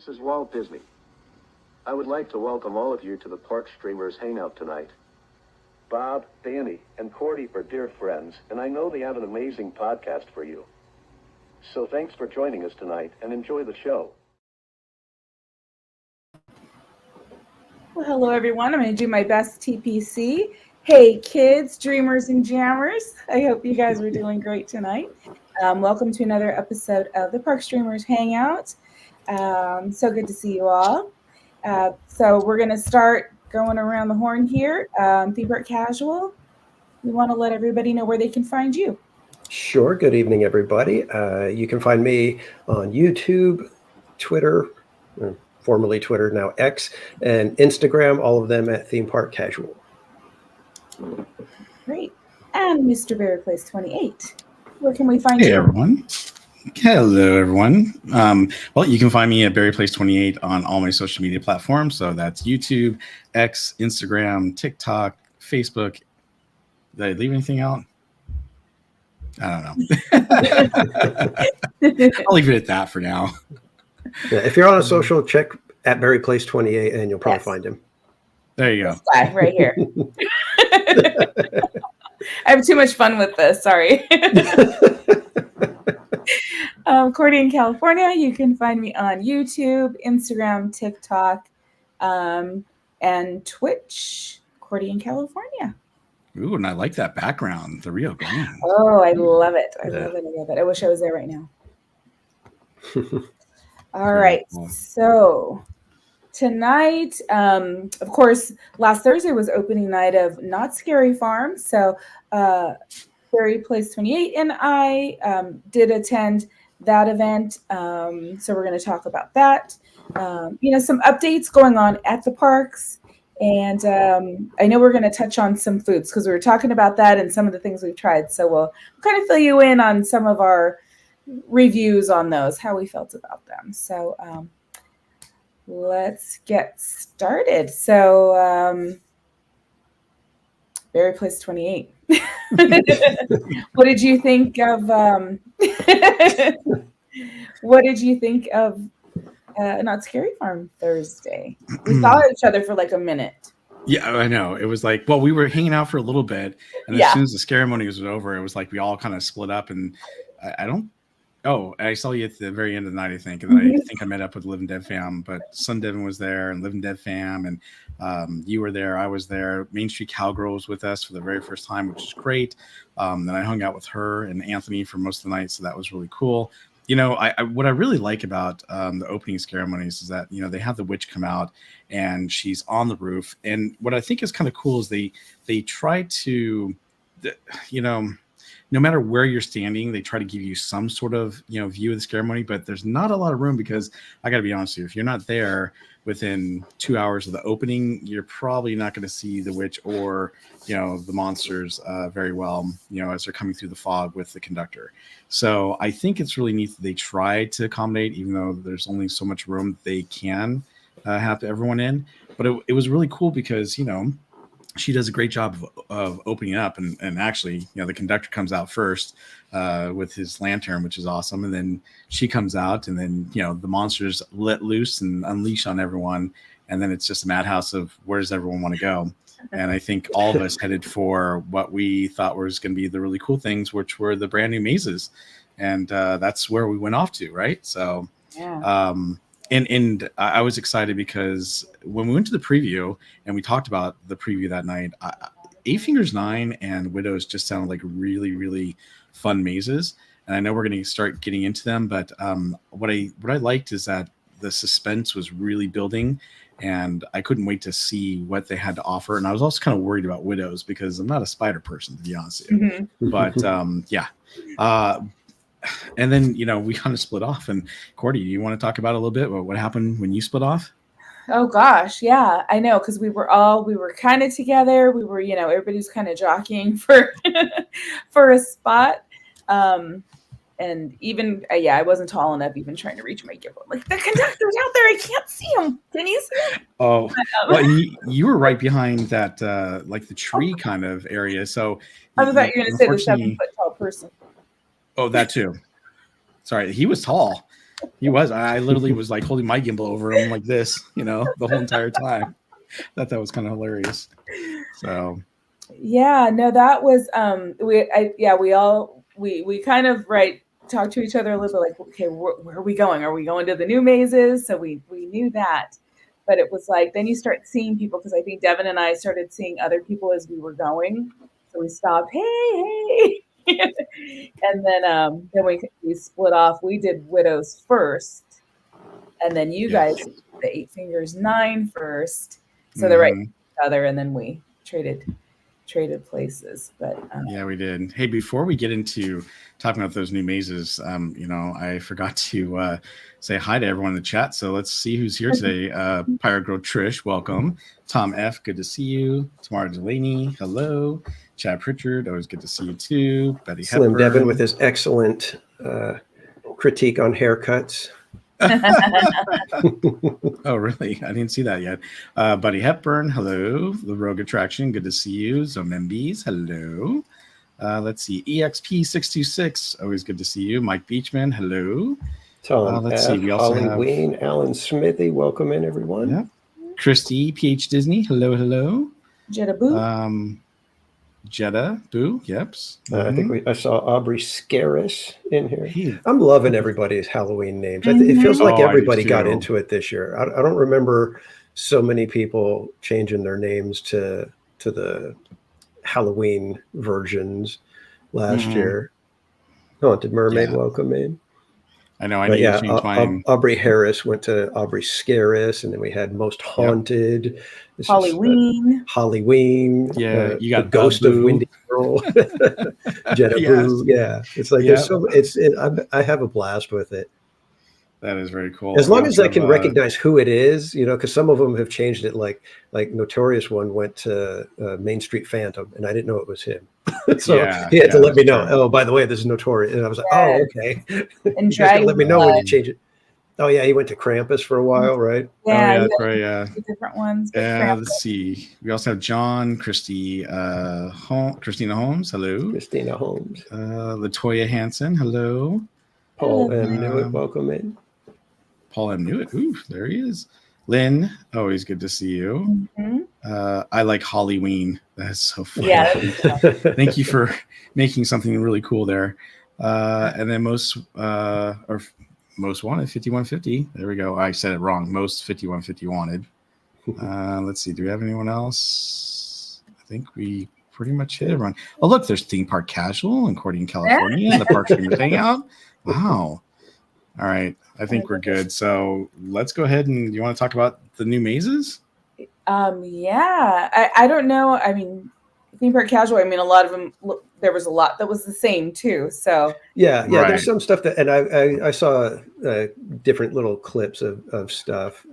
this is Walt Disney. I would like to welcome all of you to the Park Streamers Hangout tonight. Bob, Danny, and Cordy are dear friends, and I know they have an amazing podcast for you. So thanks for joining us tonight, and enjoy the show. Well, hello, everyone. I'm going to do my best TPC. Hey, kids, dreamers, and jammers. I hope you guys are doing great tonight. Welcome to another episode of the Park Streamers Hangout. So good to see you all. So we're going to start going around the horn here. Theme Park Casual, we want to let everybody know where they can find you. Sure. Good evening, everybody. You can find me on YouTube, Twitter, formerly Twitter, now X, and Instagram, all of them at Theme Park Casual. Great. And Mr. Barry Place 28. Where can we find you? Hey, everyone. Hello, everyone. Well, you can find me at Barry Place 28 on all my social media platforms. So that's YouTube, X, Instagram, TikTok, Facebook. Did I leave anything out? I don't know. I'll leave it at that for now. Yeah, if you're on a social, check at Barry Place 28 and you'll probably find him. There you go. This guy right here. I have too much fun with this. Sorry. Cordy in California. You can find me on YouTube, Instagram, TikTok, and Twitch. Cordy in California. Ooh, and I like that background, the Rio Grande. Oh, I love it. I love it. I love it. I wish I was there right now. All right. So tonight, of course, last Thursday was opening night of Not Scary Farm. So Barry Place 28 and I did attend that event. So we're going to talk about that. Some updates going on at the parks. And I know we're going to touch on some foods because we were talking about that and some of the things we've tried. So we'll kind of fill you in on some of our reviews on those, how we felt about them. So let's get started. So Barry Place 28. What did you think of Not Scary Farm Thursday? We saw each other for like a minute. Yeah, I know. It was like, well, we were hanging out for a little bit, and as soon as the ceremony was over, it was like we all kind of split up, and I saw you at the very end of the night, I think, and then I think I met up with Live and Dead Fam, but Sun Devin was there, and Live and Dead Fam, and you were there, I was there, Main Street Cowgirl was with us for the very first time, which is great. Then I hung out with her and Anthony for most of the night, so that was really cool. What I really like about the opening ceremonies is that, they have the witch come out and she's on the roof. And what I think is kind of cool is they try to, no matter where you're standing, they try to give you some sort of, view of the ceremony, but there's not a lot of room because I got to be honest with you, if you're not there within 2 hours of the opening, you're probably not going to see the witch or, the monsters very well, as they're coming through the fog with the conductor. So I think it's really neat that they try to accommodate, even though there's only so much room they can have everyone in. But it was really cool because, she does a great job of opening up, and actually, the conductor comes out first with his lantern, which is awesome. And then she comes out, and then, the monsters let loose and unleash on everyone. And then it's just a madhouse of where does everyone want to go? And I think all of us headed for what we thought was going to be the really cool things, which were the brand new mazes. And that's where we went off to, right? So, yeah. And I was excited because when we went to the preview and we talked about the preview that night, Eight Fingers 9 and Widows just sounded like really, really fun mazes. And I know we're going to start getting into them, but what I liked is that the suspense was really building, and I couldn't wait to see what they had to offer. And I was also kind of worried about Widows because I'm not a spider person, to be honest with you. Mm-hmm. But yeah. And then, we kind of split off. And Cordy, do you want to talk about a little bit what happened when you split off? Oh gosh, yeah, I know, because we were kind of together. We were, everybody was kind of jockeying for for a spot. And even, I wasn't tall enough, even trying to reach my gimbal. Like, the conductor's out there, I can't see him. Can you see him? Oh, well, you were right behind that, like the tree kind of area. So I thought you were going to say the 7 foot tall person. Oh, that too. Sorry, he was tall. He was. I literally was like holding my gimbal over him like this, the whole entire time. That was kind of hilarious. So yeah, no, that was we kind of talked to each other a little bit like, okay, where are we going? Are we going to the new mazes? So we knew that, but it was like then you start seeing people, because I think Devin and I started seeing other people as we were going, so we stopped. Hey. And then we split off. We did Widows first, and then you guys did the 8 Fingers 9 first. So they're right next to each other, and then we traded places. But yeah, we did. Hey, before we get into talking about those new mazes, I forgot to say hi to everyone in the chat. So let's see who's here today. Pirate Girl Trish, welcome. Tom F, good to see you. Tamara Delaney, hello. Chad Pritchard, always good to see you too. Betty Slim Hepburn. Devin with his excellent critique on haircuts. Oh, really? I didn't see that yet. Buddy Hepburn, hello. The Rogue Attraction, good to see you. Zomembies, hello. Let's see. EXP626, always good to see you. Mike Beachman, hello. Tom let's F, see. We also Holly have Ween, Alan Smithy, welcome in, everyone. Yeah. Christy, PH Disney, hello. Jetta Boo. Jetta Boo, yep. I think I saw Aubrey Scaris in here. Hey. I'm loving everybody's Halloween names. It feels like everybody got into it this year. I don't remember so many people changing their names to the Halloween versions last year. Haunted Mermaid, welcome in. I know. I need to change mine. Aubrey Harris went to Aubrey Scaris, and then we had Most Haunted. Halloween. Halloween. Yeah, you got the Ghost of Windy Girl. Jetta Boo. Yeah, it's like there's so. I have a blast with it. That is very cool. As long as I can recognize who it is, because some of them have changed it. Like Notorious one went to Main Street Phantom, and I didn't know it was him. So he had to let me know. Oh, by the way, this is Notorious, and I was like, oh, okay. And you guys let me know when you change it. Oh yeah, he went to Krampus for a while, right? Yeah, that's right. Yeah, different ones. Yeah, let's see. We also have John, Christina Holmes. Hello, Christina Holmes. Latoya Hansen. Hello. Paul M. Newitt, welcome in. Paul M. Newitt. Ooh, there he is. Lynn, always good to see you. I like Halloween. That's so funny. Yeah. Thank you for making something really cool there. And then most wanted 5150. There we go. I said it wrong. Most 5150 wanted. Let's see. Do we have anyone else? I think we pretty much hit everyone. Oh, look, there's Theme Park Casual in Cordy, California. The Park Streamers Hangout. Wow. All right. I think we're good. So let's go ahead and you want to talk about the new mazes? Yeah. I don't know. I mean, Theme Park Casual, a lot of them, there was a lot that was the same too. So yeah. Right. There's some stuff that, and I saw different little clips of stuff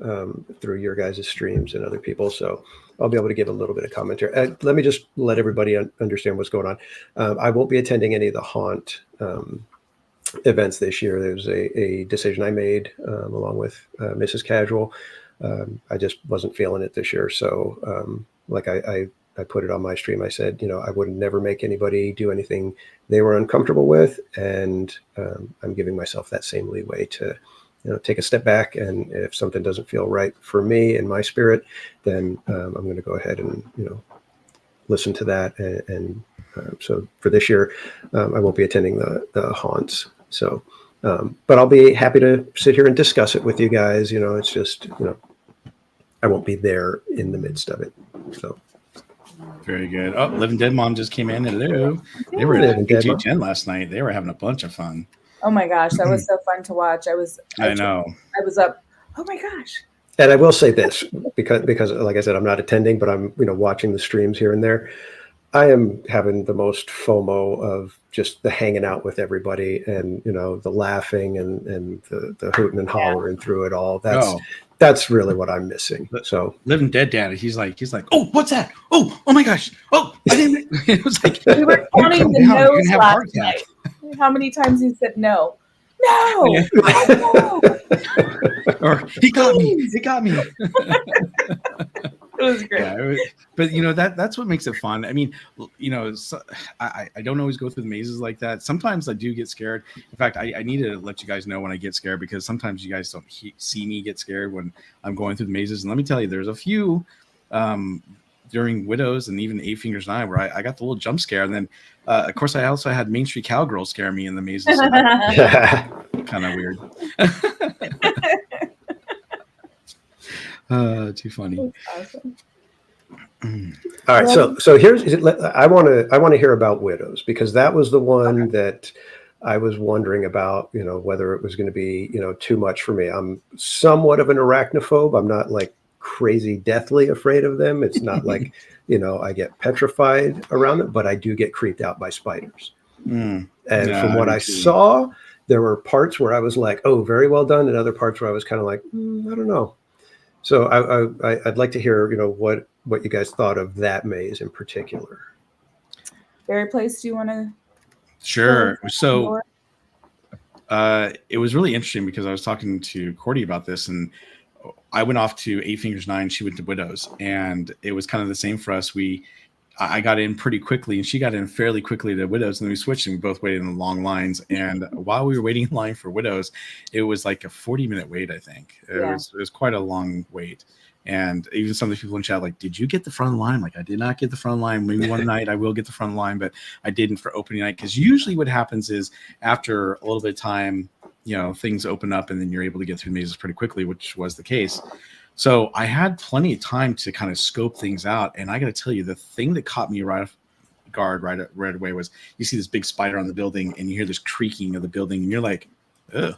through your guys' streams and other people. So I'll be able to give a little bit of commentary. Let me just let everybody understand what's going on. I won't be attending any of the Haunt events this year. There was a decision I made along with Mrs. Casual. I just wasn't feeling it this year. So I put it on my stream. I said, I would never make anybody do anything they were uncomfortable with. And I'm giving myself that same leeway to, take a step back. And if something doesn't feel right for me and my spirit, then I'm going to go ahead and, listen to that. And so for this year, I won't be attending the haunts. So, but I'll be happy to sit here and discuss it with you guys. It's just, I won't be there in the midst of it. So. Very good. Oh, Living Dead Mom just came in. Hello. They were at PG10 last night. They were having a bunch of fun. Oh my gosh, that was so fun to watch. I know. I was up. Oh my gosh. And I will say this because like I said, I'm not attending, but I'm watching the streams here and there. I am having the most FOMO of just the hanging out with everybody and the laughing and the hooting and hollering through it all. That's really what I'm missing. So Living Dead Dad, he's like, oh, what's that? Oh my gosh. Oh, I didn't. It was like we were counting the no's last night. How many times he said no? No. Or he got me. was great. Yeah, but you know that's what makes it fun. I mean, you know, I don't always go through the mazes like that. Sometimes I do get scared. In fact, I need to let you guys know when I get scared, because sometimes you guys don't see me get scared when I'm going through the mazes. And let me tell you, there's a few during Widows and even Eight Fingers 9 where I got the little jump scare. And then of course I also had Main Street Cowgirl scare me in the mazes. So kind of weird. Too funny. Awesome. All right, so here's I want to hear about Widows, because that was the one that I was wondering about, you know, whether it was going to be, you know, too much for me. I'm somewhat of an arachnophobe. I'm not like crazy deathly afraid of them. It's not like, you know, I get petrified around them, but I do get creeped out by spiders. And from what I saw, there were parts where I was like, oh, very well done, and other parts where I was kind of like, I don't know. So I'd like to hear, you know, what you guys thought of that maze in particular. Barry Place, do you want to? Sure. So it was really interesting because I was talking to Cordy about this, and I went off to Eight Fingers 9. She went to Widows, and it was kind of the same for us. I got in pretty quickly, and she got in fairly quickly to Widows, and then we switched, and we both waited in long lines. And while we were waiting in line for Widows, it was like a 40-minute wait, I think. It was quite a long wait. And even some of the people in chat like, did you get the front line? Like, I did not get the front line. Maybe one night I will get the front line, but I didn't for opening night. Because usually what happens is after a little bit of time, you know, things open up and then you're able to get through the mazes pretty quickly, which was the case. So I had plenty of time to kind of scope things out. And I got to tell you, the thing that caught me right off guard right away was you see this big spider on the building and you hear this creaking of the building and you're like, oh,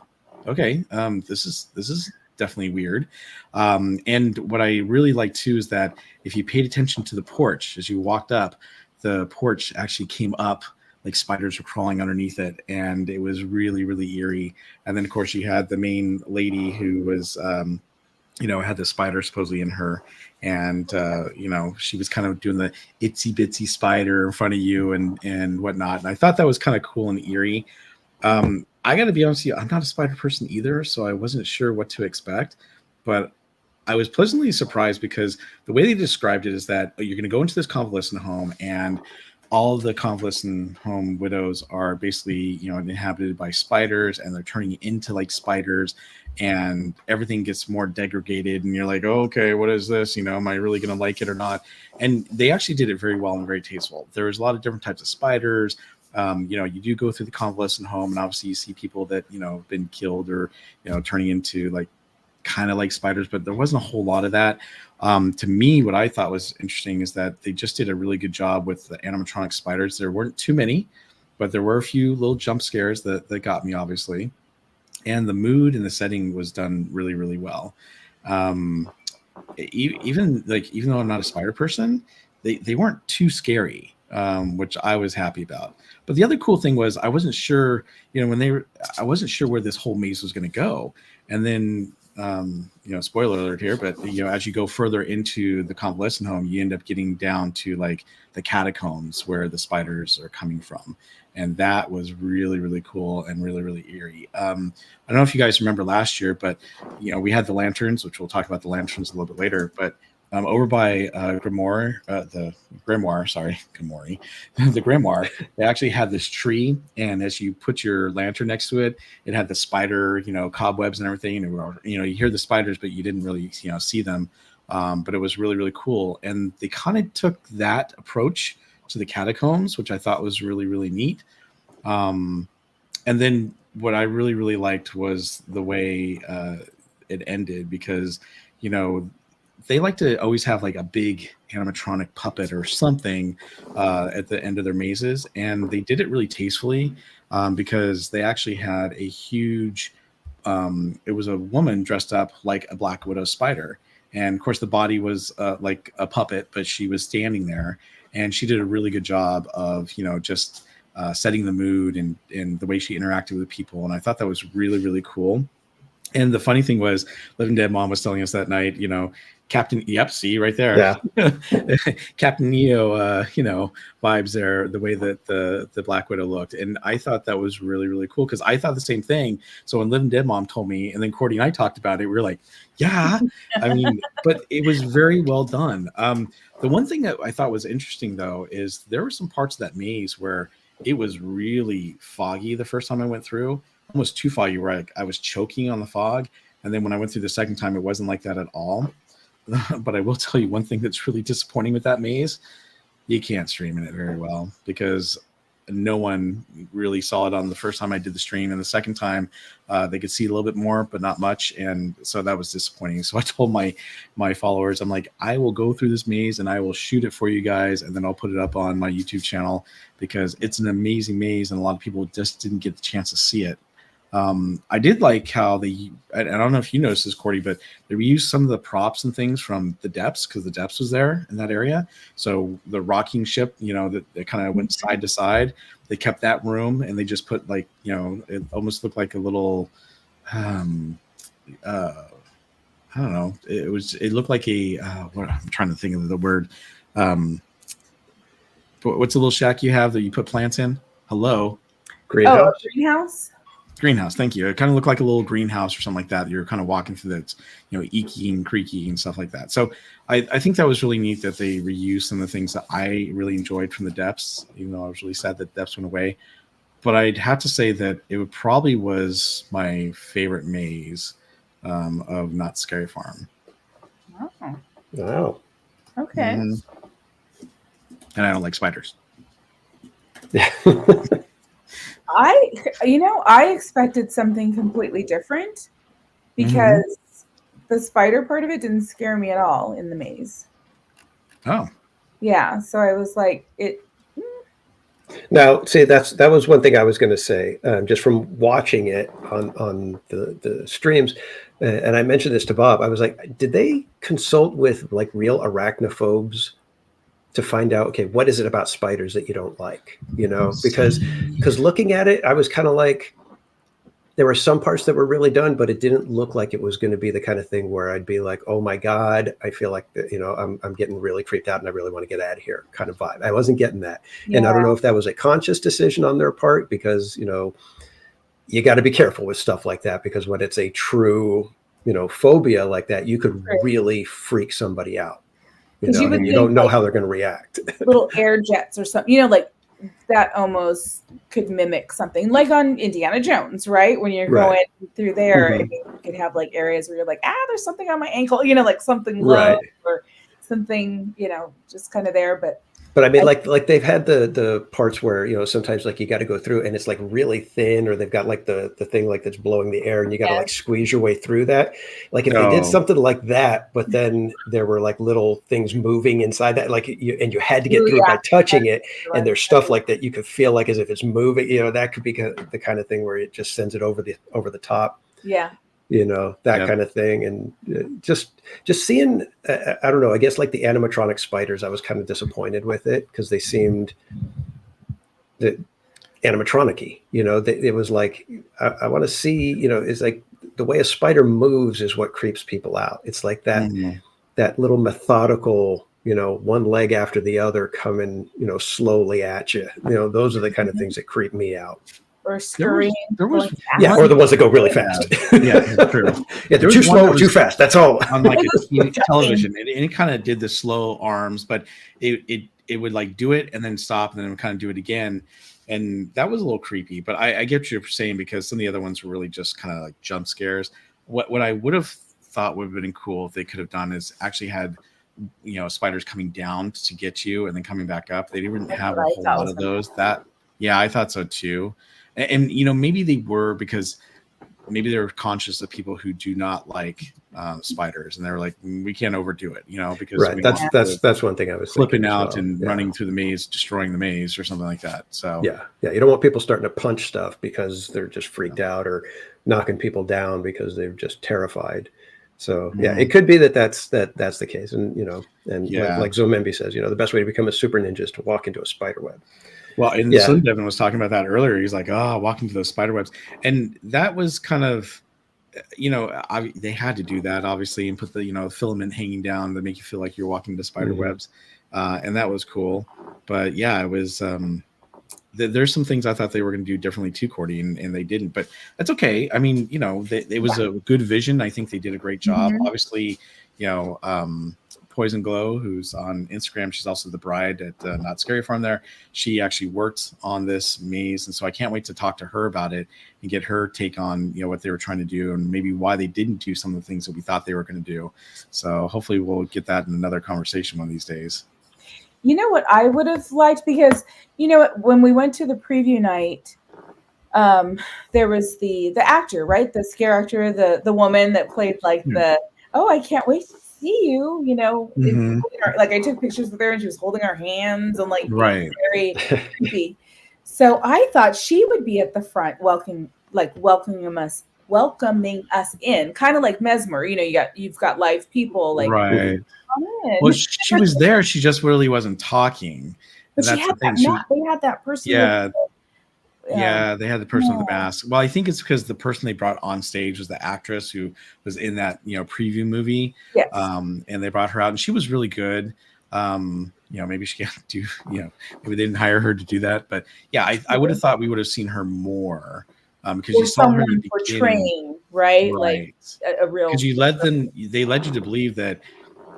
okay, this is definitely weird. And what I really liked too is that if you paid attention to the porch as you walked up, the porch actually came up like spiders were crawling underneath it, and it was really, really eerie. And then of course you had the main lady who was you know, had the spider supposedly in her, and you know, she was kind of doing the itsy bitsy spider in front of you and whatnot. And I thought that was kind of cool and eerie. I got to be honest with you, I'm not a spider person either, so I wasn't sure what to expect, but I was pleasantly surprised because the way they described it is that you're going to go into this convalescent home, and all of the convalescent home widows are basically, you know, inhabited by spiders, and they're turning into like spiders, and everything gets more degraded, and you're like, oh, okay, what is this? You know, am I really going to like it or not? And they actually did it very well and very tasteful. There was a lot of different types of spiders. You know, you do go through the convalescent home, and obviously you see people that, you know, have been killed or, you know, turning into like kind of like spiders, but there wasn't a whole lot of that. To me, what I thought was interesting is that they just did a really good job with the animatronic spiders. There weren't too many, but there were a few little jump scares that got me, obviously. And the mood and the setting was done really, really well. Even though I'm not a spider person, they weren't too scary, which I was happy about. But the other cool thing was I wasn't sure, you know, I wasn't sure where this whole maze was going to go. And then, you know, spoiler alert here, but, you know, as you go further into the convalescent home, you end up getting down to like the catacombs where the spiders are coming from. And that was really, really cool and really, really eerie. I don't know if you guys remember last year, but, you know, we had the lanterns, which we'll talk about the lanterns a little bit later, but over by the Grimoire, they actually had this tree, and as you put your lantern next to it, it had the spider, you know, cobwebs and everything. And, you know, you hear the spiders, but you didn't really, you know, see them. But it was really, really cool. And they kind of took that approach to the catacombs, which I thought was really, really neat. And then what I really, really liked was the way it ended, because, you know, they like to always have like a big animatronic puppet or something at the end of their mazes. And they did it really tastefully because they actually had a huge, it was a woman dressed up like a Black Widow spider. And of course the body was like a puppet, but she was standing there, and she did a really good job of, you know, just setting the mood and the way she interacted with people. And I thought that was really, really cool. And the funny thing was, Living Dead Mom was telling us that night, Captain, yep, see right there. Yeah. Captain Neo, vibes there, the way that the Black Widow looked. And I thought that was really, really cool because I thought the same thing. So when Living Dead Mom told me, and then Cordy and I talked about it, we were like, yeah. I mean, but it was very well done. The one thing that I thought was interesting, though, is there were some parts of that maze where it was really foggy the first time I went through, almost too foggy, where I was choking on the fog. And then when I went through the second time, it wasn't like that at all. But I will tell you one thing that's really disappointing with that maze. You can't stream in it very well because no one really saw it on the first time I did the stream. And the second time they could see a little bit more, but not much. And so that was disappointing. So I told my followers, I'm like, I will go through this maze and I will shoot it for you guys. And then I'll put it up on my YouTube channel because it's an amazing maze. And a lot of people just didn't get the chance to see it. I did like how I don't know if you noticed this, Cordy, but they reused some of the props and things from the depths because the depths was there in that area. So the rocking ship, that kind of went side to side. They kept that room and they just put it almost looked like a little, I don't know. It looked like what I'm trying to think of the word. What's a little shack you have that you put plants in? Hello. Greenhouse. Oh, greenhouse. Greenhouse, thank you. It kind of looked like a little greenhouse or something like that. You're kind of walking through that's, eeky and creaky and stuff like that. So I think that was really neat that they reused some of the things that I really enjoyed from the depths, even though I was really sad that depths went away. But I'd have to say that it probably was my favorite maze of Knott's Scary Farm. Oh. Wow. Okay. And I don't like spiders. Yeah. I expected something completely different because the spider part of it didn't scare me at all in the maze. Oh. Yeah, so I was like, Now, see, that was one thing I was going to say, just from watching it on the streams, and I mentioned this to Bob. I was like, did they consult with like real arachnophobes to find out, okay, what is it about spiders that you don't like? Because looking at it, I was kind of like, there were some parts that were really done, but it didn't look like it was going to be the kind of thing where I'd be like, oh my God, I feel like, I'm getting really creeped out and I really want to get out of here kind of vibe. I wasn't getting that. Yeah. And I don't know if that was a conscious decision on their part because, you got to be careful with stuff like that because when it's a true, phobia like that, you could really freak somebody out. And you don't know how they're going to react. Little air jets or something, like that almost could mimic something like on Indiana Jones, right? When you're going through there, you could have like areas where you're like, there's something on my ankle, like something low or something, just kind of there. But I mean, like they've had the parts where, sometimes like you got to go through and it's like really thin or they've got like the thing like that's blowing the air and you got to like squeeze your way through that. Like if they did something like that, but then there were like little things moving inside that, like you had to get through by touching it. And there's stuff like that you could feel like as if it's moving, that could be the kind of thing where it just sends it over the top. Yeah. That kind of thing. And just seeing, I don't know, I guess like the animatronic spiders, I was kind of disappointed with it because they seemed animatronic-y, it was like, I want to see, it's like the way a spider moves is what creeps people out. It's like that, that little methodical, one leg after the other coming, slowly at you, those are the kind of things that creep me out. Or scurrying. Or the ones that go really fast. Yeah, it's true. They're too slow or too fast. That's all. On like a television, and it kind of did the slow arms, but it would like do it and then stop and then it would kind of do it again, and that was a little creepy. But I get what you're saying because some of the other ones were really just kind of like jump scares. What I would have thought would have been cool if they could have done is actually had spiders coming down to get you and then coming back up. They didn't have a whole lot of those. I thought so too. And maybe they were because maybe they're conscious of people who do not like spiders, and they're like, we can't overdo it, because that's one thing I was flipping out and running through the maze, destroying the maze, or something like that. So you don't want people starting to punch stuff because they're just freaked out or knocking people down because they're just terrified. So it could be that's the case, and like Zomembi says, the best way to become a super ninja is to walk into a spider web. Well, and Slim Devin was talking about that earlier. He's like, walking to those spider webs. And that was kind of they had to do that obviously, and put the filament hanging down to make you feel like you're walking the spider webs, and that was cool. But yeah, it was. There's some things I thought they were going to do differently too, Cordy, and they didn't. But that's okay. I mean, it was a good vision. I think they did a great job. Obviously, Poison Glow, who's on Instagram, she's also the bride at Not Scary Farm there. She actually worked on this maze, and so I can't wait to talk to her about it and get her take on what they were trying to do and maybe why they didn't do some of the things that we thought they were going to do. So hopefully we'll get that in another conversation one of these days. You know what I would have liked, because when we went to the preview night, there was the actor, right? The scare actor, the woman that played like I can't wait to see you. Like I took pictures with her and she was holding our hands and like very creepy. So I thought she would be at the front welcoming us in, kind of like Mesmer. You've got live people like right. Well, she was there. She just really wasn't talking. But they had that person. Yeah. Yeah, they had the person with the mask. Well, I think it's because the person they brought on stage was the actress who was in that preview movie. Yes. And they brought her out, and she was really good. Maybe she can't do. Maybe they didn't hire her to do that, but yeah, I would have thought we would have seen her more because you saw her in the portraying, right? Like a real. Because they led you to believe that.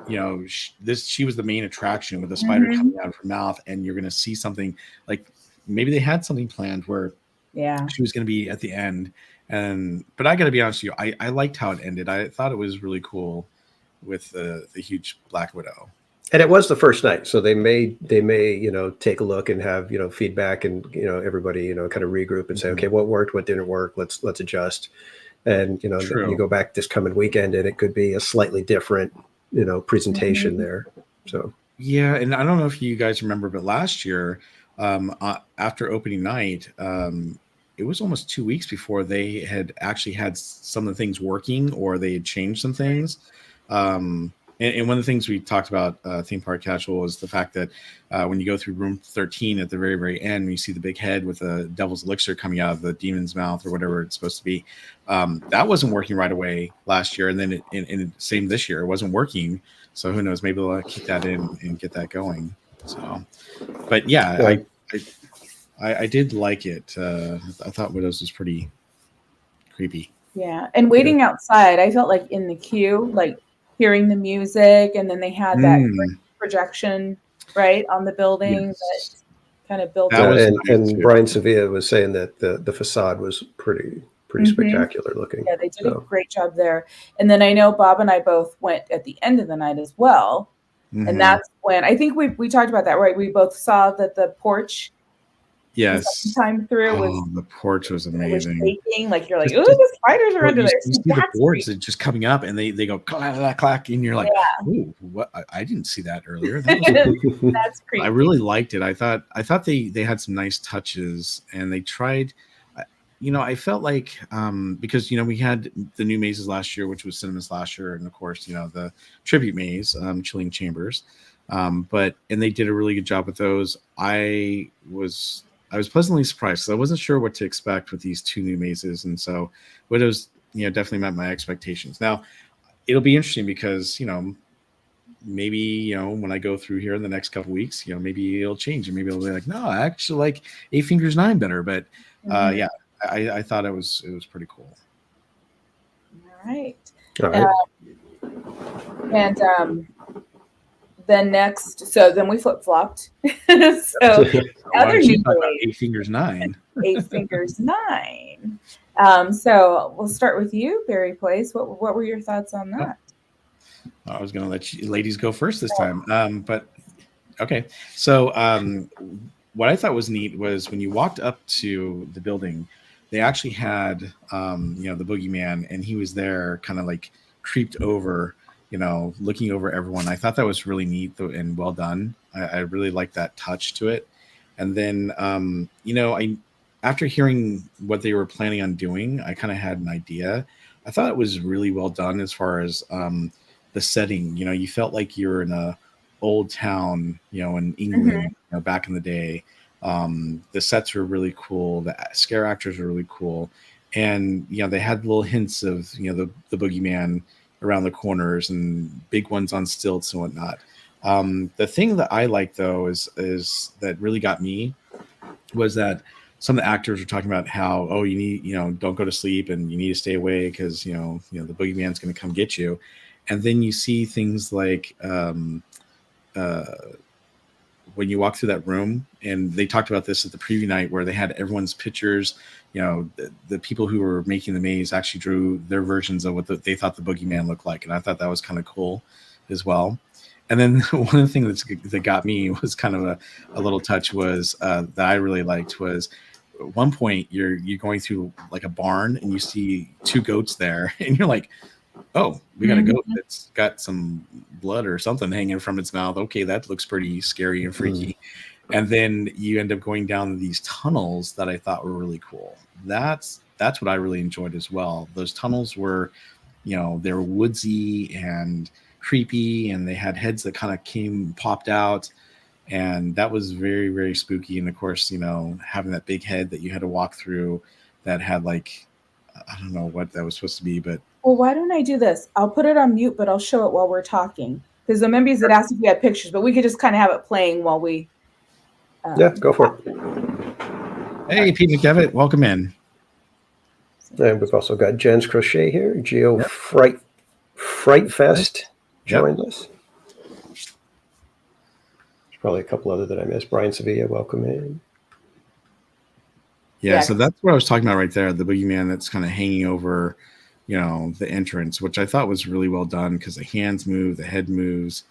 She was the main attraction with the spider coming out of her mouth, and you're going to see something like maybe they had something planned where she was going to be at the end. But I got to be honest with you, I liked how it ended. I thought it was really cool with the huge Black Widow. And it was the first night, so they may take a look and have feedback, and everybody kind of regroup and say, okay, what worked, what didn't work, let's adjust. And you go back this coming weekend, and it could be a slightly different presentation there. So yeah, and I don't know if you guys remember, but last year after opening night, it was almost 2 weeks before they had actually had some of the things working, or they had changed some things. And one of the things we talked about Theme Park Casual is the fact that when you go through room 13 at the very, very end, you see the big head with the devil's elixir coming out of the demon's mouth or whatever it's supposed to be. That wasn't working right away last year. And then same this year, it wasn't working. So who knows, maybe they'll keep that in and get that going. So, but yeah, I did like it. I thought Widows was pretty creepy. Yeah. And waiting outside, I felt like in the queue, like, hearing the music, and then they had that projection right on the building that kind of built up. And Brian Sevilla was saying that the facade was pretty spectacular looking. Yeah, they did a great job there. And then I know Bob and I both went at the end of the night as well. And that's when I think we talked about that, right? We both saw that the porch time through the porch was amazing. Was shaking, like you're like, oh, the spiders are under there. You see the boards that just coming up, and they go clack, clack, clack, and you're like, ooh, what? I didn't see that earlier. That's creepy. I really liked it. I thought they had some nice touches, and they tried. I felt like because we had the new mazes last year, which was Cinema Slasher, and of course the tribute maze, Chilling Chambers, and they did a really good job with those. I was pleasantly surprised, because I wasn't sure what to expect with these two new mazes, and so Widows, definitely met my expectations. Now, it'll be interesting because maybe when I go through here in the next couple of weeks, maybe it'll change, and maybe it'll be like, no, I actually like Eight Fingers 9 better. But I thought it was pretty cool. All right. Then then we flip-flopped. So other new Eight Fingers 9. Eight Fingers 9. So we'll start with you, Barry Place. What were your thoughts on that? I was going to let you ladies go first this time. But okay. So what I thought was neat was when you walked up to the building, they actually had the boogeyman, and he was there kind of like creeped over, looking over everyone. I thought that was really neat and well done. I really liked that touch to it. And then, after hearing what they were planning on doing, I kind of had an idea. I thought it was really well done as far as the setting. You felt like you're in a old town, in England, back in the day. The sets were really cool. The scare actors were really cool. and they had little hints of the boogeyman around the corners and big ones on stilts and whatnot. The thing that I like though is that really got me was that some of the actors were talking about how, oh, you need, don't go to sleep and you need to stay away because the boogeyman's going to come get you. And then you see things like when you walk through that room, and they talked about this at the preview night where they had everyone's pictures. The people who were making the maze actually drew their versions of what they thought the boogeyman looked like, and I thought that was kind of cool as well. And then one of the things that got me was kind of a little touch was that I really liked was at one point you're going through like a barn and you see two goats there, and you're like, oh, we got a goat that's got some blood or something hanging from its mouth. Okay, that looks pretty scary and freaky. And then you end up going down these tunnels that I thought were really cool. That's what I really enjoyed as well. Those tunnels were, they're woodsy and creepy, and they had heads that kind of popped out, and that was very, very spooky. And of course, having that big head that you had to walk through that had like, I don't know what that was supposed to be, but well, why don't I do this? I'll put it on mute, but I'll show it while we're talking. Because the members had asked if we had pictures, but we could just kind of have it playing while we. Yeah, go for it. Hey, Pete McDevitt, welcome in. And we've also got Jen's Crochet here. Geo Fright Fest joined us. There's probably a couple other that I missed. Brian Sevilla, welcome in. Yeah, so that's what I was talking about right there. The boogeyman that's kind of hanging over, the entrance, which I thought was really well done because the hands move, the head moves,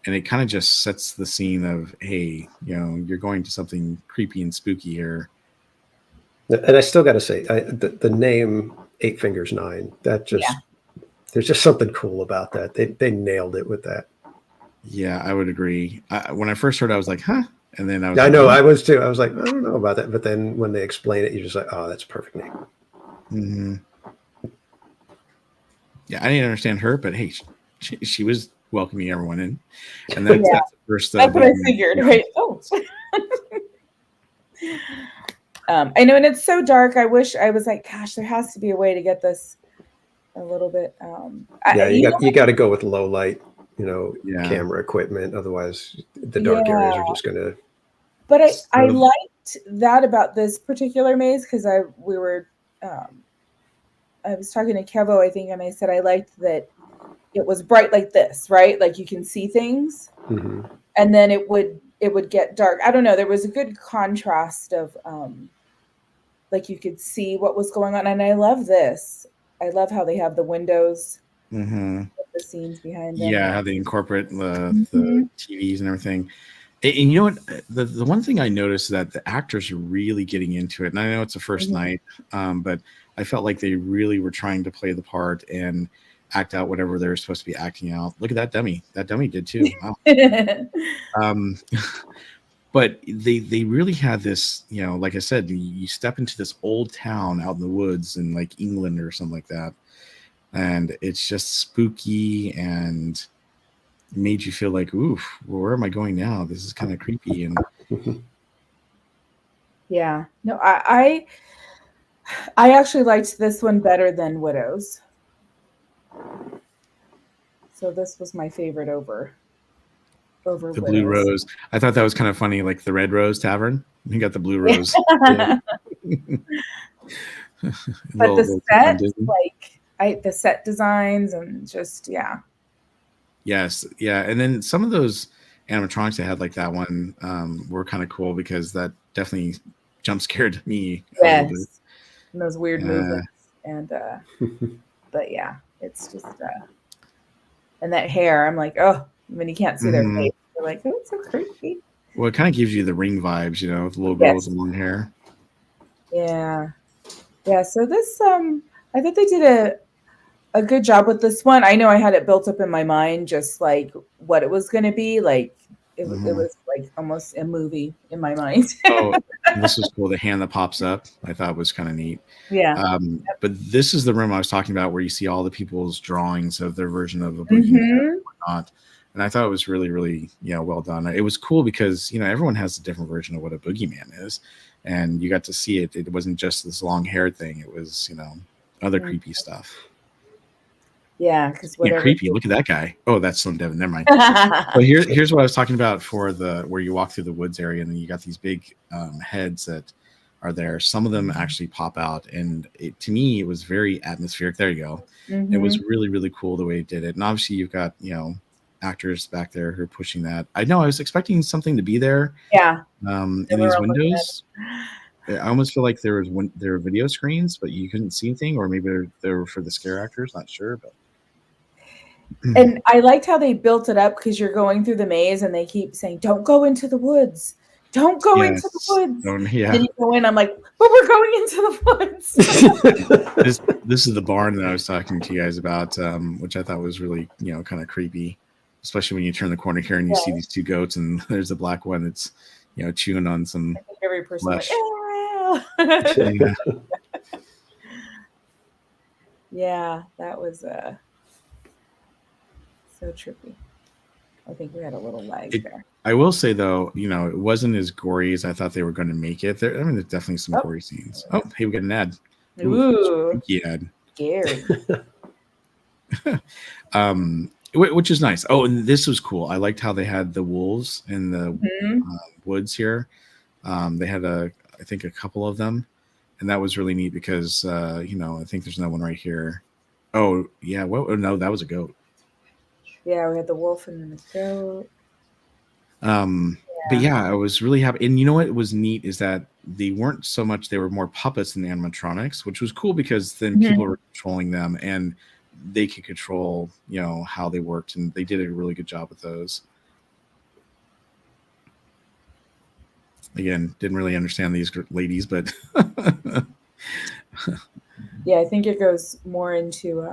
and it kind of just sets the scene of, hey, you're going to something creepy and spooky here. And I still got to say, the name Eight Fingers 9, that just, there's just something cool about that. They nailed it with that. Yeah, I would agree. When I first heard it, I was like, huh? And then I was I know, I was too. I was like, I don't know about that. But then when they explain it, you're just like, oh, that's a perfect name. Mm-hmm. Yeah, I didn't understand her, but hey, she was welcoming everyone in. And then that's the first. That's what I figured, right? Oh. I know, and it's so dark. I wish I was like, gosh, there has to be a way to get this a little bit. You got to go with low light, camera equipment. Otherwise, the dark areas are just going to. But I liked that about this particular maze because I was talking to Kevo, I think, and I said I liked that it was bright like this, right? Like you can see things, and then it would get dark. I don't know. There was a good contrast of like you could see what was going on, and I love this. I love how they have the windows, the scenes behind them. Yeah, how they incorporate the TVs and everything. And you know what? The one thing I noticed is that the actors are really getting into it. And I know it's the first night, but I felt like they really were trying to play the part and act out whatever they're supposed to be acting out. Look at that dummy. That dummy did too. Wow. But they really had this, like I said, you step into this old town out in the woods in like England or something like that. And it's just spooky and made you feel like, oof, where am I going now? This is kind of creepy. And yeah, no, I actually liked this one better than Widows. So this was my favorite over the Widows. Blue Rose. I thought that was kind of funny, like the Red Rose Tavern. You got the Blue Rose. But the set, the set designs and just Yes, yeah, and then some of those animatronics that had like that one were kind of cool because that definitely jump scared me a little bit. And those weird movements, and but yeah, it's just and that hair. I'm like, oh, when you can't see their face, you're like, oh, it's so creepy. Well, it kind of gives you the Ring vibes, the little girl with the long hair. Yeah. So this, I thought they did a good job with this one. I know I had it built up in my mind, just like what it was going to be. Like it was like almost a movie in my mind. Oh, this was cool. The hand that pops up, I thought was kind of neat. Yeah. But this is the room I was talking about where you see all the people's drawings of their version of a boogeyman and whatnot. And I thought it was really, really, well done. It was cool because, everyone has a different version of what a boogeyman is. And you got to see it. It wasn't just this long hair thing. It was, other creepy stuff. Yeah, because whatever. Creepy. Look at that guy. Oh, that's Slim Devin. Never mind. But here's what I was talking about for where you walk through the woods area, and then you got these big heads that are there. Some of them actually pop out, and to me, it was very atmospheric. There you go. Mm-hmm. It was really, really cool the way it did it. And obviously, you've got actors back there who are pushing that. I know I was expecting something to be there. Yeah. In these windows. I almost feel like there were video screens, but you couldn't see anything, or maybe they were for the scare actors. Not sure, but. And I liked how they built it up because you're going through the maze and they keep saying, "Don't go into the woods. Don't go into the woods." Yeah. Then you go in. I'm like, "But we're going into the woods." This is the barn that I was talking to you guys about, which I thought was really, kind of creepy, especially when you turn the corner here and you see these two goats, and there's a black one that's, chewing on some. I think every person flesh. Like, yeah, that was so trippy. I think we had a little lag there. I will say though, it wasn't as gory as I thought they were going to make it. There's definitely some gory scenes. Oh, hey, we got an ad. Ooh, ad. Scary. Which is nice. Oh, and this was cool. I liked how they had the wolves in the woods here. They had I think a couple of them, and that was really neat because I think there's no one right here. Oh yeah, well no, that was a goat. Yeah, we had the wolf and the goat. But yeah, I was really happy. And you know what was neat is that they weren't so much, they were more puppets than animatronics, which was cool because then people were controlling them and they could control, how they worked. And they did a really good job with those. Again, didn't really understand these ladies, but. Yeah, I think it goes more into.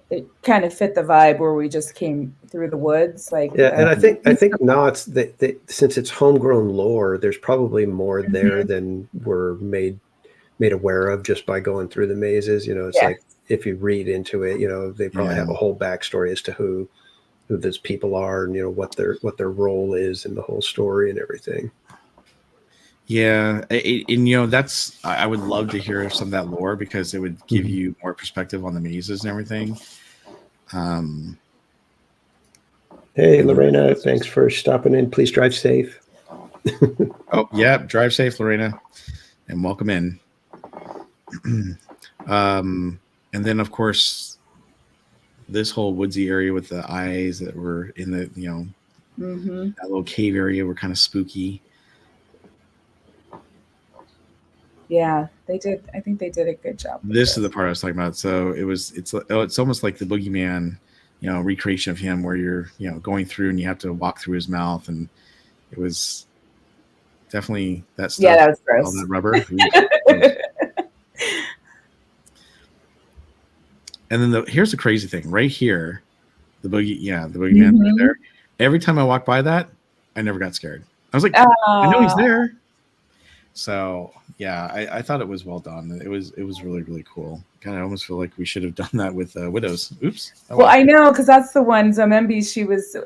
It kind of fit the vibe where we just came through the woods, and I think Knott's that since it's homegrown lore, there's probably more there than we're made aware of just by going through the mazes. It's like if you read into it, they probably have a whole backstory as to who those people are and what their role is in the whole story and everything. Yeah, and that's I would love to hear some of that lore because it would give you more perspective on the mazes and everything. Hey, Lorena, thanks for stopping in. Please drive safe. Oh, yeah, drive safe, Lorena, and welcome in. And then, of course, this whole woodsy area with the eyes that were in the, that little cave area were kind of spooky. Yeah, they did. I think they did a good job. This is the part I was talking about. So it's almost like the boogeyman, recreation of him where you're, going through and you have to walk through his mouth. And it was definitely that stuff. Yeah, that was gross. All that rubber. And then here's the crazy thing right here. The boogeyman right there. Every time I walk by that, I never got scared. I was like, I know he's there. So yeah, I thought it was well done. It was really, really cool. God, I almost feel like we should have done that with Widows. Oops. Well, I know because that's the one Zomembi she was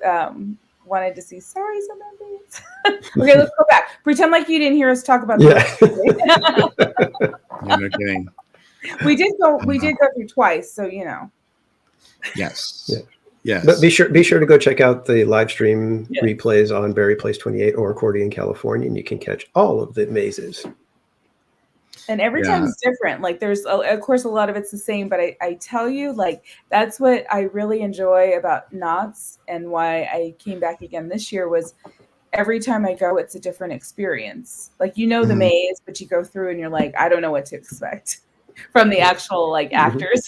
wanted to see. Sorry, Zomembi. Okay, let's go back. Pretend like you didn't hear us talk about that. Yeah, no kidding. We did go through twice, so Yes. Yeah. Yes. But be sure to go check out the live stream replays on Berry Place 28 or Accordion, California, and you can catch all of the mazes. And every time it's different. Like there's, of course, a lot of it's the same, but I tell you, like, that's what I really enjoy about Knott's and why I came back again this year was every time I go, it's a different experience. Like, the maze, but you go through and you're like, I don't know what to expect from the actual actors,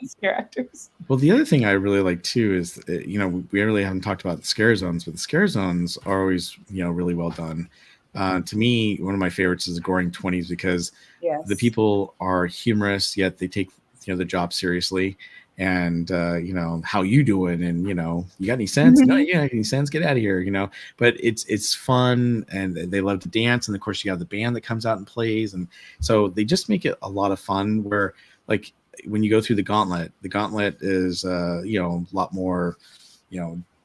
scare actors. Well, the other thing I really like too is, we really haven't talked about the scare zones, but the scare zones are always, really well done. To me, one of my favorites is the Goring 20s because the people are humorous, yet they take the job seriously. And how you doing? And you got any sense? No, you got any sense? Get out of here, But it's fun, and they love to dance. And of course, you have the band that comes out and plays, and so they just make it a lot of fun. Where like when you go through the Gauntlet is a lot more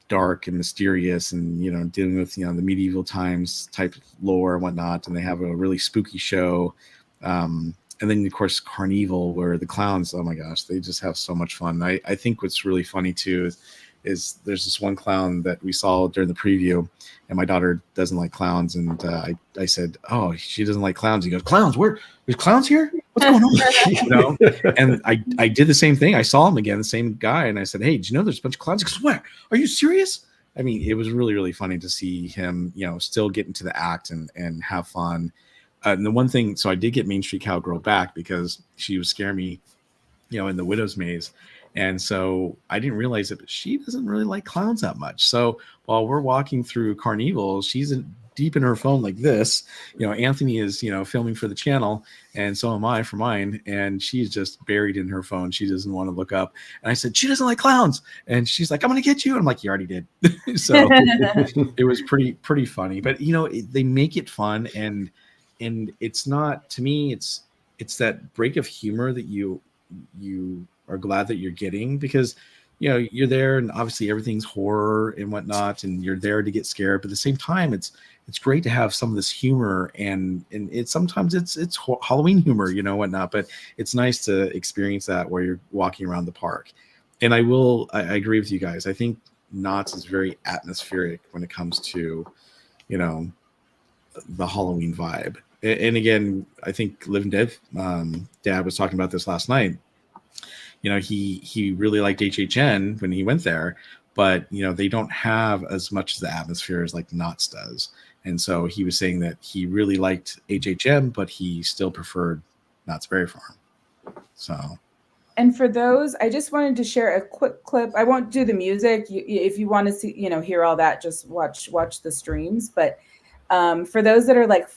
dark and mysterious, and dealing with the medieval times type lore and whatnot, and they have a really spooky show. And then of course Carnival, where the clowns, oh my gosh, they just have so much fun. I think what's really funny too is there's this one clown that we saw during the preview, and my daughter doesn't like clowns, and I said, oh, she doesn't like clowns. He goes, clowns? There's clowns here? What's going on? And I did the same thing. I saw him again, the same guy, and I said, hey, did you know there's a bunch of clowns? He goes, where? Are you serious? I mean, it was really, really funny to see him, still get into the act and have fun. And the one thing, so I did get Main Street Cowgirl back because she was scaring me, in the Widow's Maze. And so I didn't realize it, but she doesn't really like clowns that much. So while we're walking through Carnival, she's deep in her phone like this. Anthony is, filming for the channel, and so am I for mine. And she's just buried in her phone. She doesn't want to look up. And I said, she doesn't like clowns. And she's like, I'm going to get you. And I'm like, you already did. So it was pretty funny. But, they make it fun. And it's not, to me, it's that break of humor that you are glad that you're getting, because you're there and obviously everything's horror and whatnot, and you're there to get scared, but at the same time it's great to have some of this humor, and it's sometimes it's Halloween humor, whatnot, but it's nice to experience that while you're walking around the park. And I agree with you guys. I think Knott's is very atmospheric when it comes to the Halloween vibe. And again, I think Live and Dead dad was talking about this last night. He really liked HHN when he went there, but they don't have as much of the atmosphere as like Knott's does. And so he was saying that he really liked HHN, but he still preferred Knott's Berry Farm. So, and for those, I just wanted to share a quick clip. I won't do the music. If you want to see, hear all that, just watch the streams. But for those that are like,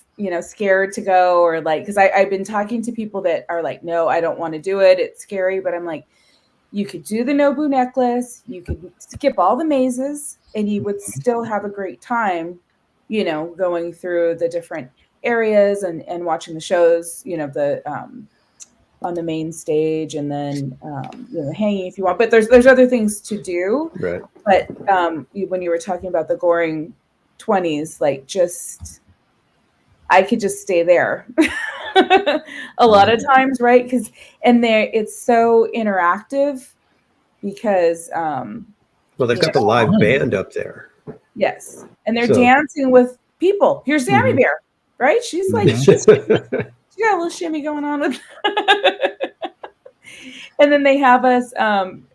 scared to go, or like, because I've been talking to people that are like, no, I don't want to do it. It's scary. But I'm like, you could do the Nobu necklace. You could skip all the mazes, and you would still have a great time, going through the different areas and watching the shows, on the main stage, and then hanging if you want. But there's other things to do. Right. But when you were talking about the goring 20s, like, just I could just stay there a lot of times, right? Because it's so interactive, because well, they've got the live band up there. Yes, and they're dancing with people. Here's Sammy Bear, right? She's like, she got a little shimmy going on with. And then they have us.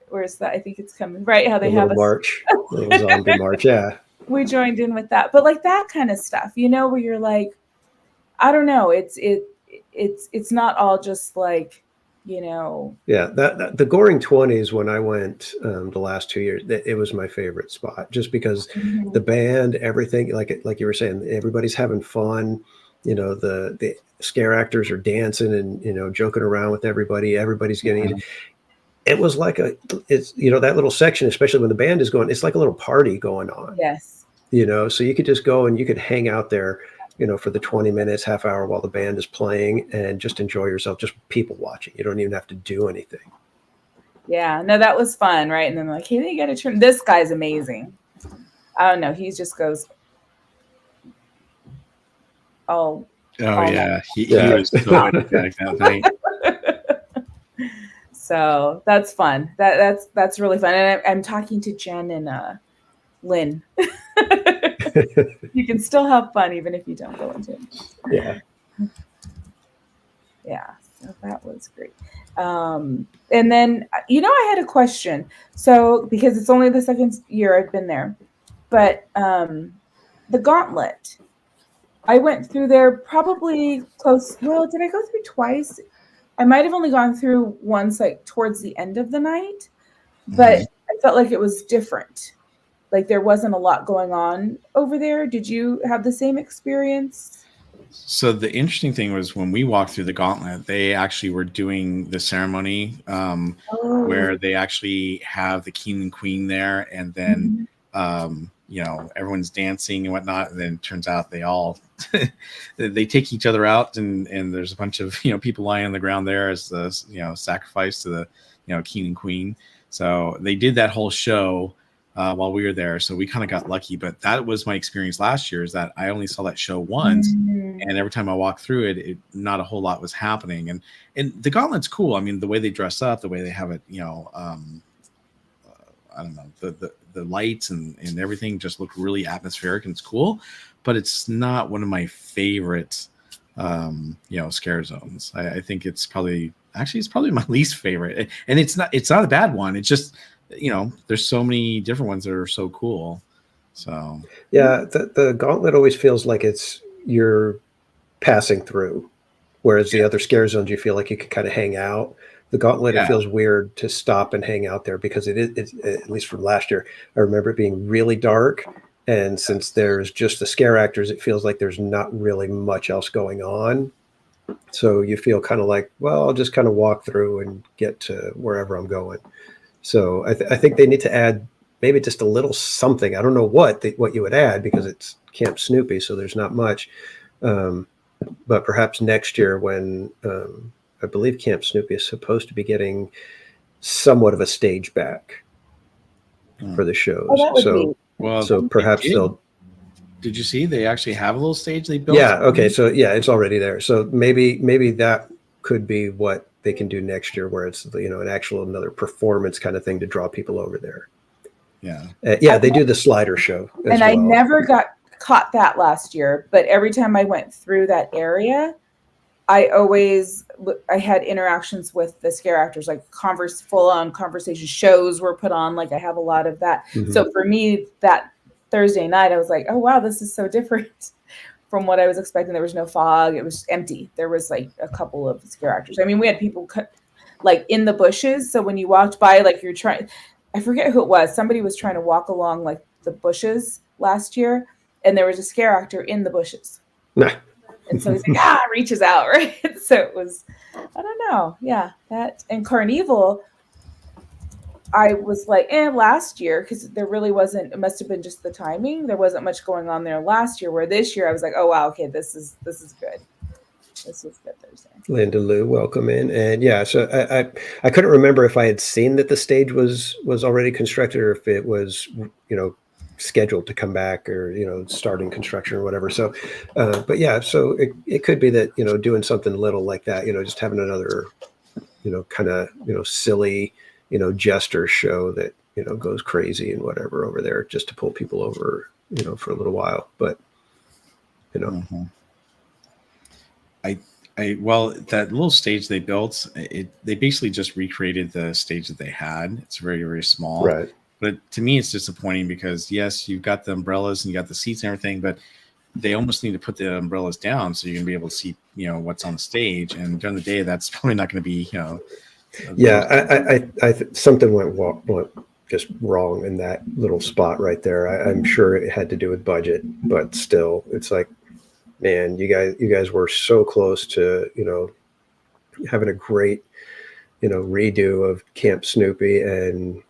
Where's that? I think it's coming right. How they have us march, little zombie march. Yeah, we joined in with that, but like that kind of stuff, where you're like, I don't know. It's not all just like, Yeah, that the Goring 20s, when I went the last 2 years, it was my favorite spot, just because the band, everything, like you were saying, everybody's having fun. The scare actors are dancing and joking around with everybody. Everybody's getting. It was like it's that little section, especially when the band is going. It's like a little party going on. Yes. So you could just go and you could hang out there, for the 20 minutes, half hour while the band is playing, and just enjoy yourself, just people watching. You don't even have to do anything. Yeah, no, that was fun, right? And then like, hey, they got to turn. This guy's amazing. I don't know. He just goes. Oh yeah. He was so energetic that night. So that's fun. That's really fun. And I'm talking to Jen and Lynn. You can still have fun even if you don't go into it. Yeah. Yeah. So that was great. And then, I had a question. So, because it's only the second year I've been there, but the Gauntlet, I went through there probably close. Well, did I go through twice? I might have only gone through once, like towards the end of the night, but I felt like it was different. Like there wasn't a lot going on over there. Did you have the same experience? So the interesting thing was when we walked through the Gauntlet, they actually were doing the ceremony where they actually have the king and queen there, and then everyone's dancing and whatnot, and then it turns out they all they take each other out, and there's a bunch of people lying on the ground there as the sacrifice to the king and queen. So they did that whole show while we were there, so we kind of got lucky. But that was my experience last year, is that I only saw that show once, and every time I walked through it, not a whole lot was happening. And the Gauntlet's cool. I mean, the way they dress up, the way they have it, I don't know, the lights and everything just look really atmospheric, and it's cool, but it's not one of my favorite scare zones. I think it's probably my least favorite, and it's not a bad one. It's just there's so many different ones that are so cool. So yeah, the Gauntlet always feels like you're passing through, whereas the other scare zones you feel like you could kind of hang out. The Gauntlet, it feels weird to stop and hang out there because it's, at least from last year, I remember it being really dark. And since there's just the scare actors, it feels like there's not really much else going on. So you feel kind of like, well, I'll just kind of walk through and get to wherever I'm going. So I think they need to add maybe just a little something. I don't know what you would add, because it's Camp Snoopy, so there's not much. But perhaps next year when... I believe Camp Snoopy is supposed to be getting somewhat of a stage back for the shows. So perhaps they'll. Did you see they actually have a little stage they built? Yeah. Okay. So yeah, it's already there. So maybe that could be what they can do next year, where it's an actual another performance kind of thing to draw people over there. Yeah. They do the slider show as well. I never got caught that last year, but every time I went through that area, I had interactions with the scare actors, like full on conversation shows were put on. Like I have a lot of that. Mm-hmm. So for me, that Thursday night, I was like, oh, wow, this is so different from what I was expecting. There was no fog. It was empty. There was like a couple of scare actors. I mean, we had people like in the bushes. So when you walked by, like I forget who it was. Somebody was trying to walk along like the bushes last year, and there was a scare actor in the bushes. Nah. And so he's like, reaches out, right? So it was, I don't know. Yeah, that. And Carnival, I was like, last year, because there really wasn't, it must have been just the timing. There wasn't much going on there last year, where this year I was like, oh, wow, okay, this is good. This was good Thursday. Linda Lou, welcome in. And yeah, so I couldn't remember if I had seen that the stage was already constructed, or if it was, scheduled to come back, or starting construction or whatever. So but yeah, so it could be that doing something little like that, just having another kind of silly jester show that goes crazy and whatever over there, just to pull people over for a little while. But mm-hmm. Well, that little stage they built, they basically just recreated the stage that they had. It's very, very small, right? But to me, it's disappointing because, yes, you've got the umbrellas and you got the seats and everything, but they almost need to put the umbrellas down so you can be able to see, what's on the stage. And during the day, that's probably not going to be, Yeah, I something went just wrong in that little spot right there. I'm sure it had to do with budget, but still, it's like, man, you guys were so close to, having a great, redo of Camp Snoopy, and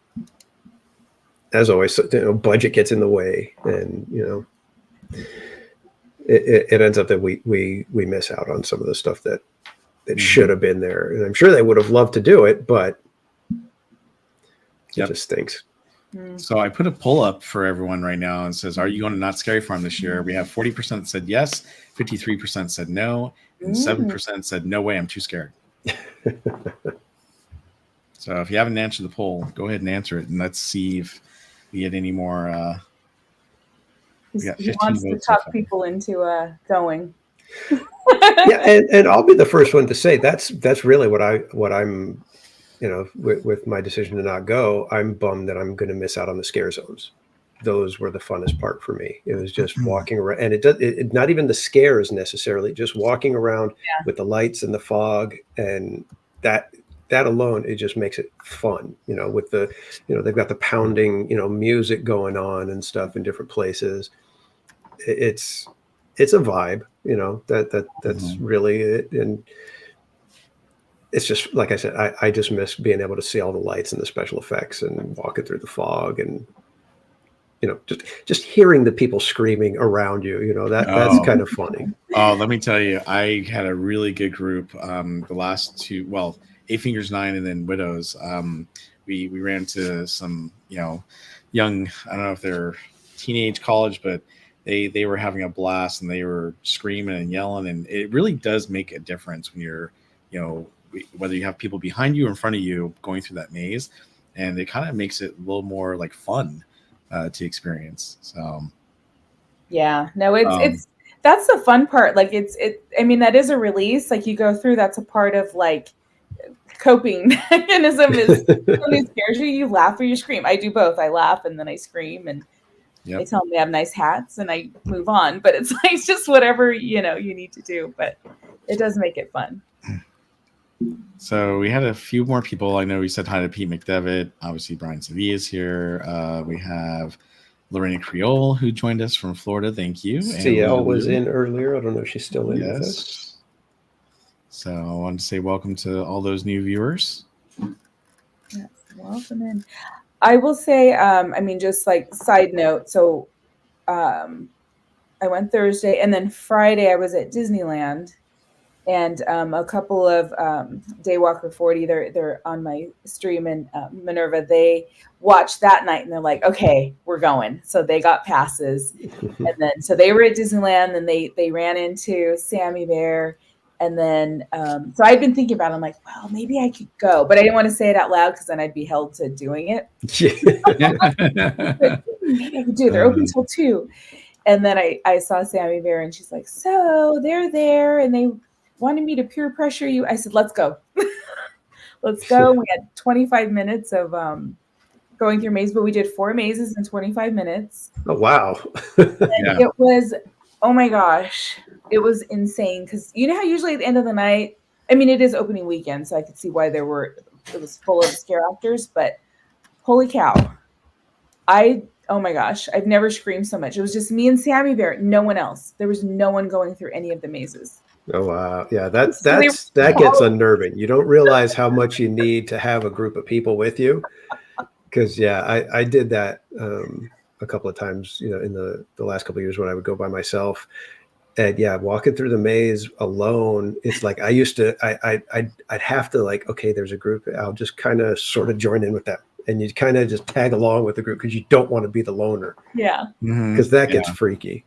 as always, budget gets in the way, and it ends up that we miss out on some of the stuff that should have been there. And I'm sure they would have loved to do it, but it just stinks. So I put a poll up for everyone right now and says, are you going to Knott's Scary Farm this year? We have 40% said yes, 53% said no, and 7% said no way, I'm too scared. So if you haven't answered the poll, go ahead and answer it, and let's see if we get any more. He wants to talk people into going. Yeah, and I'll be the first one to say that's really what I'm with my decision to not go. I'm bummed that I'm going to miss out on the scare zones. Those were the funnest part for me. It was just walking around, and it not even the scares necessarily, just walking around with the lights and the fog, and that alone, it just makes it fun. With the they've got the pounding music going on and stuff in different places. It's a vibe. That's really it. And it's just, like I said, I just miss being able to see all the lights and the special effects and walking through the fog. And just hearing the people screaming around you, that's kind of funny. Oh, let me tell you, I had a really good group. The last two, well, Eight Fingers 9 and then Widows. We ran to some, young, I don't know if they're teenage college, but they were having a blast and they were screaming and yelling, and it really does make a difference when you're, whether you have people behind you or in front of you going through that maze, and it kind of makes it a little more like fun to experience. So yeah, no, it's that's the fun part. Like I mean, that is a release. Like you go through, that's a part of like coping mechanism is something scares you, you laugh or you scream. I do both. I laugh and then I scream, and I tell them they have nice hats and I move on. But it's like just whatever, you need to do. But it does make it fun. So we had a few more people. I know we said hi to Pete McDevitt. Obviously, Brian Sevilla is here. We have Lorena Creole, who joined us from Florida. Thank you. CL was in earlier. I don't know if she's still in with us. So I wanted to say welcome to all those new viewers. Yes, welcome in. I will say, I mean, just like side note. So I went Thursday, and then Friday I was at Disneyland. And a couple of Daywalker 40, they're on my stream, and Minerva, they watched that night and they're like, okay, we're going. So they got passes. And then, so they were at Disneyland, and they ran into Sammy Bear. And then, so I'd been thinking about it. I'm like, well, maybe I could go, but I didn't want to say it out loud because then I'd be held to doing it. Maybe I could do it. They're open till 2. And then I saw Sammy Bear, and she's like, so they're there, and they wanted me to peer pressure you. I said, let's go. Let's go. We had 25 minutes of going through mazes, but we did 4 mazes in 25 minutes. Oh, wow. And it was, oh my gosh, it was insane. Because you know how usually at the end of the night, I mean, it is opening weekend, so I could see why it was full of scare actors, but holy cow. Oh my gosh, I've never screamed so much. It was just me and Sammy Bear, no one else. There was no one going through any of the mazes. Oh wow. Yeah, that gets unnerving. You don't realize how much you need to have a group of people with you. Because I did that a couple of times, in the last couple of years when I would go by myself. And walking through the maze alone, it's like I used to I'd have to like, okay, there's a group, I'll just kind of sort of join in with them. And you kind of just tag along with the group because you don't want to be the loner. Yeah. Because that gets freaky.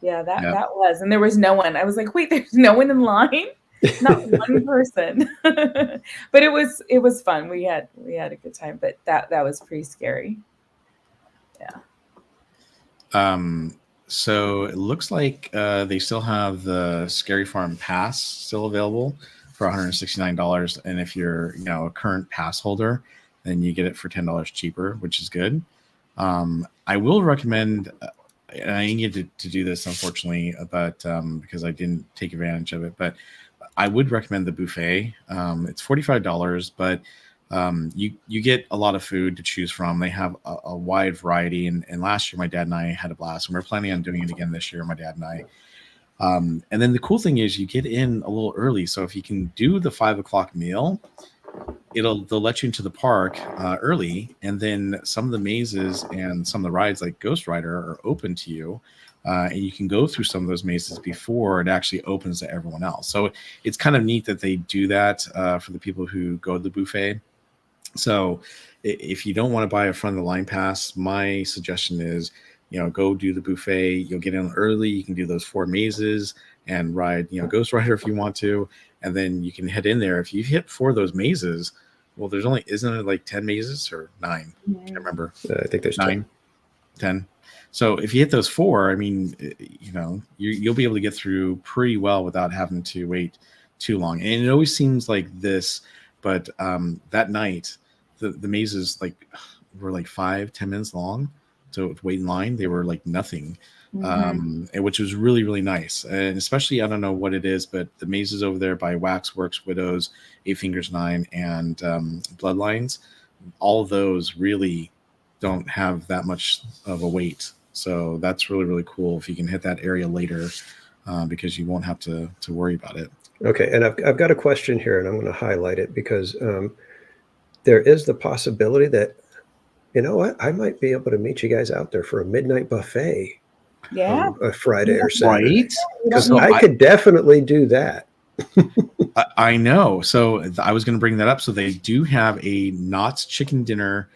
Yeah, that was. And there was no one. I was like, wait, there's no one in line? Not one person. But it was fun. We had a good time, but that was pretty scary. Yeah. So it looks like they still have the Scary Farm Pass still available for $169. And if you're, a current pass holder, then you get it for $10 cheaper, which is good. I will recommend, and I needed to do this, unfortunately, but because I didn't take advantage of it, but I would recommend the buffet. It's $45, but you get a lot of food to choose from. They have a wide variety. And last year, my dad and I had a blast, and we're planning on doing it again this year, my dad and I. And then the cool thing is you get in a little early. So if you can do the 5 o'clock meal, they'll let you into the park early, and then some of the mazes and some of the rides like Ghost Rider are open to you, and you can go through some of those mazes before it actually opens to everyone else. So it's kind of neat that they do that for the people who go to the buffet. So if you don't want to buy a front of the line pass, my suggestion is, go do the buffet. You'll get in early. You can do those 4 mazes and ride, Ghost Rider if you want to. And then you can head in there. If you hit 4 of those mazes, well, there's isn't it like 10 mazes or 9? I can't remember. I think there's 9, 10. So if you hit those 4, I mean, you'll be able to get through pretty well without having to wait too long. And it always seems like this, but that night, the mazes were 5-10 minutes long. So to wait in line, they were like nothing. Which was really, really nice. And especially, I don't know what it is, but the mazes over there by Waxworks, Widows, Eight Fingers 9, and Bloodlines, all of those really don't have that much of a wait. So that's really, really cool if you can hit that area later, because you won't have to worry about it. Okay, and I've got a question here, and I'm going to highlight it because there is the possibility that you know what? I might be able to meet you guys out there for a midnight buffet Yeah. on a Friday or Saturday. Right? Because I could definitely do that. I know. So I was going to bring that up. So they do have a Knott's chicken dinner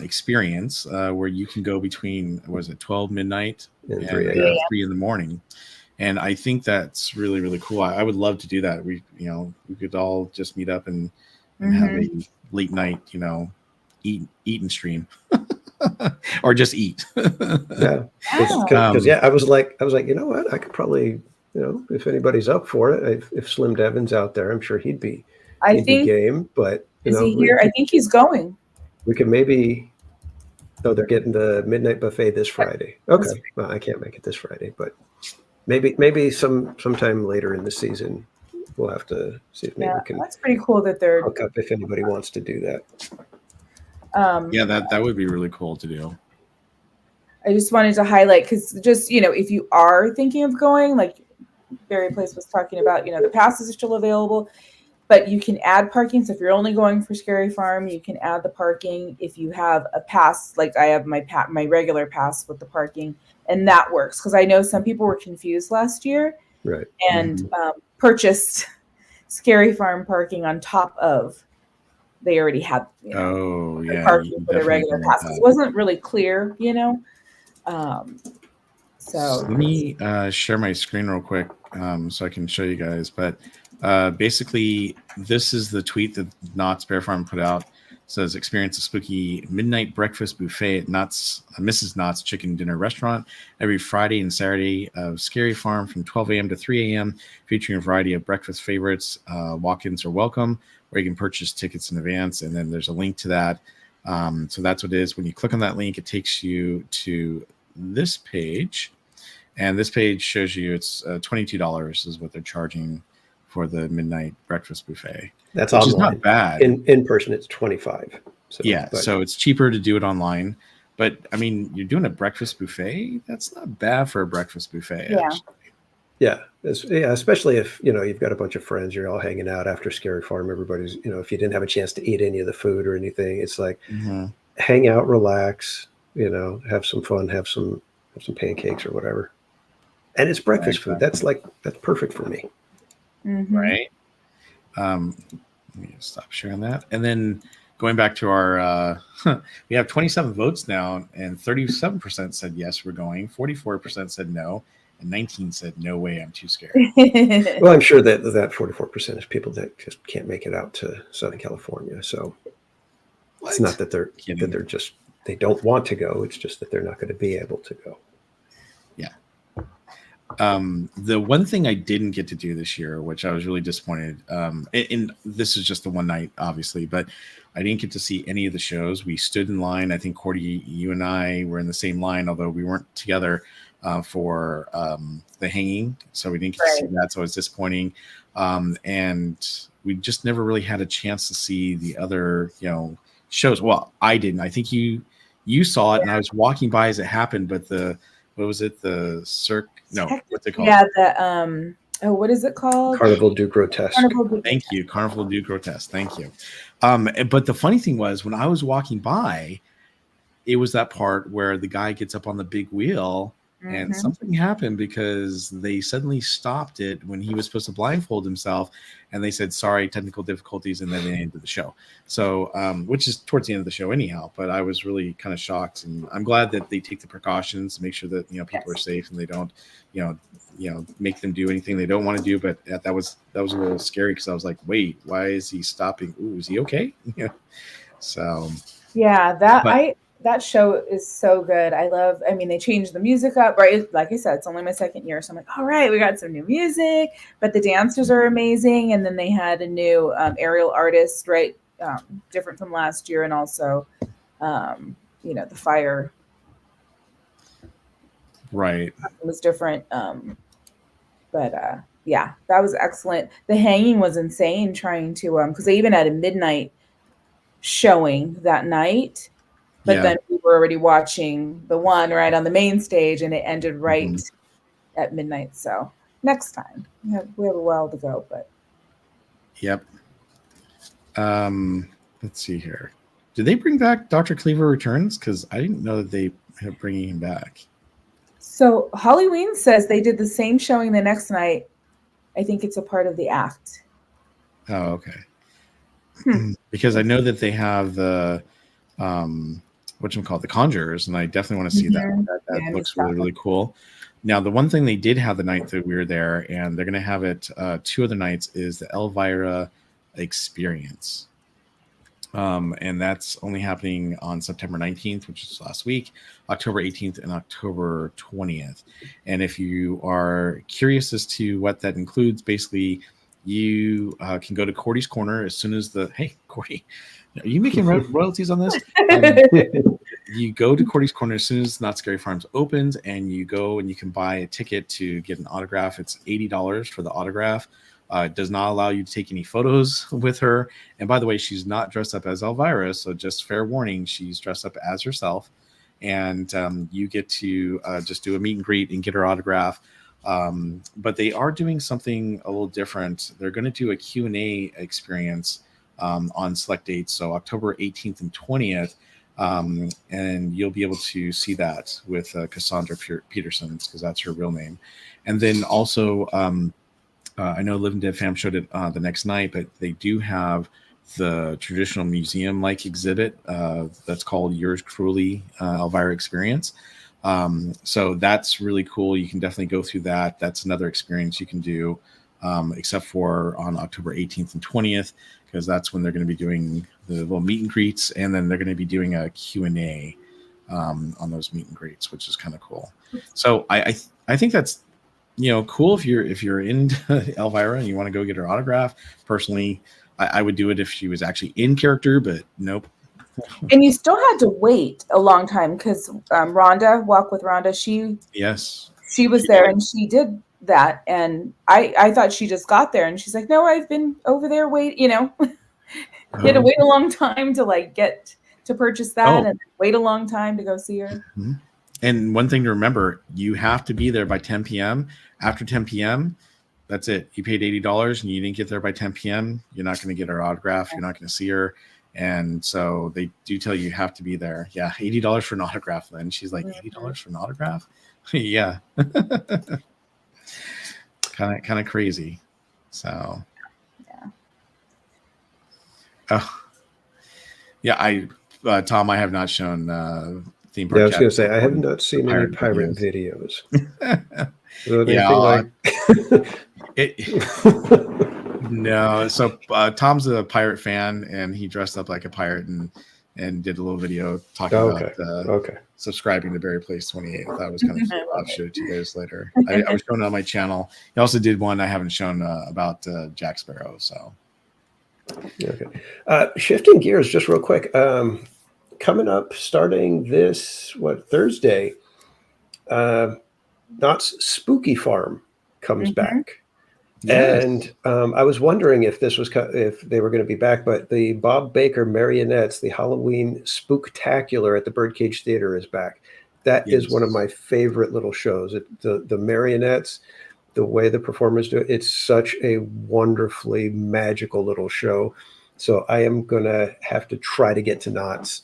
experience where you can go between, was it 12 midnight And and 3 a.m. 3 in the morning. And I think that's really, really cool. I would love to do that. We could all just meet up and have a late night, eat and stream or just eat. Yeah. Because I was like, you know what? I could probably, if anybody's up for it, if Slim Devin's out there, I'm sure he'd be game. But is he here? I think he's going. We could maybe. Oh, they're getting the midnight buffet this Friday. Okay, well, I can't make it this Friday, but maybe sometime later in the season, we'll have to see if maybe we can. That's pretty cool that they're hook up if anybody wants to do that. That would be really cool to do. I just wanted to highlight because just if you are thinking of going, like Barry Place was talking about, the passes are still available. But you can add parking. So if you're only going for Scary Farm, you can add the parking. If you have a pass, like I have my regular pass with the parking, and that works. Because I know some people were confused last year, right? And purchased Scary Farm parking on top of they already had. Parking for the regular passes. It wasn't really clear, So let me share my screen real quick so I can show you guys. But basically, this is the tweet that Knott's Bear Farm put out. It says, experience a spooky midnight breakfast buffet at Mrs. Knott's Chicken Dinner Restaurant every Friday and Saturday of Scary Farm from 12 a.m. to 3 a.m., featuring a variety of breakfast favorites. Walk-ins are welcome, or you can purchase tickets in advance. And then there's a link to that. So that's what it is. When you click on that link, it takes you to this page. And this page shows you it's $22 is what they're charging for the midnight breakfast buffet. That's which online. Is not bad. In person, it's $25. So it's cheaper to do it online. But I mean, you're doing a breakfast buffet. That's not bad for a breakfast buffet. Yeah. Actually. Yeah, especially if you've got a bunch of friends, you're all hanging out after Scary Farm. Everybody's if you didn't have a chance to eat any of the food or anything, it's like hang out, relax, have some fun, have some pancakes or whatever. And it's breakfast food. That's perfect for me. Right. Let me stop sharing that. And then going back to our, we have 27 votes now, and 37% said yes, we're going. 44% said no, and 19 said no way, I'm too scared. Well, I'm sure that 44% is people that just can't make it out to Southern California. So it's not that they don't want to go. It's just that they're not going to be able to go. The one thing I didn't get to do this year, which I was really disappointed, and this is just the one night, obviously, but I didn't get to see any of the shows. We stood in line. I think, Cordy, you and I were in the same line, although we weren't together for the hanging, so we didn't get to see that, so it was disappointing. And we just never really had a chance to see the other, shows. Well, I didn't. I think you saw it, and I was walking by as it happened, but what was it? The Cirque? No, what's it called? Yeah, the what is it called? Carnival du Grotesque. Thank you, Carnival du Grotesque. Thank you. But the funny thing was, when I was walking by, it was that part where the guy gets up on the big wheel, and something happened because they suddenly stopped it when he was supposed to blindfold himself, and they said, sorry, technical difficulties, and then they ended the show. So, which is towards the end of the show anyhow, but I was really kind of shocked, and I'm glad that they take the precautions to make sure that, people are safe and they don't, make them do anything they don't want to do. But that was a little scary because I was like, wait, why is he stopping? Ooh, is he okay? So. Yeah, that show is so good. They changed the music up, right? Like I said, it's only my second year. So I'm like, all right, we got some new music, but the dancers are amazing. And then they had a new aerial artist, right? Different from last year. And also, the fire. Right. It was different. But that was excellent. The hanging was insane trying to, because they even had a midnight showing that night. But then we were already watching the one right on the main stage, and it ended right at midnight. So next time we have a while to go, but yep. Let's see here. Did they bring back Dr. Cleaver Returns? Because I didn't know that they were bringing him back. So Halloween says they did the same showing the next night. I think it's a part of the act. Oh, okay. Because I know that they have the whatchamacallit, the Conjurers, and I definitely want to see that. That looks really, really cool. Now, the one thing they did have the night that we were there, and they're going to have it 2 other nights, is the Elvira Experience. And that's only happening on September 19th, which is last week, October 18th, and October 20th. And if you are curious as to what that includes, basically, you can go to Cordy's Corner as soon as hey, Cordy, are you making royalties on this? You go to Cordy's Corner as soon as Not Scary Farms opens, and you go and you can buy a ticket to get an autograph. It's $80 for the autograph. It does not allow you to take any photos with her. And by the way, she's not dressed up as Elvira, so just fair warning, she's dressed up as herself. And you get to just do a meet and greet and get her autograph. But they are doing something a little different. They're going to do a Q&A experience on select dates, so October 18th and 20th. And you'll be able to see that with Cassandra Peterson, because that's her real name. And then also, I know Live and Dead Fam showed it the next night, but they do have the traditional museum-like exhibit that's called Yours Cruelly, Elvira Experience. So that's really cool. You can definitely go through that. That's another experience you can do, except for on October 18th and 20th, because that's when they're going to be doing the little meet and greets, and then they're going to be doing a Q&A on those meet and greets, which is kind of cool. So I think that's cool if you're into Elvira and you want to go get her autograph. Personally, I would do it if she was actually in character, but nope. And you still had to wait a long time because Rhonda, Walk with Rhonda, she was there and she did that, and I thought she just got there, and she's like, no, I've been over there wait, you had to wait a long time to get to purchase that, and wait a long time to go see her. Mm-hmm. And one thing to remember, you have to be there by 10 p.m. After 10 p.m., that's it. You paid $80 and you didn't get there by 10 p.m. You're not going to get her autograph. You're not going to see her. And so they do tell you have to be there. Yeah, $80 for an autograph, Lynn. She's like, $80 for an autograph? Yeah. Kind of crazy. So. Yeah. Oh. Yeah, Tom, I have not shown theme park. Yeah, I was going to say, I have not seen any pirate videos. No. So Tom's a pirate fan, and he dressed up like a pirate and did a little video talking about subscribing to Barry Place 28. I thought it was kind of cool. I'll show it to you guys later. I was showing it on my channel. He also did one I haven't shown about Jack Sparrow. So. Okay. Shifting gears just real quick. Coming up, starting this Thursday, Knott's Spooky Farm comes back, and I was wondering if they were going to be back, but the Bob Baker Marionettes, the Halloween Spooktacular at the Birdcage Theater is back. That is one of my favorite little shows. The marionettes, the way the performers do it, it's such a wonderfully magical little show. So I am going to have to try to get to Knott's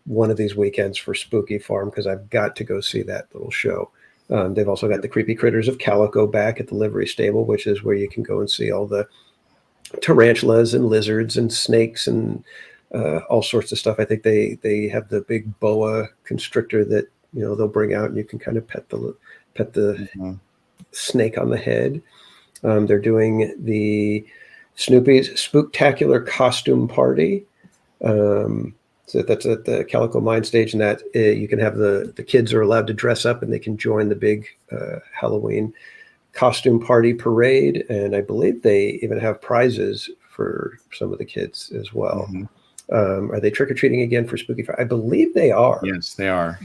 one of these weekends for Spooky Farm, because I've got to go see that little show. They've also got the Creepy Critters of Calico back at the Livery Stable, which is where you can go and see all the tarantulas and lizards and snakes and all sorts of stuff. I think they have the big boa constrictor that they'll bring out, and you can kind of pet the snake on the head. They're doing the Snoopy's Spooktacular Costume Party. So that's at the Calico Mine Stage, and that you can have the kids are allowed to dress up, and they can join the big Halloween costume party parade. And I believe they even have prizes for some of the kids as well. Are they trick-or-treating again for Spooky Farm? I believe they are. Yes, they are.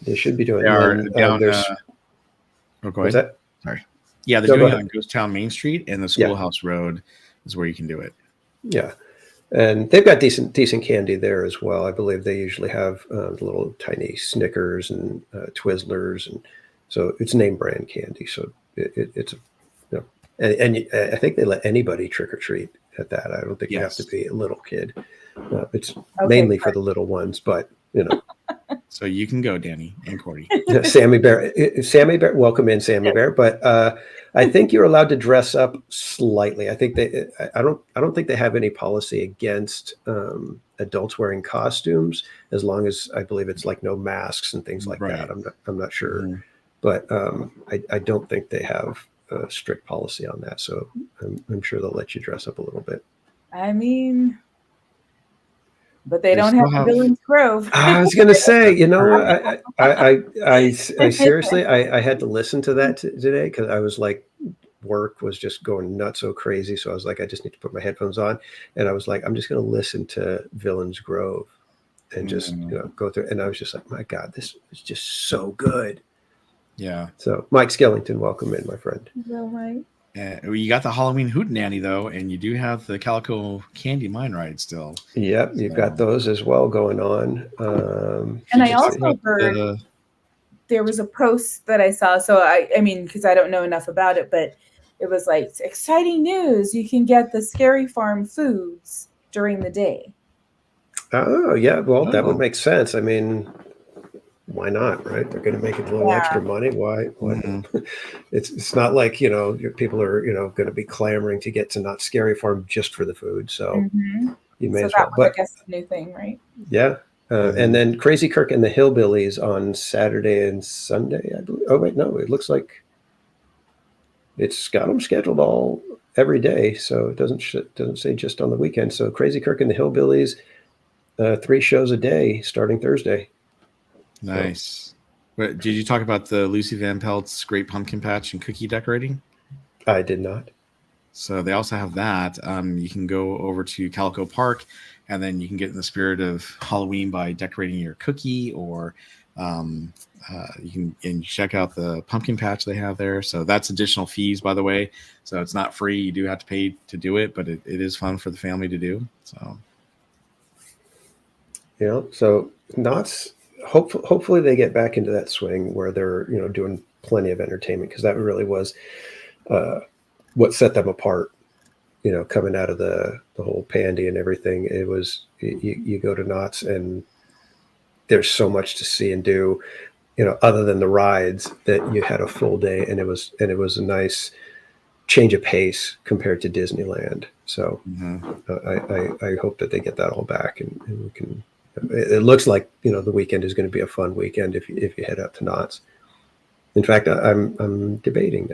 They should be doing. They are down. Go ahead. That? Sorry. Yeah, they're doing it on Ghost Town Main Street, and the Schoolhouse Road is where you can do it. Yeah. And they've got decent candy there as well. I believe they usually have little tiny Snickers and Twizzlers, and so it's name brand candy. So it's and I think they let anybody trick or treat at that. I don't think you have to be a little kid. It's Okay, mainly for the little ones, but you know. So you can go, Danny and Cordy. Sammy Bear, welcome in, Sammy Bear. But I think you're allowed to dress up slightly. I think I don't think they have any policy against adults wearing costumes, as long as I believe it's like no masks and things like that. I'm not sure, but I don't think they have a strict policy on that. So I'm sure they'll let you dress up a little bit. I mean, but they don't have the Villains Grove. I was going to say, you know, I seriously, I had to listen to that today because I was like, work was just going nuts so crazy. So I was like, I just need to put my headphones on, and I was like, I'm just going to listen to Villains Grove and just go through. And I was just like, my God, this is just so good. Yeah. So Mike Skellington, welcome in, my friend. Hello, Mike. You got the Halloween Hootenanny though, and you do have the Calico Candy Mine Ride still. Yep, you've got those as well going on. And I also heard there was a post that I saw. So I mean, because I don't know enough about it, but it was like exciting news. You can get the Scary Farm foods during the day. Oh yeah, well that would make sense. I mean, why not, right? They're going to make it a little extra money. Why? It's not like, you know, people are, you know, going to be clamoring to get to Knott's Scary Farm just for the food. So you may as well. But I guess the new thing, right? Yeah. And then Crazy Kirk and the Hillbillies on Saturday and Sunday, I believe. Oh wait, no, it looks like it's got them scheduled every day. So it doesn't say just on the weekend. So Crazy Kirk and the Hillbillies, 3 shows a day starting Thursday. Nice. But did you talk about the Lucy Van Pelt's Great Pumpkin Patch and cookie decorating? I did not. So they also have that. You can go over to Calico Park, and then you can get in the spirit of Halloween by decorating your cookie, or you can check out the pumpkin patch they have there. So that's additional fees, by the way. So it's not free. You do have to pay to do it, but it is fun for the family to do. So yeah. So Knott's. Hopefully they get back into that swing where they're, you know, doing plenty of entertainment, because that really was what set them apart, you know, coming out of the whole pandy and everything. It was you go to Knott's and there's so much to see and do, you know, other than the rides, that you had a full day, and it was a nice change of pace compared to Disneyland. So I hope that they get that all back, and we can. It looks like, you know, the weekend is going to be a fun weekend if you head out to Knott's. In fact, I'm debating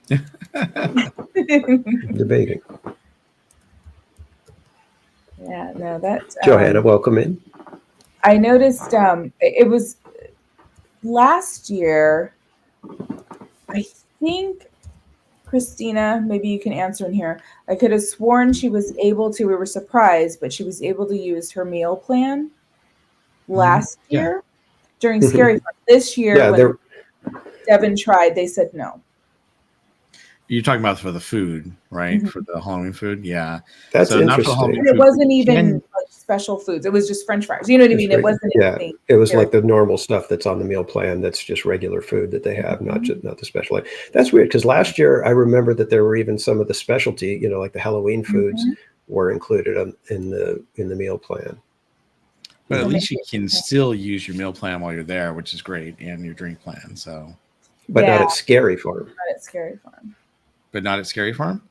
now. Debating. Yeah, no, that's Johanna, welcome in. I noticed it was last year. I think, Christina, maybe you can answer in here. I could have sworn she was able to, we were surprised, but she was able to use her meal plan last year during Scary Farm. This year, when Devin tried, they said no. You're talking about for the food, right? For the Halloween food? Yeah. That's interesting. It wasn't even like special foods. It was just French fries. You know what I mean? It wasn't anything. It was like the normal stuff that's on the meal plan. That's just regular food that they have, not the special. That's weird, because last year I remember that there were even some of the specialty, you know, like the Halloween foods were included in the meal plan. But at least you can still use your meal plan while you're there, which is great, and your drink plan. So, but not at Scary Farm. Not at Scary Farm. But not at Scary Farm?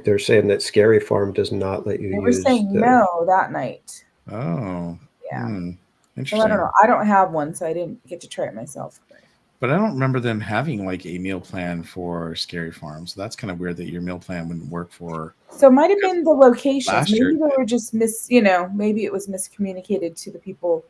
They're saying that Scary Farm does not let you use. They were saying no that night. Oh. Yeah. Interesting. Well, I don't know. I don't have one, so I didn't get to try it myself. But I don't remember them having like a meal plan for Scary Farm. So that's kind of weird that your meal plan wouldn't work for. So it might have been the locations. Maybe they were just maybe it was miscommunicated to the people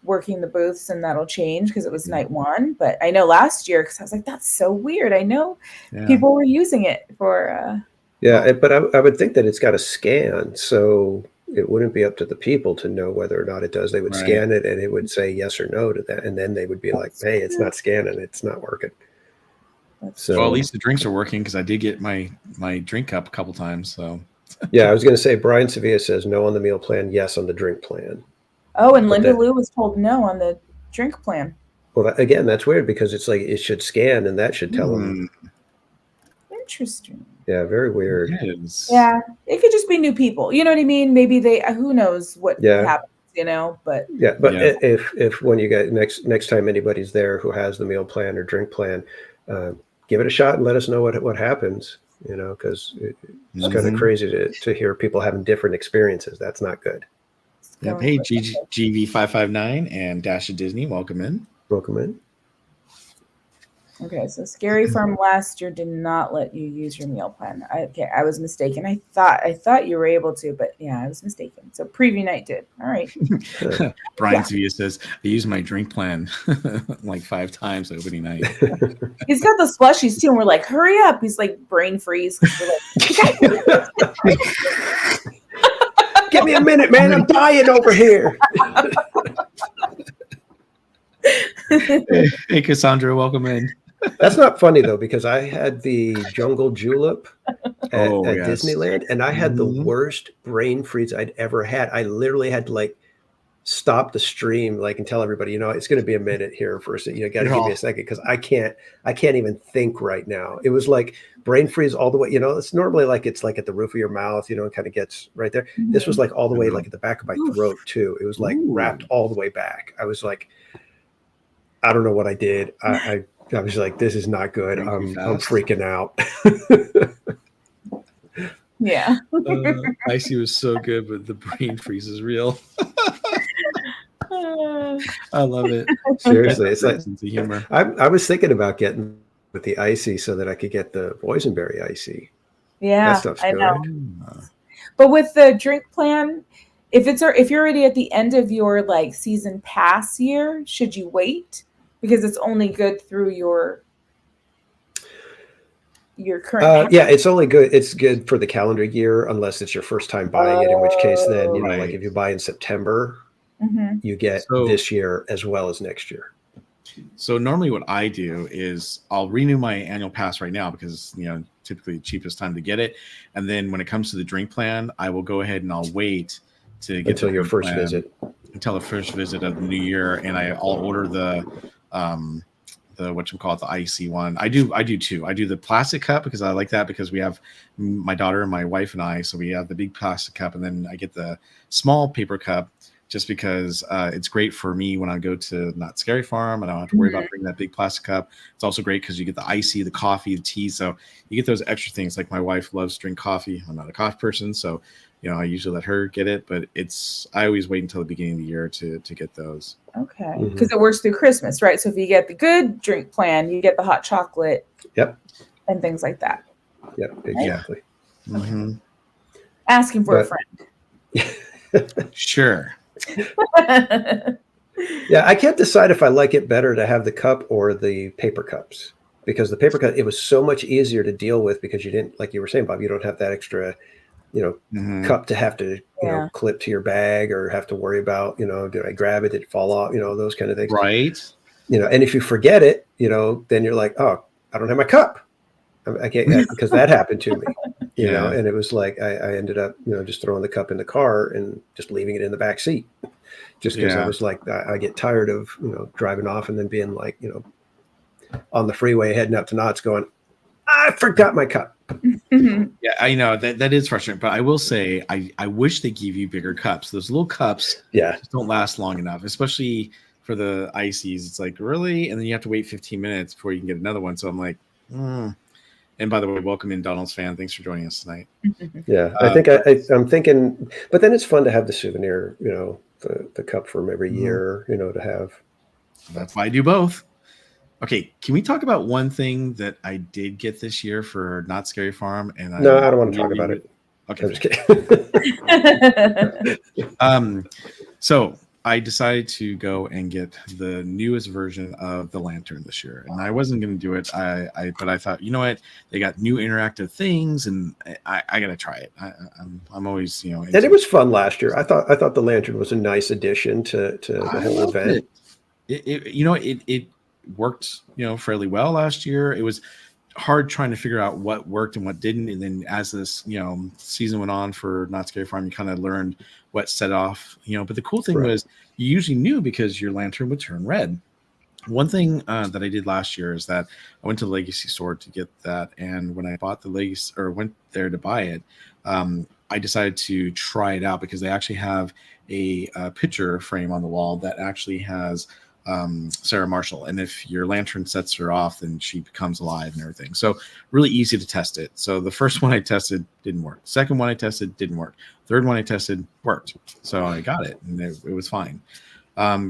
working the booths, and that'll change because it was night 1. But I know last year, because I was like, that's so weird. I know people were using it for but I would think that it's got a scan, so it wouldn't be up to the people to know whether or not it does. They would scan it, and it would say yes or no to that, and then they would be like, hey, it's not scanning, it's not working. So well, at least the drinks are working, because I did get my drink cup a couple times. So yeah, I was going to say, Brian Sevilla says no on the meal plan, yes on the drink plan. Oh, and Linda Lou was told no on the drink plan. Well, again, that's weird, because it's like it should scan, and that should tell them. Interesting. Yeah, very weird. It is. Yeah, it could just be new people. You know what I mean? Maybe they. Who knows what happens? You know, but if when you get next time anybody's there who has the meal plan or drink plan, give it a shot and let us know what happens. You know, because it's kind of crazy to hear people having different experiences. That's not good. Yep. Hey, GV559 and Dash of Disney, welcome in. Welcome in. Okay, so Scary Farm last year did not let you use your meal plan. I was mistaken. I thought you were able to, but yeah, I was mistaken. So preview night did. All right. Brian Sevilla says I used my drink plan like 5 times opening night. He's got the slushies too, and we're like, hurry up. He's like brain freeze. We're like, give me a minute, man. I'm dying over here. Hey, Cassandra, welcome in. That's not funny though, because I had the Jungle Julep at Disneyland, and I had the worst brain freeze I'd ever had. I literally had to like stop the stream, like, and tell everybody, you know, it's going to be a minute here for a second. You got to give me a second because I can't even think right now. It was like brain freeze all the way. You know, it's normally like it's like at the roof of your mouth. You know, it kind of gets right there. This was like all the way like at the back of my throat too. It was like wrapped all the way back. I was like, I don't know what I did. I was like, this is not good. I'm freaking out. Yeah. Icy was so good, but the brain freeze is real. I love it. Seriously, it's like sense of humor. I was thinking about getting with the icy so that I could get the boysenberry icy. Yeah, that stuff's I good. know. But with the drink plan, if you're already at the end of your like season pass year, should you wait? Because it's only good through your current. Yeah, it's only good. It's good for the calendar year, unless it's your first time buying it. In which case, then you know, like if you buy in September, you get this year as well as next year. So normally, what I do is I'll renew my annual pass right now because you know typically the cheapest time to get it, and then when it comes to the drink plan, I will go ahead and I'll wait to get until your first visit. Until the first visit of the new year, and I'll order the the icy one. I do too. I do the plastic cup because I like that because we have my daughter and my wife and I, so we have the big plastic cup, and then I get the small paper cup just because it's great for me when I go to Knott Scary Farm. I don't have to worry about bringing that big plastic cup. It's also great because you get the icy, the coffee, the tea, so you get those extra things. Like my wife loves to drink coffee. I'm not a coffee person, so you know I usually let her get it, but I always wait until the beginning of the year to get those. Okay, because it works through Christmas, right? So if you get the good drink plan, you get the hot chocolate, and things like that. Yep, exactly. Okay. Asking for a friend. Sure. Yeah, I can't decide if I like it better to have the cup or the paper cups, because the paper cup, it was so much easier to deal with because you didn't, like you were saying, Bob, you don't have that extra, you know, cup to have to, you know, clip to your bag or have to worry about, you know, did I grab it? Did it fall off? You know, those kind of things. Right. You know, and if you forget it, you know, then you're like, oh, I don't have my cup. I can't, because that happened to me, you know, and it was like, I ended up, you know, just throwing the cup in the car and just leaving it in the back seat just because I was like, I get tired of, you know, driving off and then being like, you know, on the freeway heading up to Knott's going, I forgot my cup. Yeah, I know that is frustrating, but I will say, I wish they give you bigger cups. Those little cups just don't last long enough, especially for the ices. It's like, really? And then you have to wait 15 minutes before you can get another one. So I'm like, And by the way, welcome in, Donald's fan. Thanks for joining us tonight. Yeah, I think I'm thinking, but then it's fun to have the souvenir, you know, the cup from every year, you know, to have. That's why I do both. Okay, can we talk about one thing that I did get this year for Knott Scary Farm? And I don't want to talk about it. Okay, I'm just kidding. So I decided to go and get the newest version of the lantern this year, and I wasn't going to do it. But I thought, you know what? They got new interactive things, and I got to try it. I'm always, you know. And it was fun last year. I thought the lantern was a nice addition to the whole event. It worked, you know, fairly well last year. It was hard trying to figure out what worked and what didn't, and then as this, you know, season went on for Knott Scary Farm, you kind of learned what set off, you know. But the cool thing was you usually knew because your lantern would turn red. One thing that I did last year is that I went to the Legacy store to get that, and when I bought the Legacy or went there to buy it, I decided to try it out because they actually have a picture frame on the wall that actually has Sarah Marshall, and if your lantern sets her off, then she becomes alive and everything. So really easy to test it. So the first one I tested didn't work. Second one I tested didn't work. Third one I tested worked. So I got it, and it was fine.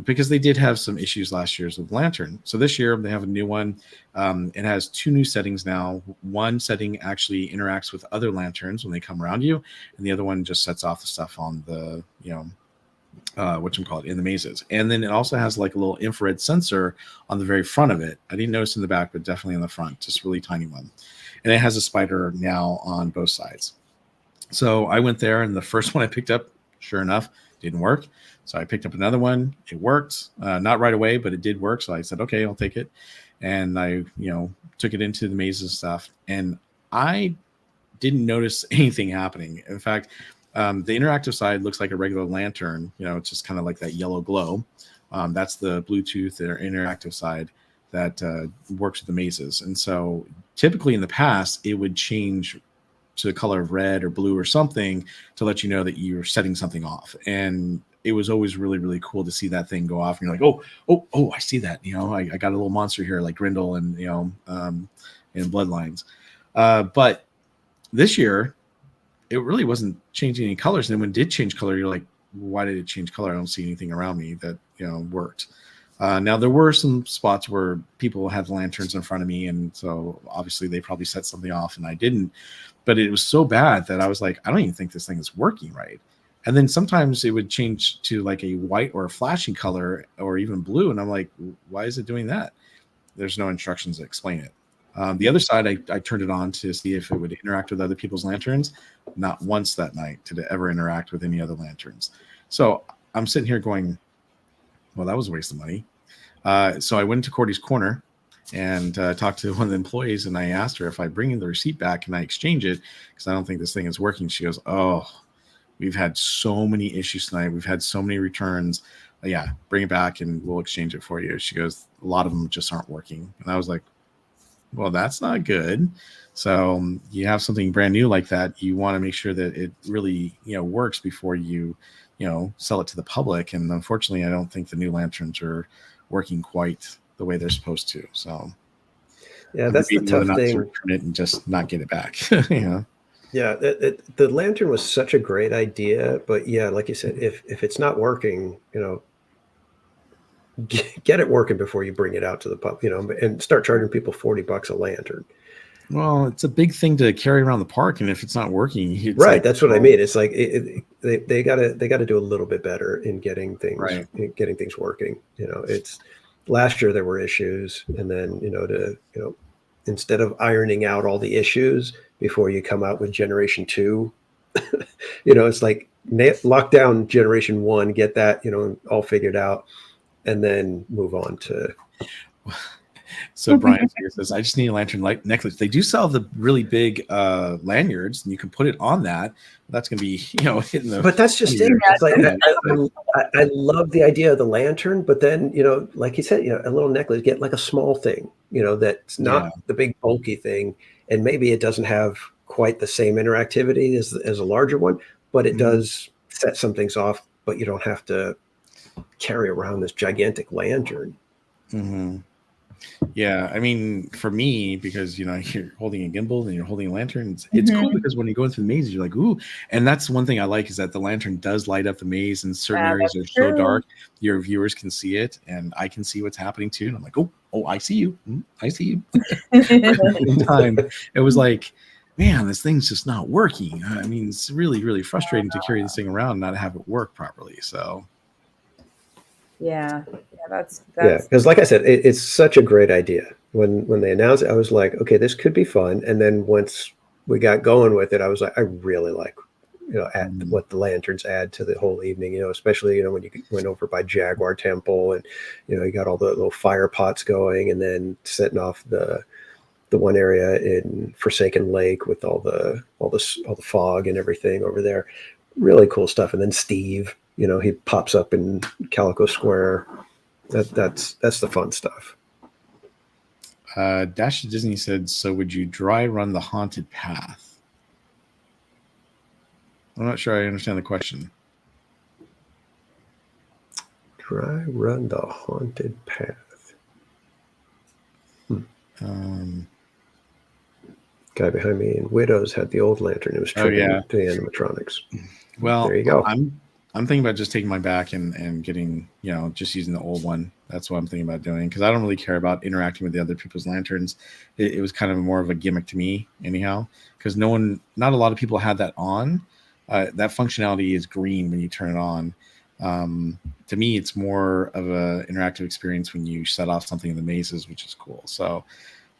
Because they did have some issues last year with Lantern. So this year they have a new one. It has 2 new settings now. One setting actually interacts with other lanterns when they come around you, and the other one just sets off the stuff on the, in the mazes. And then it also has like a little infrared sensor on the very front of it. I didn't notice in the back, but definitely in the front, just really tiny one. And it has a spider now on both sides. So I went there, and the first one I picked up, sure enough, didn't work. So I picked up another one. It worked, not right away, but it did work. So I said, okay, I'll take it. And I, took it into the mazes and stuff. And I didn't notice anything happening. In fact, the interactive side looks like a regular lantern. It's just kind of like that yellow glow. That's the Bluetooth or interactive side that works with the mazes. And so typically in the past, it would change to the color of red or blue or something to let you know that you're setting something off. And it was always really, really cool to see that thing go off. And you're like, oh, I see that. I got a little monster here like Grindel and, and Bloodlines. But this year, it really wasn't changing any colors. And then when it did change color, you're like, why did it change color? I don't see anything around me that, worked. Now, there were some spots where people had lanterns in front of me. And so obviously they probably set something off and I didn't. But it was so bad that I was like, I don't even think this thing is working right. And then sometimes it would change to like a white or a flashing color or even blue. And I'm like, why is it doing that? There's no instructions to explain it. The other side, I turned it on to see if it would interact with other people's lanterns. Not once that night did it ever interact with any other lanterns. So I'm sitting here going, well, that was a waste of money. So I went to Cordy's Corner and talked to one of the employees, and I asked her if I bring in the receipt back, can I exchange it? Because I don't think this thing is working. She goes, oh, we've had so many issues tonight. We've had so many returns. Yeah, bring it back and we'll exchange it for you. She goes, a lot of them just aren't working. And I was like, well, that's not good. So you have something brand new like that. You want to make sure that it really, works before you, sell it to the public. And unfortunately, I don't think the new lanterns are working quite the way they're supposed to. So yeah, that's the tough thing. To return it and just not get it back. Yeah, the lantern was such a great idea, but yeah, like you said, if it's not working, get it working before you bring it out to the pub, and start charging people $40 a lantern. Well, it's a big thing to carry around the park, and if it's not working, right? Like, that's what I mean. It's like they gotta do a little bit better in getting things working. It's last year there were issues, and then instead of ironing out all the issues before you come out with generation 2, it's like lock down generation 1, get that all figured out, and then move on to. So Brian says, I just need a lantern light necklace. They do sell the really big lanyards, and you can put it on that. That's going to be, hitting the. But that's just it. It's like, I love the idea of the lantern, but then, like you said, a little necklace, get like a small thing, that's not the big bulky thing. And maybe it doesn't have quite the same interactivity as a larger one, but it does set some things off, but you don't have to carry around this gigantic lantern. Mm-hmm. Yeah, I mean, for me, because you're holding a gimbal and you're holding a lantern, it's cool because when you go into the mazes, you're like, ooh, and that's one thing I like is that the lantern does light up the maze, and certain areas are so dark, your viewers can see it, and I can see what's happening too. And I'm like, oh, I see you, I see you. At the same time, it was like, man, this thing's just not working. I mean, it's really, really frustrating to carry this thing around and not have it work properly. So. Yeah, that's because like I said, it's such a great idea. When they announced it, I was like, okay, this could be fun. And then once we got going with it, I was like, I really like, add what the lanterns add to the whole evening. Especially when you went over by Jaguar Temple and you got all the little fire pots going, and then setting off the one area in Forsaken Lake with all the fog and everything over there. Really cool stuff. And then Steve. He pops up in Calico Square. That's the fun stuff. Dash to Disney said, so would you dry run the haunted path? I'm not sure I understand the question. Dry run the haunted path. Guy behind me in Widows had the old lantern. It was triggering the animatronics. Well, there you go. I'm thinking about just taking my back and getting, just using the old one. That's what I'm thinking about doing, because I don't really care about interacting with the other people's lanterns. It was kind of more of a gimmick to me anyhow, because not a lot of people had that on. That functionality is green when you turn it on. To me, it's more of an interactive experience when you set off something in the mazes, which is cool. So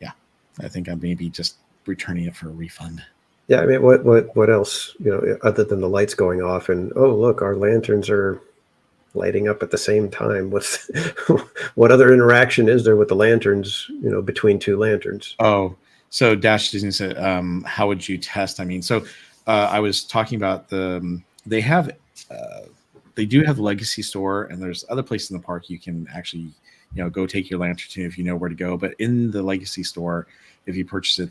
yeah, I think I'm maybe just returning it for a refund. Yeah, I mean, what else, other than the lights going off and, oh, look, our lanterns are lighting up at the same time. What other interaction is there with the lanterns, between two lanterns? Oh, so Dash Disney said, how would you test? I mean, so I was talking about they do have the Legacy store, and there's other places in the park you can actually, go take your lantern to if you know where to go. But in the Legacy store, if you purchase it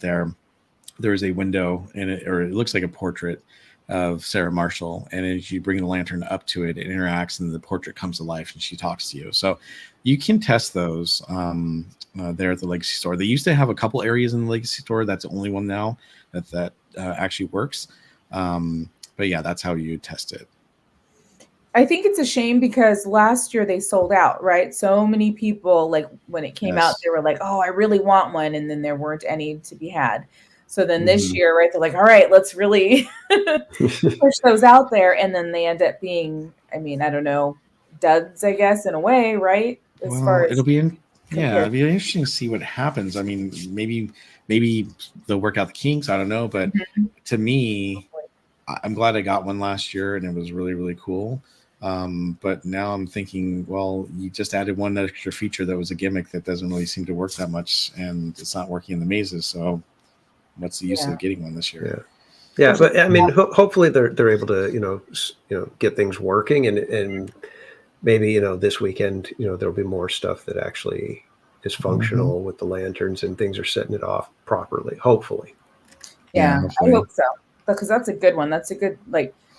there is a window in it, or it looks like a portrait of Sarah Marshall. And as you bring the lantern up to it, it interacts and the portrait comes to life and she talks to you. So you can test those there at the Legacy store. They used to have a couple areas in the Legacy store. That's the only one now that actually works. But yeah, that's how you test it. I think it's a shame because last year they sold out, right? So many people, like when it came out, they were like, oh, I really want one. And then there weren't any to be had. So then this year, right, they're like, all right, let's really push those out there. And then they end up being, I mean, I don't know, duds, I guess, in a way, right? It'll be interesting to see what happens. I mean, maybe they'll work out the kinks. I don't know. But to me, I'm glad I got one last year and it was really, really cool. But now I'm thinking, well, you just added one extra feature that was a gimmick that doesn't really seem to work that much, and it's not working in the mazes. So what's the use of getting one this year? Yeah, but I mean, hopefully they're able to get things working, and maybe this weekend there'll be more stuff that actually is functional with the lanterns and things are setting it off properly. Hopefully. Yeah, I hope so, because that's a good one. That's a good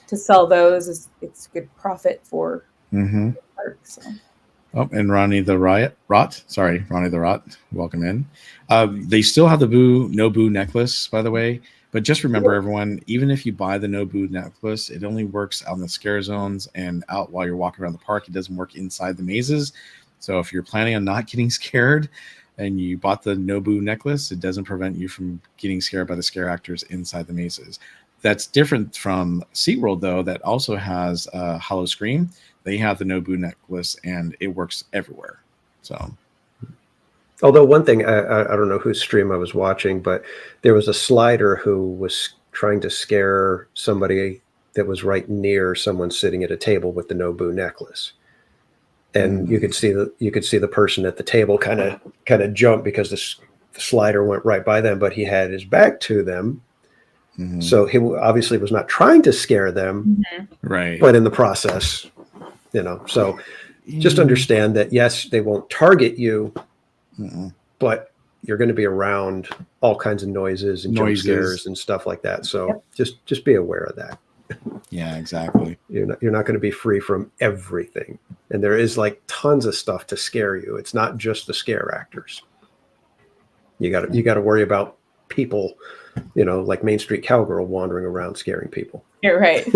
to sell those. It's good profit for the park. So. Oh, and Ronnie the Rot, welcome in. They still have the No Boo necklace, by the way. But just remember, everyone, even if you buy the No Boo necklace, it only works out in the scare zones and out while you're walking around the park. It doesn't work inside the mazes. So if you're planning on not getting scared and you bought the No Boo necklace, it doesn't prevent you from getting scared by the scare actors inside the mazes. That's different from SeaWorld, though, that also has Hollow Scream. They have the No Boo necklace, and it works everywhere. So, although one thing, I don't know whose stream I was watching, but there was a slider who was trying to scare somebody that was right near someone sitting at a table with the No Boo necklace, and you could see the person at the table kind of jump because the slider went right by them, but he had his back to them. So he obviously was not trying to scare them, right? But in the process, so just understand that, yes, they won't target you, but you're going to be around all kinds of noises and jump scares and stuff like that. So just be aware of that. Yeah, exactly. You're not going to be free from everything. And there is tons of stuff to scare you. It's not just the scare actors. You got to worry about people, like Main Street Cowgirl wandering around scaring people. You're right.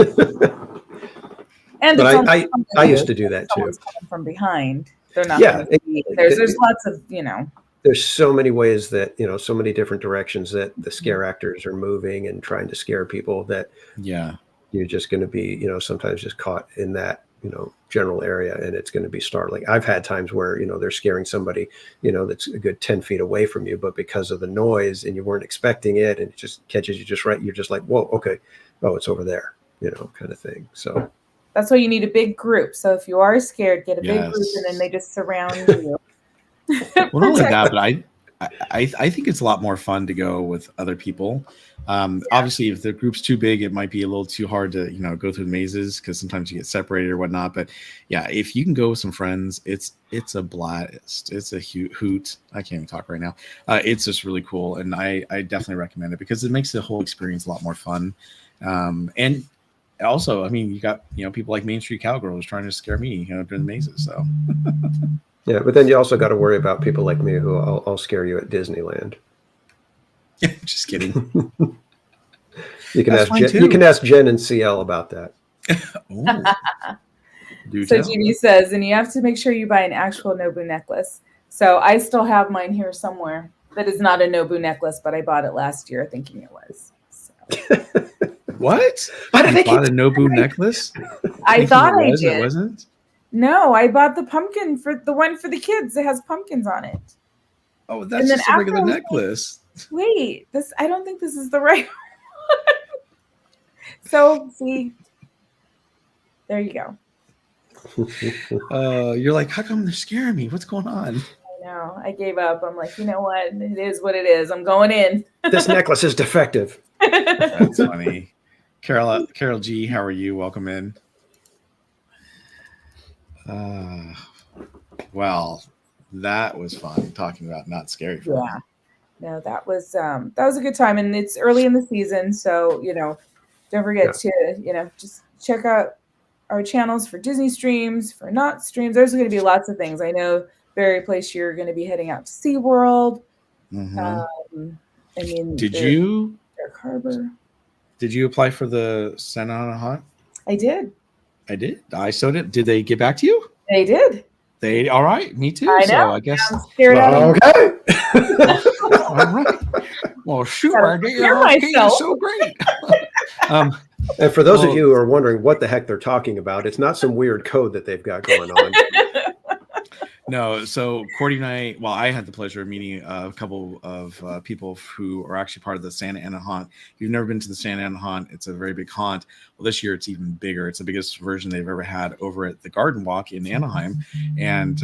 And but I used to do that too. Coming from behind, they're not. Yeah, there's lots of There's so many ways that so many different directions that the scare actors are moving and trying to scare people that you're just going to be sometimes just caught in that general area, and it's going to be startling. I've had times where they're scaring somebody that's a good 10 feet away from you, but because of the noise and you weren't expecting it and it just catches you just right, you're just like, whoa, okay, oh, it's over there, kind of thing. So that's why you need a big group. So if you are scared, get a big group, and then they just surround you. Well, not only that, but I think it's a lot more fun to go with other people. Obviously, if the group's too big, it might be a little too hard to go through the mazes because sometimes you get separated or whatnot. But yeah, if you can go with some friends, it's a blast. It's a hoot. I can't even talk right now. It's just really cool, and I definitely recommend it because it makes the whole experience a lot more fun. And also, I mean, you got people like Main Street Cowgirls trying to scare me during the mazes. So yeah, but then you also got to worry about people like me who I'll scare you at Disneyland. Just kidding. You can ask Jen, you can ask Jen and CL about that. So Jeannie says, and you have to make sure you buy an actual Nobu necklace. So I still have mine here somewhere. That is not a Nobu necklace, but I bought it last year thinking it was. So. What? Why did I bought a Nobu necklace? I thought I did. It wasn't? No, I bought the pumpkin for the one for the kids. It has pumpkins on it. Oh, that's just a regular necklace. Wait, I don't think this is the right one. So see, there you go. You're like, how come they're scaring me? What's going on? I know. I gave up. I'm like, you know what? It is what it is. I'm going in. This necklace is defective. That's funny. Carol G, how are you? Welcome in. Well, that was fun talking about not scary. Yeah. No, that was a good time, and it's early in the season, so don't forget to just check out our channels for Disney streams, for Knott streams. There's going to be lots of things. I know Barry Place, you're going to be heading out to SeaWorld. Mm-hmm. I mean, did you Dark Harbor? Did you apply for the Santa Ana Haunt? I did. I sewed it. Did they get back to you? They did. All right, me too. I know. So I guess. I'm scared out okay. All right. Well, shoot, it's so great. And for those of you who are wondering what the heck they're talking about, it's not some weird code that they've got going on. No, so Cordy and I had the pleasure of meeting a couple of people who are actually part of the Santa Ana Haunt. If you've never been to the Santa Ana Haunt, it's a very big haunt. Well, this year it's even bigger. It's the biggest version they've ever had over at the Garden Walk in Anaheim. And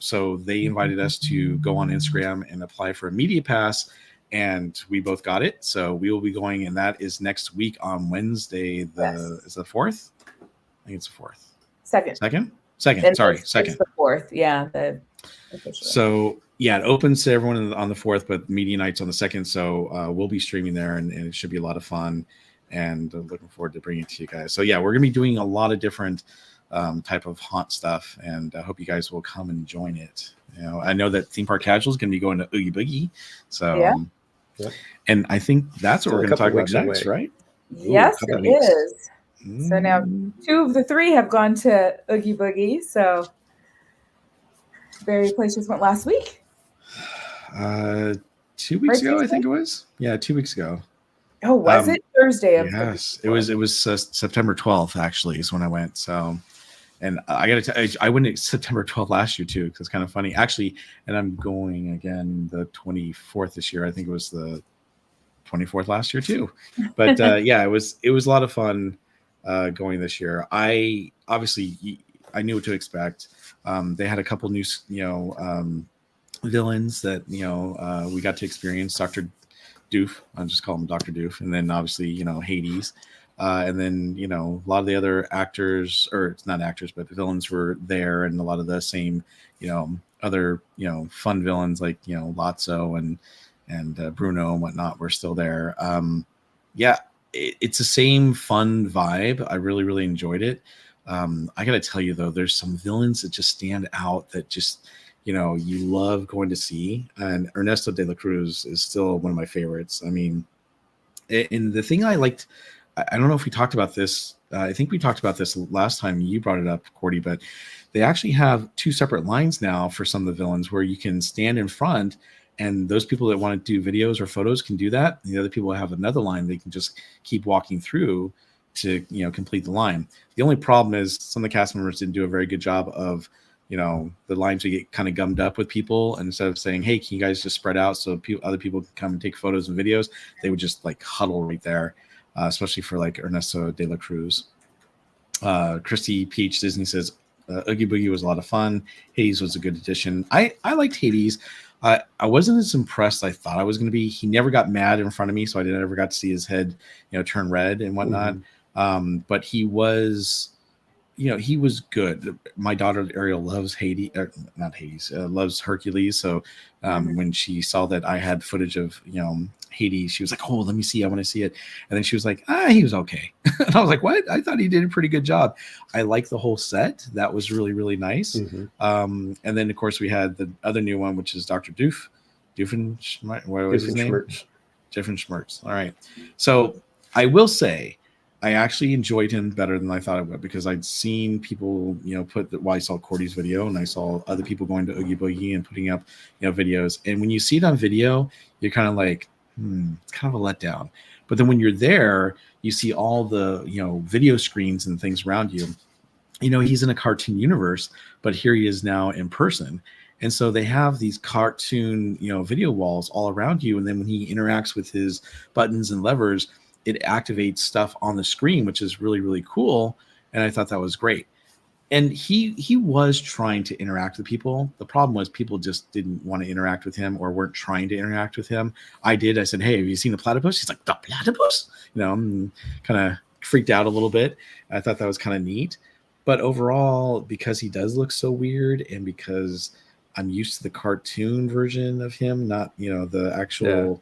so they invited us to go on Instagram and apply for a media pass. And we both got it. So we will be going, and that is next week on Wednesday. Is the 4th? I think it's the 4th. Second. Sorry, second. The 4th, yeah. So yeah, it opens to everyone on the 4th, but media night's on the 2nd. So we'll be streaming there, and it should be a lot of fun. And looking forward to bringing it to you guys. So yeah, we're gonna be doing a lot of different type of haunt stuff, and I hope you guys will come and join it. I know that Theme Park Casual is gonna be going to Oogie Boogie. So yeah. And I think that's what we're gonna talk about next, right? Yes, it is. So now 2 of the 3 have gone to Oogie Boogie. So Barry Place just went last week. 2 weeks ago, I think it was. Yeah, 2 weeks ago. Oh, was it Thursday? Yes, it was September 12th actually is when I went. So, and I got to tell you, I went September 12th last year too, because it's kind of funny actually. And I'm going again the 24th this year. I think it was the 24th last year too. But yeah, it was a lot of fun. Going this year, I knew what to expect. They had a couple new, villains that we got to experience. Dr. Doof, I'll just call him Dr. Doof, and then obviously Hades, and then a lot of the other actors, or it's not actors, but the villains were there, and a lot of the same other fun villains like Lotso and Bruno and whatnot were still there. Yeah. It's the same fun vibe. I really, really enjoyed it. I got to tell you, though, there's some villains that just stand out that just, you love going to see. And Ernesto de la Cruz is still one of my favorites. I mean, and the thing I liked, I don't know if we talked about this. I think we talked about this last time you brought it up, Cordy, but they actually have 2 separate lines now for some of the villains where you can stand in front. And those people that want to do videos or photos can do that. And the other people have another line they can just keep walking through to complete the line. The only problem is some of the cast members didn't do a very good job of the lines would get kind of gummed up with people. And instead of saying, hey, can you guys just spread out so other people can come and take photos and videos, they would just like huddle right there, especially for like Ernesto de la Cruz. Christy Peach Disney says Oogie Boogie was a lot of fun. Hades was a good addition. I liked Hades. I wasn't as impressed as I thought I was going to be. He never got mad in front of me, so I never got to see his head, turn red and whatnot. But he was, he was good. My daughter Ariel loves loves Hercules. So when she saw that I had footage of, Hades, she was like, "Oh, let me see. I want to see it." And then she was like, he was okay. And I was like, "What? I thought he did a pretty good job." I like the whole set. That was really, really nice. And then, of course, we had the other new one, which is Dr. Doofenshmirtz. What was his name? Doofenshmirtz. All right. So I will say, I actually enjoyed him better than I thought I would, because I'd seen people, I saw Cordy's video and I saw other people going to Oogie Boogie and putting up, videos. And when you see it on video, you're kind of like, it's kind of a letdown. But then when you're there, you see all the, video screens and things around you. He's in a cartoon universe, but here he is now in person. And so they have these cartoon, video walls all around you. And then when he interacts with his buttons and levers, it activates stuff on the screen, which is really, really cool. And I thought that was great. And he was trying to interact with people. The problem was people just didn't want to interact with him or weren't trying to interact with him. I did. I said, "Hey, have you seen the platypus?" He's like, "The platypus?" I'm kind of freaked out a little bit. I thought that was kind of neat. But overall, because he does look so weird, and because I'm used to the cartoon version of him, not, the actual,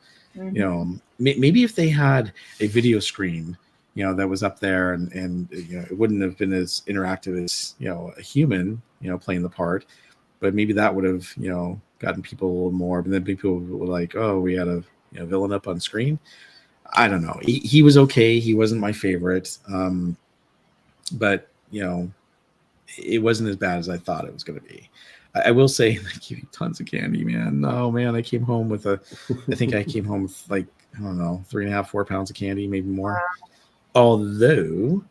maybe if they had a video screen, that was up there and it wouldn't have been as interactive as, a human, playing the part, but maybe that would have, gotten people a little more. But then people were like, "Oh, we had a villain up on screen." I don't know. He was okay. He wasn't my favorite. But, it wasn't as bad as I thought it was going to be. I will say, they give you tons of candy, man. Oh man, I came home with I came home with like, I don't know, 3.5, 4 pounds of candy, maybe more. Although,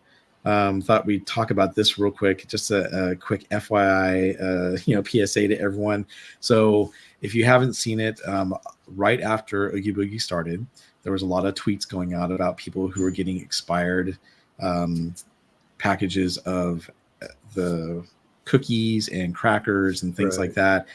thought we'd talk about this real quick. Just a quick FYI, PSA to everyone. So if you haven't seen it, right after Oogie Boogie started, there was a lot of tweets going out about people who were getting expired packages of the cookies and crackers and things like that.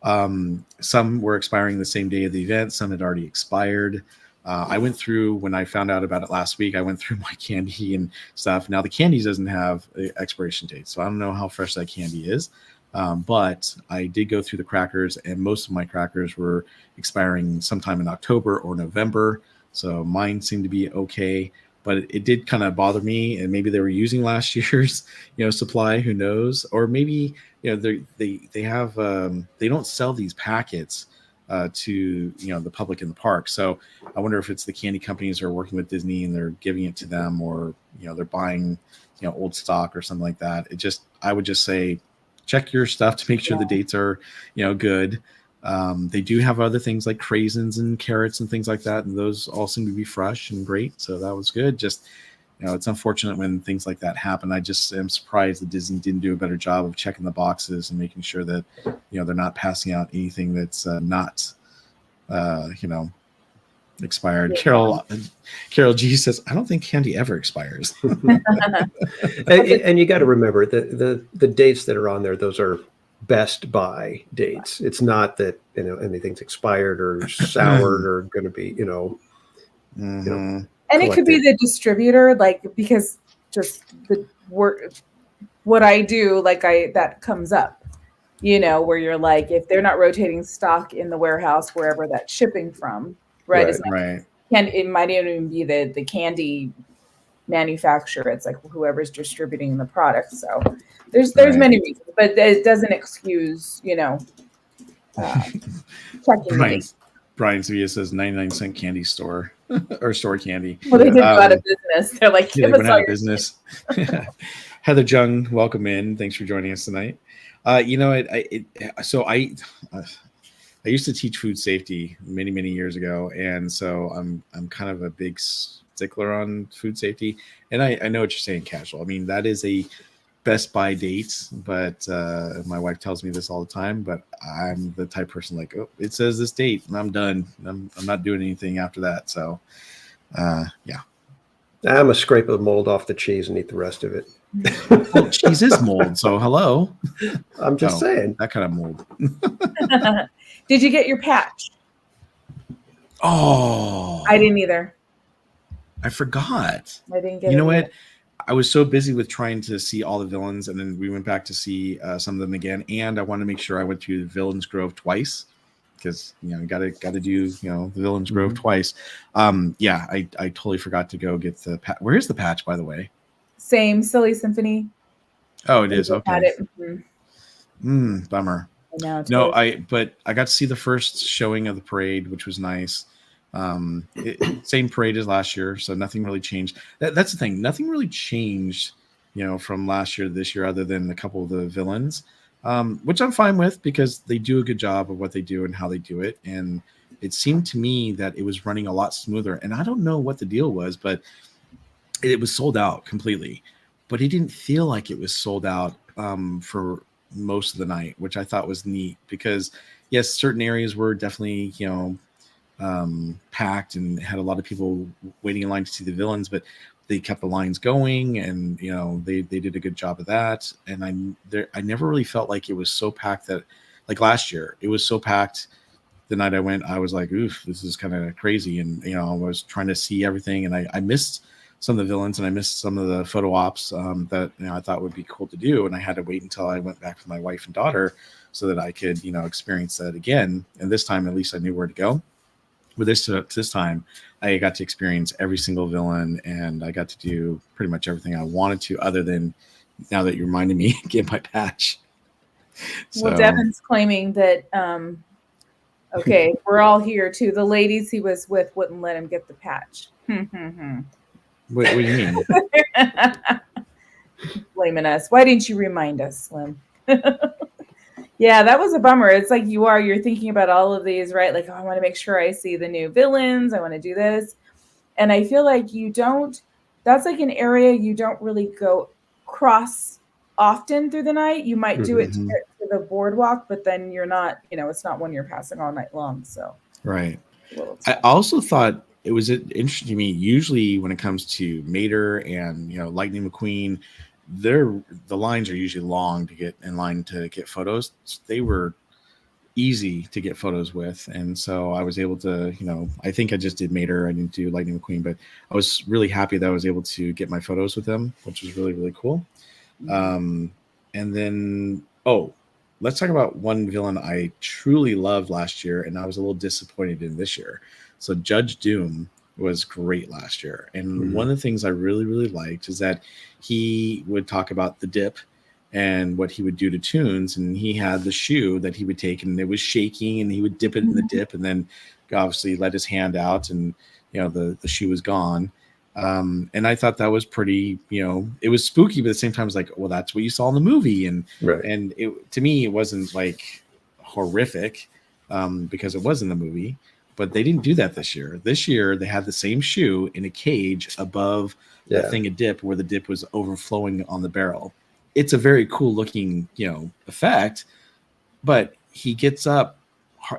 Some were expiring the same day of the event. Some had already expired. I went through, when I found out about it last week, I went through my candy and stuff. Now the candy doesn't have an expiration date, so I don't know how fresh that candy is. But I did go through the crackers, and most of my crackers were expiring sometime in October or November. So mine seemed to be okay, but it did kind of bother me. And maybe they were using last year's, supply, who knows? Or maybe, they have, they don't sell these packets to the public in the park. So I wonder if it's the candy companies are working with Disney and they're giving it to them, or they're buying old stock or something like that. I would just say, check your stuff to make sure the dates are good. They do have other things like craisins and carrots and things like that, and those all seem to be fresh and great. So that was good. Just it's unfortunate when things like that happen. I just am surprised that Disney didn't do a better job of checking the boxes and making sure that they're not passing out anything that's not expired. Carol G says, "I don't think candy ever expires." and you got to remember the dates that are on there, those are best buy dates. It's not that anything's expired or soured or going to be and it could be the distributor, like, because just the work, what I do, like that comes up, where you're like, if they're not rotating stock in the warehouse, wherever that's shipping from, right? It might even be the candy manufacturer. It's like whoever's distributing the product. So there's many reasons, but it doesn't excuse, checking. Brian Sevilla says 99-cent candy store or store candy. Well, they did go out of business. They're like, they went out of business. Heather Jung, welcome in. Thanks for joining us tonight. I used to teach food safety many, many years ago, and so I'm kind of a big stickler on food safety. And I know what you're saying, Casual. I mean, that is a best buy date, but my wife tells me this all the time. But I'm the type of person like, oh, it says this date, and I'm done. I'm not doing anything after that. So, yeah. I'm gonna scrape the mold off the cheese and eat the rest of it. Well, cheese is mold, so hello. I'm just saying. That kind of mold. Did you get your patch? Oh, I didn't either. I forgot. I didn't get it. You know either. what? I was so busy with trying to see all the villains, and then we went back to see some of them again. And I wanted to make sure I went to the Villains Grove twice because gotta do the Villains Grove twice. Yeah, I totally forgot to go get the patch. Where is the patch, by the way? Same Silly Symphony. Oh, it is. Okay. Bummer. No, but I got to see the first showing of the parade, which was nice. Same parade as last year, so nothing really changed. That's the thing. Nothing really changed, from last year to this year, other than a couple of the villains, which I'm fine with because they do a good job of what they do and how they do it. And it seemed to me that it was running a lot smoother. And I don't know what the deal was, but it was sold out completely. But it didn't feel like it was sold out for most of the night, which I thought was neat because yes, certain areas were definitely, packed and had a lot of people waiting in line to see the villains, but they kept the lines going and they did a good job of that. And I never really felt like it was so packed that, like last year, it was so packed the night I went, I was like, oof, this is kind of crazy. And I was trying to see everything, and I missed some of the villains and I missed some of the photo ops that I thought would be cool to do, and I had to wait until I went back with my wife and daughter so that I could experience that again. And this time at least I knew where to go. With this time, I got to experience every single villain, and I got to do pretty much everything I wanted to, other than, now that you reminded me, get my patch. Well, Devin's claiming that, okay, we're all here too. The ladies he was with wouldn't let him get the patch. What do you mean? Blaming us. Why didn't you remind us, Slim? Yeah, that was a bummer. It's like you're thinking about all of these, right? Like, oh, I want to make sure I see the new villains. I want to do this. And I feel like that's like an area you don't really go cross often through the night. You might do it to get to the boardwalk, but then you're not, it's not one you're passing all night long. So, right. I also thought it was interesting to me. Usually when it comes to Mater and, Lightning McQueen, the lines are usually long to get in line to get photos. They were easy to get photos with, and so I was able to, I think I just did Mater. I didn't do Lightning McQueen, but I was really happy that I was able to get my photos with them, which was really, really cool. And then let's talk about one villain I truly loved last year, and I was a little disappointed in this year. So Judge Doom was great last year. And one of the things I really, really liked is that he would talk about the dip and what he would do to tunes. And he had the shoe that he would take, and it was shaking, and he would dip it in the dip, and then obviously let his hand out, and the shoe was gone. And I thought that was pretty, it was spooky, but at the same time, it's like, well, that's what you saw in the movie. And and to me, it wasn't like horrific because it was in the movie. But they didn't do that this year. This year, they had the same shoe in a cage above the thing of dip, where the dip was overflowing on the barrel. It's a very cool looking, effect. But he gets up.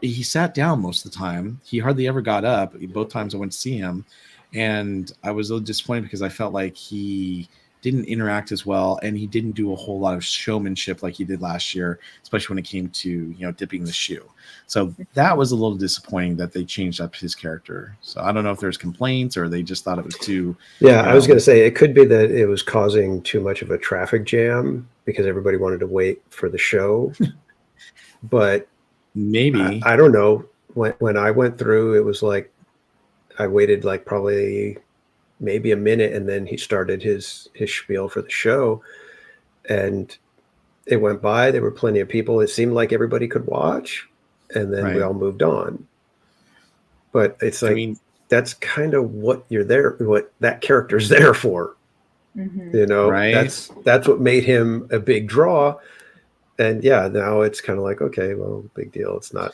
He sat down most of the time. He hardly ever got up. Both times I went to see him. And I was a little disappointed because I felt like he didn't interact as well, and he didn't do a whole lot of showmanship like he did last year, especially when it came to dipping the shoe. So that was a little disappointing that they changed up his character. So I don't know if there's complaints or they just thought it was too. I was going to say it could be that it was causing too much of a traffic jam because everybody wanted to wait for the show. But maybe I don't know. When I went through, it was like I waited like probably maybe a minute, and then he started his spiel for the show, and it went by. There were plenty of people. It seemed like everybody could watch, and then we all moved on. But it's like, that's kind of what that character's there for. That's what made him a big draw. And now it's kind of like, okay, well, big deal. It's not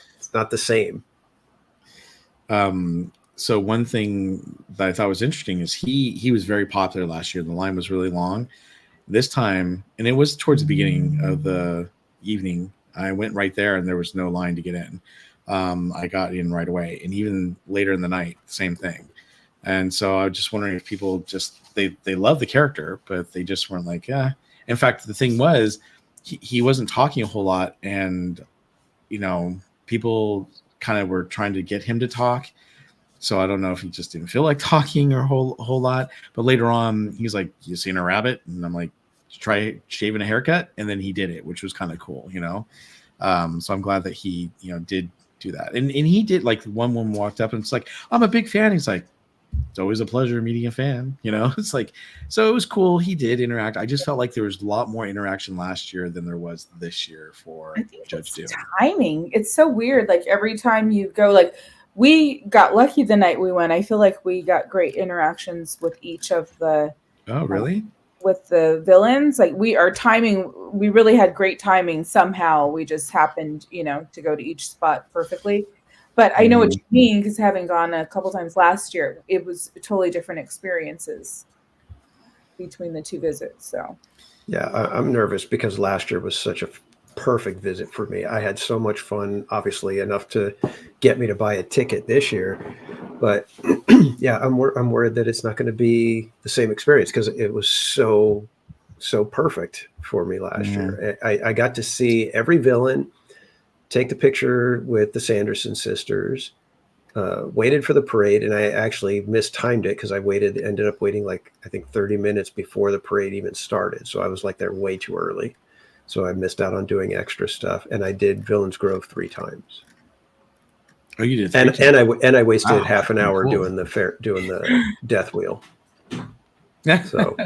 the same. So one thing that I thought was interesting is he was very popular last year. The line was really long. This time, and it was towards the beginning of the evening, I went right there and there was no line to get in. I got in right away. And even later in the night, same thing. And so I was just wondering if people just they love the character, but they just weren't like, yeah. In fact, the thing was, he wasn't talking a whole lot, and people kind of were trying to get him to talk. So I don't know if he just didn't feel like talking or a whole lot. But later on, he's like, "You seen a rabbit?" And I'm like, "Try shaving a haircut." And then he did it, which was kind of cool, So I'm glad that he, did do that. And he did, like, one woman walked up and it's like, "I'm a big fan." He's like, "It's always a pleasure meeting a fan." It's like, so it was cool. He did interact. I just felt like there was a lot more interaction last year than there was this year for I think Judge Doom. Timing. It's so weird. Like every time you go, like we got lucky the night we went. I feel like we got great interactions with each of the. Oh, really? With the villains, like we really had great timing. Somehow we just happened, to go to each spot perfectly. But I know what you mean, because having gone a couple times last year, it was totally different experiences between the two visits. So yeah, I'm nervous because last year was such a perfect visit for me. I had so much fun, obviously enough to get me to buy a ticket this year. But yeah, I'm worried that it's not going to be the same experience because it was so perfect for me last year. I got to see every villain, take the picture with the Sanderson sisters, waited for the parade, and I actually mistimed it because ended up waiting like I think 30 minutes before the parade even started. So I was like there way too early. So I missed out on doing extra stuff, and I did Villains Grove 3 times. Oh, you did, and I wasted half an hour doing the death wheel. So,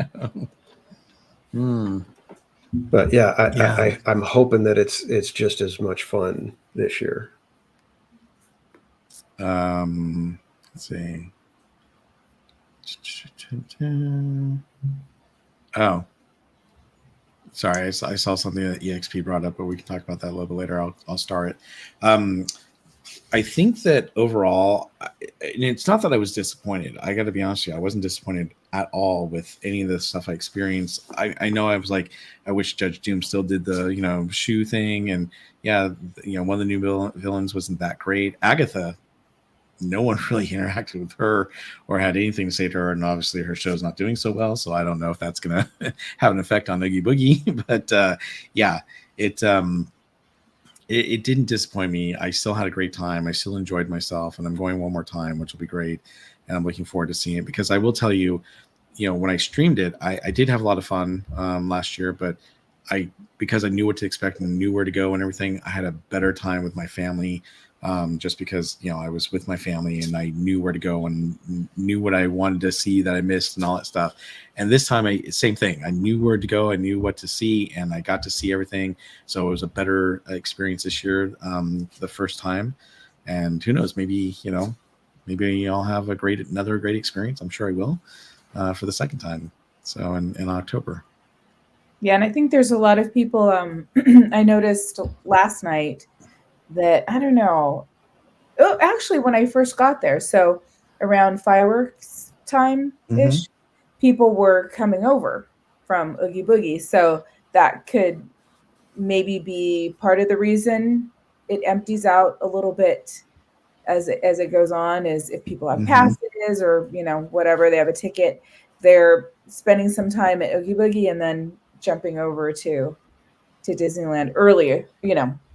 but yeah, I'm hoping that it's just as much fun this year. Let's see. Oh, sorry, I saw something that EXP brought up, but we can talk about that a little bit later. I'll start it. I think that overall, and it's not that I was disappointed. I got to be honest with you, I wasn't disappointed at all with any of the stuff I experienced. I know I was like, I wish Judge Doom still did the shoe thing, and one of the new villains wasn't that great. Agatha, no one really interacted with her or had anything to say to her, and obviously her show's not doing so well, so I don't know if that's gonna have an effect on Oogie Boogie. But it didn't disappoint me. I still had a great time. I still enjoyed myself, and I'm going one more time, which will be great. And I'm looking forward to seeing it because I will tell you, when I streamed it, I did have a lot of fun last year, but because I knew what to expect and knew where to go and everything, I had a better time with my family. Just because I was with my family and I knew where to go and knew what I wanted to see that I missed and all that stuff. And this time, same thing. I knew where to go, I knew what to see, and I got to see everything. So it was a better experience this year, the first time. And who knows? Maybe I'll have another great experience. I'm sure I will for the second time. So in October. Yeah, and I think there's a lot of people. I noticed last night that I don't know. Oh, actually, when I first got there, so around fireworks time ish, people were coming over from Oogie Boogie. So that could maybe be part of the reason it empties out a little bit as it goes on. Is if people have passes or whatever, they have a ticket, they're spending some time at Oogie Boogie and then jumping over to Disneyland earlier.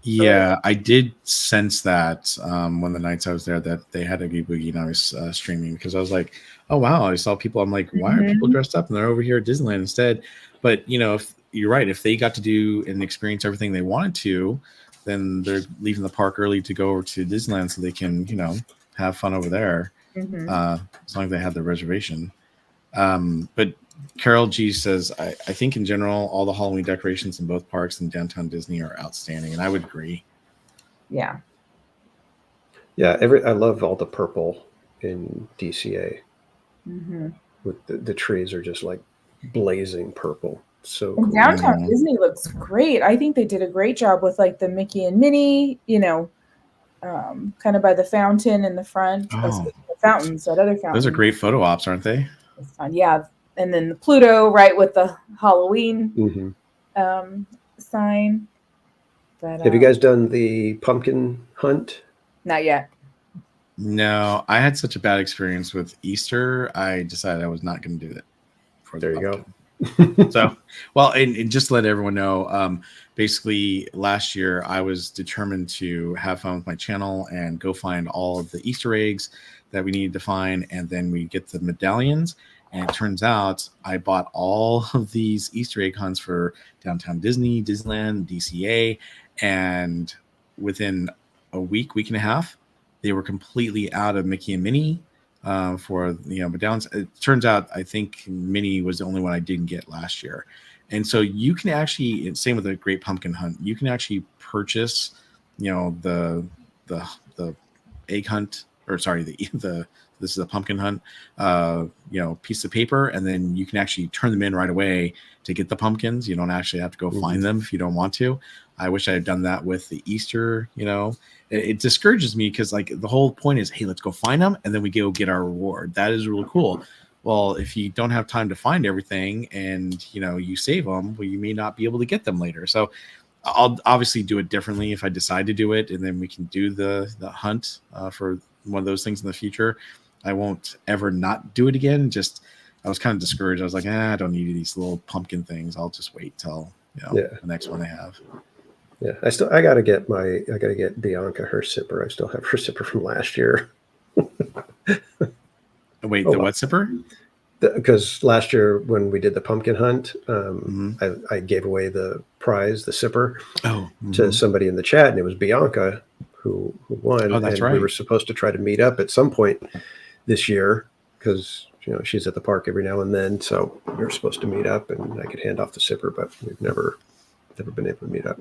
Yeah, I did sense that one of the nights I was there that they had Oogie Boogie and I was streaming because I was like, oh, wow. I saw people. I'm like, why are people dressed up and they're over here at Disneyland instead? But, if you're right, if they got to do and experience everything they wanted to, then they're leaving the park early to go over to Disneyland so they can, have fun over there as long as they have their reservation. But Carol G says, I think in general, all the Halloween decorations in both parks and downtown Disney are outstanding. And I would agree. Yeah. Yeah. I love all the purple in DCA. With the trees are just like blazing purple. So cool. Downtown Disney looks great. I think they did a great job with like the Mickey and Minnie, kind of by the fountain in the front. Oh. The fountains, that other fountain. Those are great photo ops, aren't they? It's fun. Yeah. And then the Pluto, right, with the Halloween sign. But, have you guys done the pumpkin hunt? Not yet. No, I had such a bad experience with Easter. I decided I was not going to do it for the There you pumpkin. go. So, well, and just to let everyone know, basically last year I was determined to have fun with my channel and go find all of the Easter eggs that we needed to find, and then we get the medallions. And it turns out I bought all of these Easter egg hunts for Downtown Disney, Disneyland, DCA, and within a week and a half, they were completely out of Mickey and Minnie for medallions. It turns out I think Minnie was the only one I didn't get last year, and so you can actually, same with the Great Pumpkin Hunt, you can actually purchase, the egg hunt, or sorry, the this is a pumpkin hunt, piece of paper, and then you can actually turn them in right away to get the pumpkins. You don't actually have to go find them if you don't want to. I wish I had done that with the Easter. It discourages me because like the whole point is, hey, let's go find them and then we go get our reward. That is really cool. Well, if you don't have time to find everything and you save them, well, you may not be able to get them later. So I'll obviously do it differently if I decide to do it, and then we can do the hunt for one of those things in the future. I won't ever not do it again. Just I was kind of discouraged. I was like, I don't need these little pumpkin things. I'll just wait till the next one I have. Yeah, I gotta get Bianca her sipper. I still have her sipper from last year. Wait, the what sipper? Because last year when we did the pumpkin hunt, I gave away the prize, the sipper, to somebody in the chat, and it was Bianca who won. Oh, that's and right. We were supposed to try to meet up at some point this year because she's at the park every now and then. So we were supposed to meet up, and I could hand off the sipper, but we've never been able to meet up.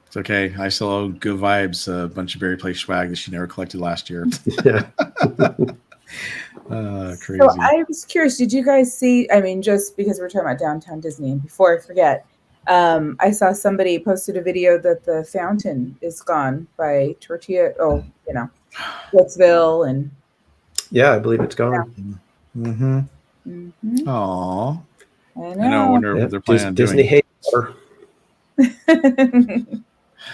It's okay. I still owe Good Vibes a bunch of Berry Place swag that she never collected last year. Yeah. Crazy. So I was curious, did you guys see, just because we're talking about Downtown Disney, and before I forget, I saw somebody posted a video that the fountain is gone by Blitzville, and yeah, I believe it's gone. Mm-hmm. Mm-hmm. Aw. I know. I wonder what they're planning on Disney doing. hates her.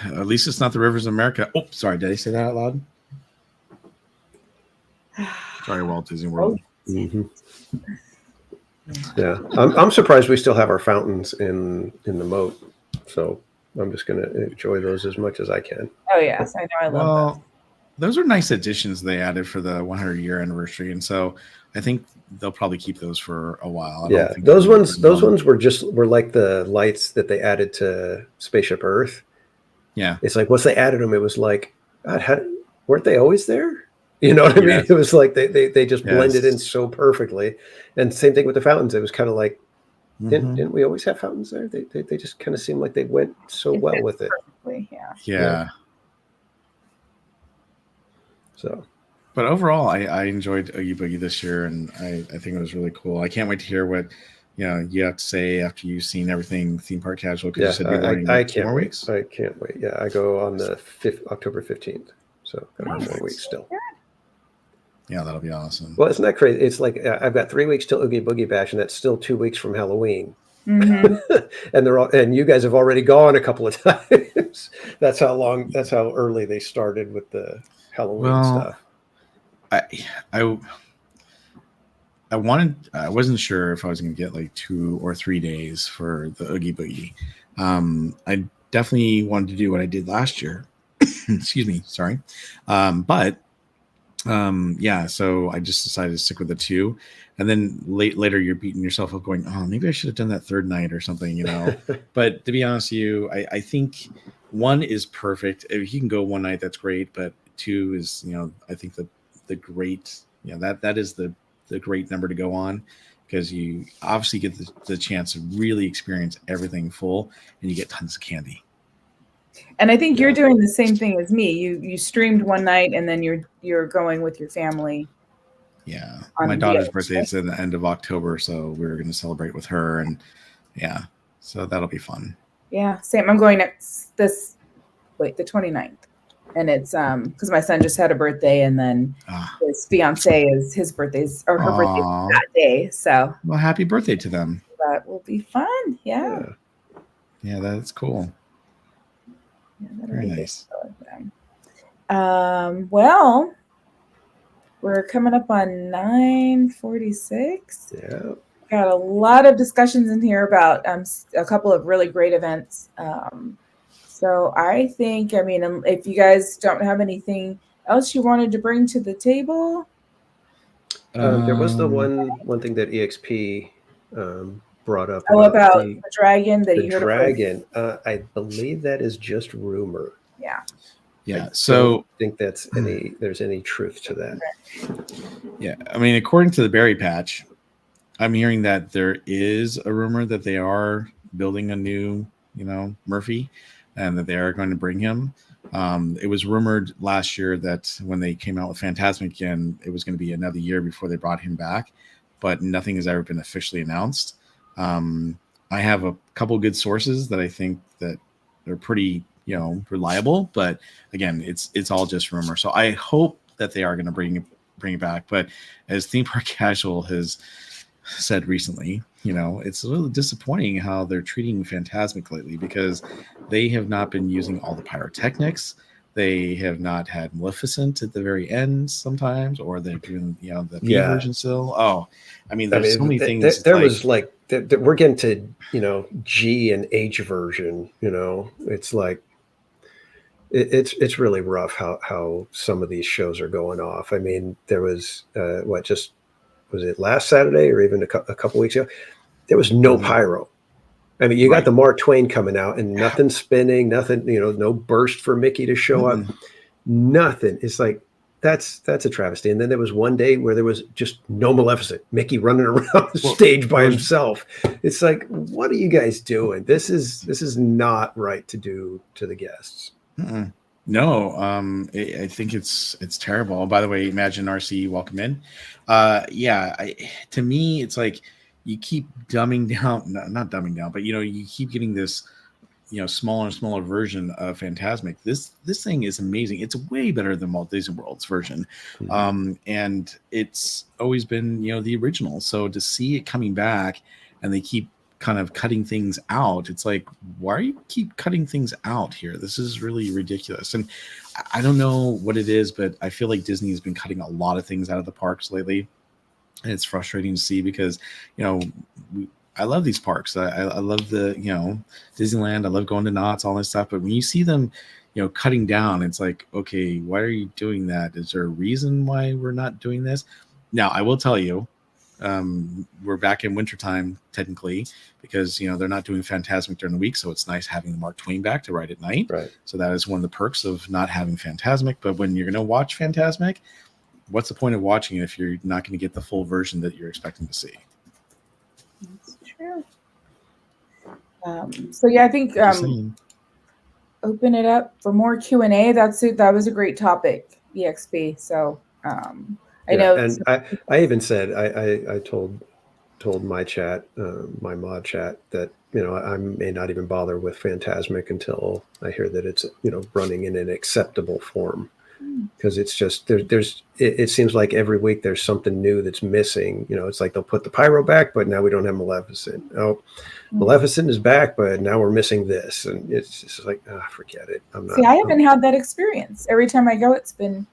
At least it's not the Rivers of America. Oh, sorry. Did I say that out loud? Sorry, Walt Disney World. Mm-hmm. Yeah, I'm surprised we still have our fountains in the moat. So I'm just going to enjoy those as much as I can. Oh yes, I know. I love those are nice additions they added for the 100-year anniversary, and so I think they'll probably keep those for a while. Those ones were like the lights that they added to Spaceship Earth. Yeah, it's like once they added them, it was like, God, weren't they always there? You know what I mean? It was like they just blended in so perfectly. And same thing with the fountains. It was kind of like, didn't we always have fountains there? They just kind of seemed like they went so well with it. Yeah. So, but overall, I enjoyed Oogie Boogie this year, and I think it was really cool. I can't wait to hear what you have to say after you've seen everything theme park casual. Yeah, you said you're going I can't more wait. Weeks? I can't wait. Yeah, I go on the October 15th. So got 4 weeks still. Yeah, that'll be awesome. Well, isn't that crazy? It's like I've got 3 weeks till Oogie Boogie Bash, and that's still 2 weeks from Halloween. Mm-hmm. and you guys have already gone a couple of times. That's how early they started with the Halloween stuff. I wasn't sure if I was going to get like 2 or 3 days for the Oogie Boogie. I definitely wanted to do what I did last year. Excuse me. Sorry. So I just decided to stick with the 2. And then later you're beating yourself up going, oh, maybe I should have done that 3rd night or something, But to be honest with you, I think 1 is perfect. If you can go 1 night, that's great. But 2 is, I think the great, that is the great number to go on, because you obviously get the chance to really experience everything full, and you get tons of candy. And I think you're doing the same thing as me. You streamed 1 night, and then you're going with your family. Yeah, my daughter's birthday is in the end of October, so we're going to celebrate with her, and so that'll be fun. Yeah, same. I'm going the 29th, and it's because my son just had a birthday, and then his fiance his birthday's or her birthday's that day. So well, happy birthday to them. That will be fun. Yeah, that's cool. Yeah, very nice. Well, We're coming up on 9:46. Yeah. Got a lot of discussions in here about a couple of really great events. So I think, I mean, if you guys don't have anything else you wanted to bring to the table. There was the one thing that EXP brought up About the the dragon that the you heard dragon. I believe that is just rumor. Yeah. Yeah. I So don't think there's any truth to that. yeah, I mean, according to the berry patch, I'm hearing that there is a rumor that they are building a new, Murphy, and that they are going to bring him. It was rumored last year that when they came out with Phantasmic again, it was going to be another year before they brought him back, but nothing has ever been officially announced. I have a couple good sources that I think that they're pretty, reliable, but again, it's all just rumor. So I hope that they are going to bring it back. But as Theme Park Casual has said recently, it's a little disappointing how they're treating Phantasmic lately, because they have not been using all the pyrotechnics. They have not had Maleficent at the very end sometimes, or they're doing, the P version still. Oh, I mean, there's so many things. There was we're getting to, G and H version, it's like, it's really rough how some of these shows are going off. I mean, there was, was it last Saturday or even a couple weeks ago? There was no pyro. I mean, you got the Mark Twain coming out and nothing spinning, nothing, no burst for Mickey to show up, nothing. It's like, that's a travesty. And then there was one day where there was just no Maleficent, Mickey running around the stage by himself. It's like, what are you guys doing? This is not right to do to the guests. No, I think it's terrible. By the way, Imagine RC, welcome in. To me, it's like you keep dumbing down, not dumbing down, but you keep getting this, smaller and smaller version of Phantasmic. This thing is amazing. It's way better than Walt Disney World's version, and it's always been the original. So to see it coming back, and they keep kind of cutting things out, it's like, why do you keep cutting things out here? This is really ridiculous. And I don't know what it is, but I feel like Disney has been cutting a lot of things out of the parks lately, and it's frustrating to see, because I love these parks. I love the Disneyland. I love going to Knott's, all this stuff. But when you see them cutting down, it's like, okay, why are you doing that? Is there a reason why we're not doing this? Now, I will tell you, we're back in wintertime technically, because they're not doing Phantasmic during the week, so it's nice having the Mark Twain back to ride at night. Right. So that is one of the perks of not having Phantasmic. But when you're going to watch Phantasmic, what's the point of watching it if you're not going to get the full version that you're expecting to see? That's true. So yeah, I think open it up for more Q&A. That was a great topic, EXP. So I know, and I even said I told my chat, my mod chat, that I may not even bother with Phantasmic until I hear that it's running in an acceptable form, because it's just it seems like every week there's something new that's missing. It's like they'll put the pyro back, but now we don't have Maleficent. Maleficent is back, but now we're missing this, and it's just like, forget it. I haven't had that experience. Every time I go, it's been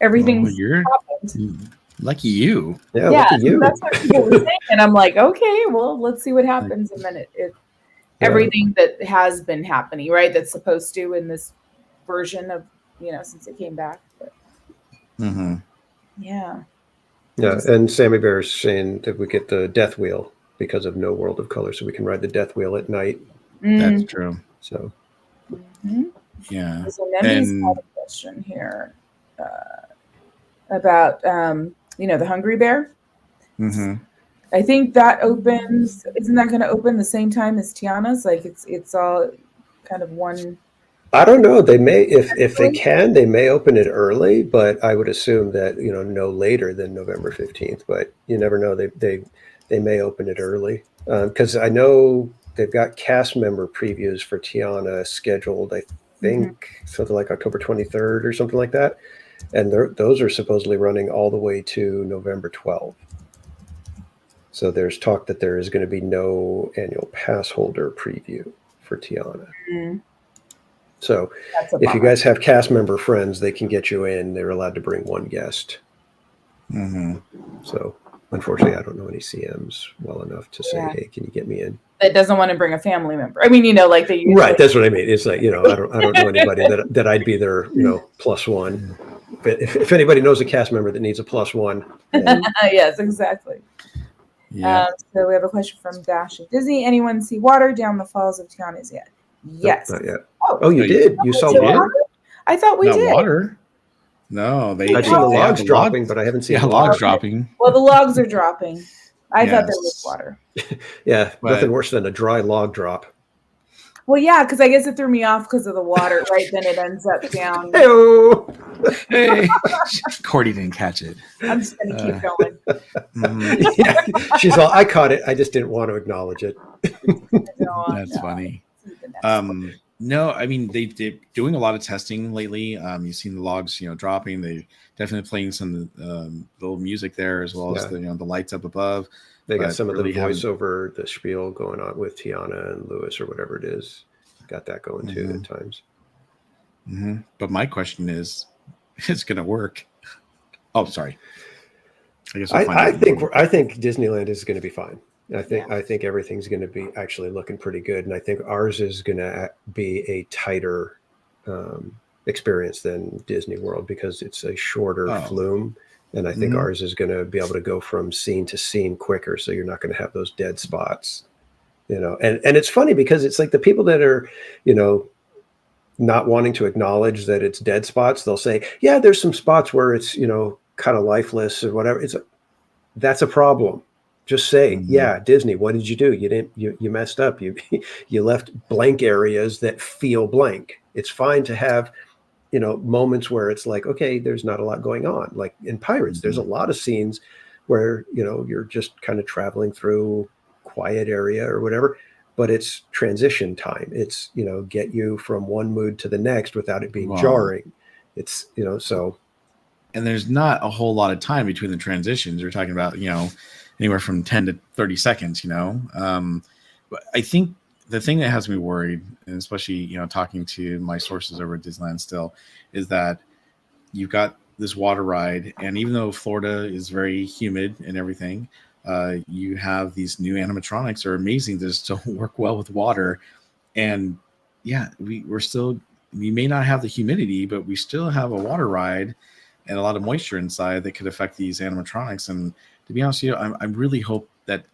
everything's happened. Lucky you. Yeah, lucky you. That's what people were saying, and I'm like, okay, well, let's see what happens. And then everything that has been happening, right? That's supposed to in this version of since it came back. But, yeah. And Sammy Bear is saying that we get the Death Wheel because of no World of Color, so we can ride the Death Wheel at night. That's true. So. Yeah. So Nemi's got a question here about the Hungry Bear. I think that opens. Isn't that going to open the same time as Tiana's? Like it's all kind of one. I don't know. They may, if they can, they may open it early, but I would assume that no later than November 15th. But you never know. They may open it early, because I know they've got cast member previews for Tiana scheduled. I think something like October 23rd or something like that, and those are supposedly running all the way to November 12th. So there's talk that there is going to be no annual pass holder preview for Tiana. So That's a if you bummer. guys have cast member friends, they can get you in. They're allowed to bring one guest. Mm-hmm. So unfortunately, I don't know any CMs well enough to say, Yeah. hey, can you get me in? That doesn't want to bring a family member. I mean, like they usually. Right. That's what I mean. It's like, I don't know anybody that I'd be their, plus one. If anybody knows a cast member that needs a plus one. Yes, exactly. Yeah. So we have a question from Dash of Disney. Anyone see water down the falls of Tiana's yet? Yes. Nope, not yet. Oh, Oh, you did? You saw You did? water? I thought we Not did. water. No, I've seen the logs dropping, but I haven't seen Yeah, water. logs dropping. Well, the logs are dropping. I thought there was Yes. water. Yeah, But- nothing worse than a dry log drop. Well, yeah, because I guess it threw me off because of the water. Right, then it ends up down. Hey-o! Hey, Cordy didn't catch it. I'm just gonna keep going. Mhm. Yeah, she's all, I caught it. I just didn't want to acknowledge it. That's funny. No, I mean they're doing a lot of testing lately. You've seen the logs, dropping. They definitely playing some little music there as well as the lights up above. They got But some of really the voiceover, the spiel going on with Tiana and Lewis or whatever it is. Got that going too at times. Mm-hmm. But my question is going to work? Oh, sorry. I guess we'll find out. I think Disneyland is going to be fine. I think everything's going to be actually looking pretty good, and I think ours is going to be a tighter experience than Disney World because it's a shorter flume, and I think ours is going to be able to go from scene to scene quicker, so you're not going to have those dead spots, And it's funny because it's like the people that are, not wanting to acknowledge that it's dead spots, they'll say, yeah, there's some spots where it's kind of lifeless or whatever. It's that's a problem. Just say, yeah, Disney, what did you do? You messed up. You left blank areas that feel blank. It's fine to have, moments where it's like, okay, there's not a lot going on. Like in Pirates, there's a lot of scenes where, you're just kind of traveling through quiet area or whatever, but it's transition time. It's, get you from one mood to the next without it being jarring. It's, so. And there's not a whole lot of time between the transitions. We're talking about, anywhere from 10 to 30 seconds, but I think the thing that has me worried, and especially, talking to my sources over at Disneyland still, is that you've got this water ride. And even though Florida is very humid and everything, you have these new animatronics that are amazing that still work well with water. And yeah, we may not have the humidity, but we still have a water ride and a lot of moisture inside that could affect these animatronics. And to be honest with you, I really hope that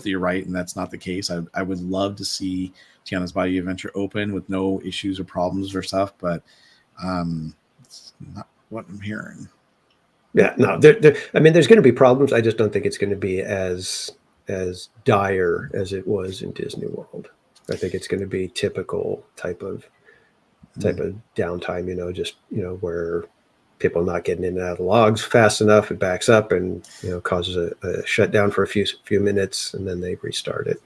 you're right, and that's not the case. I would love to see Tiana's Bayou Adventure open with no issues or problems or stuff, but it's not what I'm hearing. Yeah, no, there's going to be problems. I just don't think it's going to be as dire as it was in Disney World. I think it's going to be typical type of downtime, just, where people not getting in and out of the logs fast enough, it backs up and, causes a shutdown for a few minutes, and then they restart it.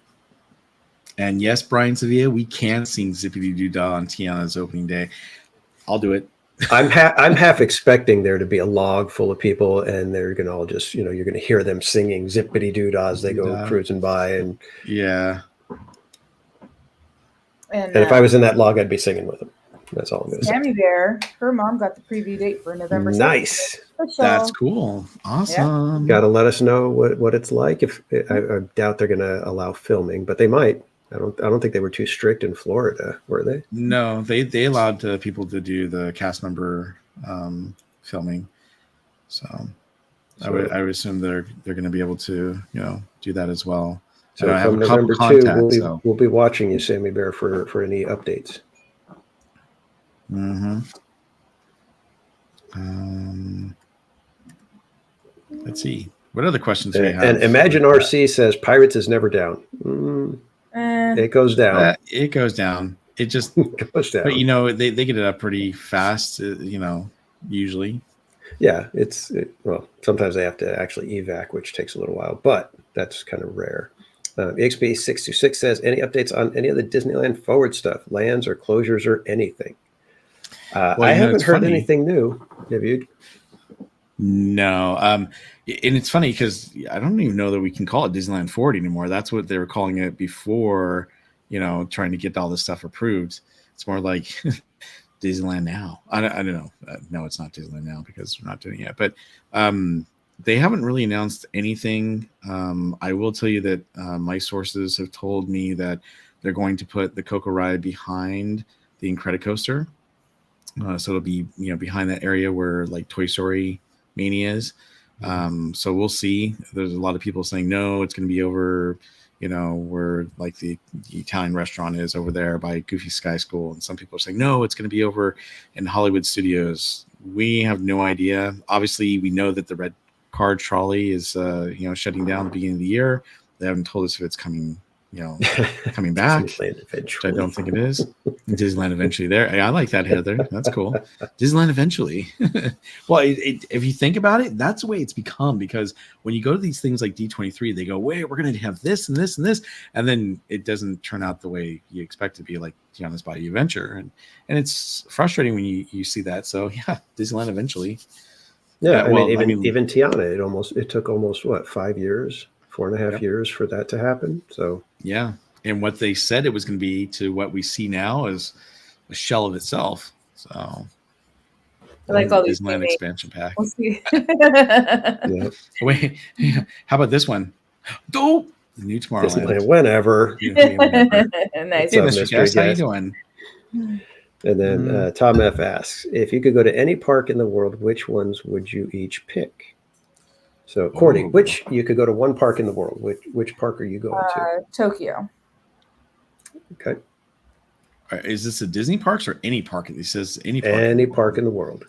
And yes, Brian Sevilla, we can sing Zippity Doo Dah on Tiana's opening day. I'll do it. I'm half expecting there to be a log full of people, and they're going to all just, you're going to hear them singing Zippity Doo Dah as they go cruising by. And yeah. And if I was in that log, I'd be singing with them. That's all I'm going to say. Sammy Bear, her mom got the preview date for November 7th. Nice. That's cool. Awesome. Got to let us know what it's like. If I doubt they're going to allow filming, but they might. I don't think they were too strict in Florida, were they? No, they allowed people to do the cast member filming. So I would assume they're going to be able to do that as well. So I have from a couple November 2, contacts, we'll be watching you, Sammy Bear, for any updates. Mm-hmm. Let's see. What other questions do we have? And Imagine RC says Pirates is never down. It goes down. It goes down. It just goes down. But they get it up pretty fast. Usually. Yeah, well, sometimes they have to actually evac, which takes a little while, but that's kind of rare. EXP626 says, any updates on any of the Disneyland Forward stuff, lands or closures or anything? I haven't heard anything new. Have you? No. And it's funny because I don't even know that we can call it Disneyland Forward anymore. That's what they were calling it before, trying to get all this stuff approved. It's more like Disneyland now. I don't know. No, it's not Disneyland now because we're not doing it. But they haven't really announced anything. I will tell you that my sources have told me that they're going to put the Coco ride behind the Incredicoaster. So it'll be, behind that area where like Toy Story Mania is. So we'll see. There's a lot of people saying no, it's going to be over, where like the Italian restaurant is over there by Goofy Sky School, and some people are saying no, it's going to be over in Hollywood Studios. We have no idea. Obviously, we know that the red card trolley is shutting down at the beginning of the year. They haven't told us if it's coming coming back, which I don't think it is. Disneyland eventually there. Hey, I like that, Heather. That's cool. Disneyland eventually. Well, if you think about it, that's the way it's become, because when you go to these things like D23, they go, wait, we're going to have this and this and this. And then it doesn't turn out the way you expect it to be, like Tiana's Bayou Adventure. And it's frustrating when you see that. So yeah, Disneyland eventually. Yeah, even Tiana, it took almost 5 years, 4.5 years for that to happen. So yeah, and what they said it was going to be to what we see now is a shell of itself. So I like all these Disneyland expansion pack. We'll see. yeah. Wait, how about this one? Oh, the new Tomorrowland. Disneyland whenever. Nice. Hey, Mr. Guest, how you doing? And then Tom F asks, if you could go to any park in the world, which ones would you each pick? So, Courtney, you could go to one park in the world. Which park are you going to? Tokyo. Okay. Is this a Disney parks or any park? It says any park. Any park in the world.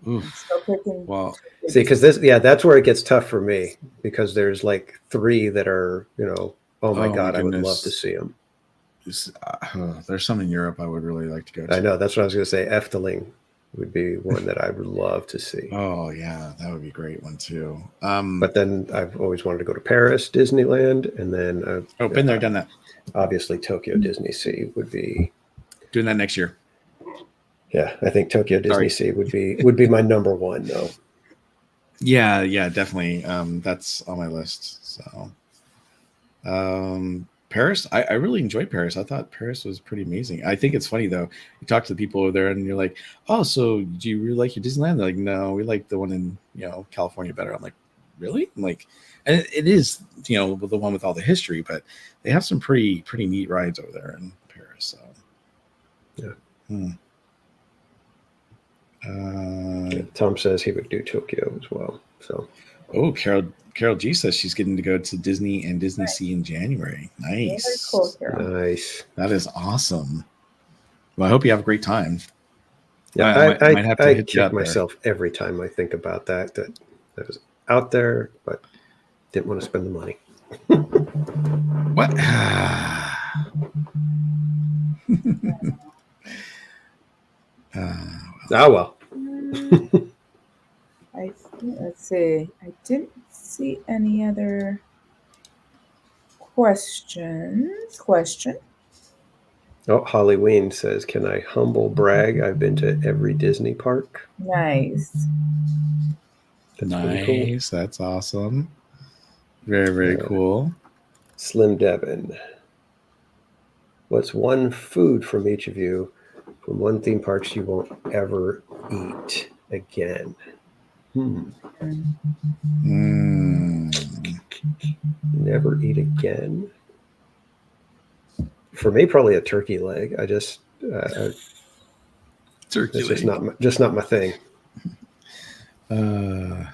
Well, see, because that's where it gets tough for me, because there's like 3 that are, oh my God, I would love to see them. There's some in Europe I would really like to go to. I know, that's what I was going to say. Efteling would be one that I would love to see. Oh yeah, that would be a great one too. But then I've always wanted to go to Paris, Disneyland, and then been there, done that. Obviously, Tokyo Disney Sea would be doing that next year. Yeah, I think Tokyo Disney Sea would be my number one though. Yeah, definitely. That's on my list. So, Paris, I really enjoyed Paris. I thought Paris was pretty amazing. I think it's funny though. You talk to the people over there, and you're like, "Oh, so do you really like your Disneyland?" They're like, "No, we like the one in California better." I'm like, "Really?" I'm like, and it is the one with all the history, but they have some pretty neat rides over there in Paris. So, yeah. Tom says he would do Tokyo as well. So, Carol G says she's getting to go to Disney and Disney Sea in January. Nice. Very cool, Carol. Nice. That is awesome. Well, I hope you have a great time. Yeah, I might have to hit kick myself every time I think about that I was out there, but didn't want to spend the money. What? Well. Let's see. I didn't see any other questions. Oh, Holly Ween says, "Can I humble brag? I've been to every Disney park." Nice. That's nice. Cool. That's awesome. Very, very cool. Slim Devin, what's one food from each of you from one theme parks you won't ever eat again? Never eat again. For me, probably a turkey leg. I just turkey leg. It's just not my thing. And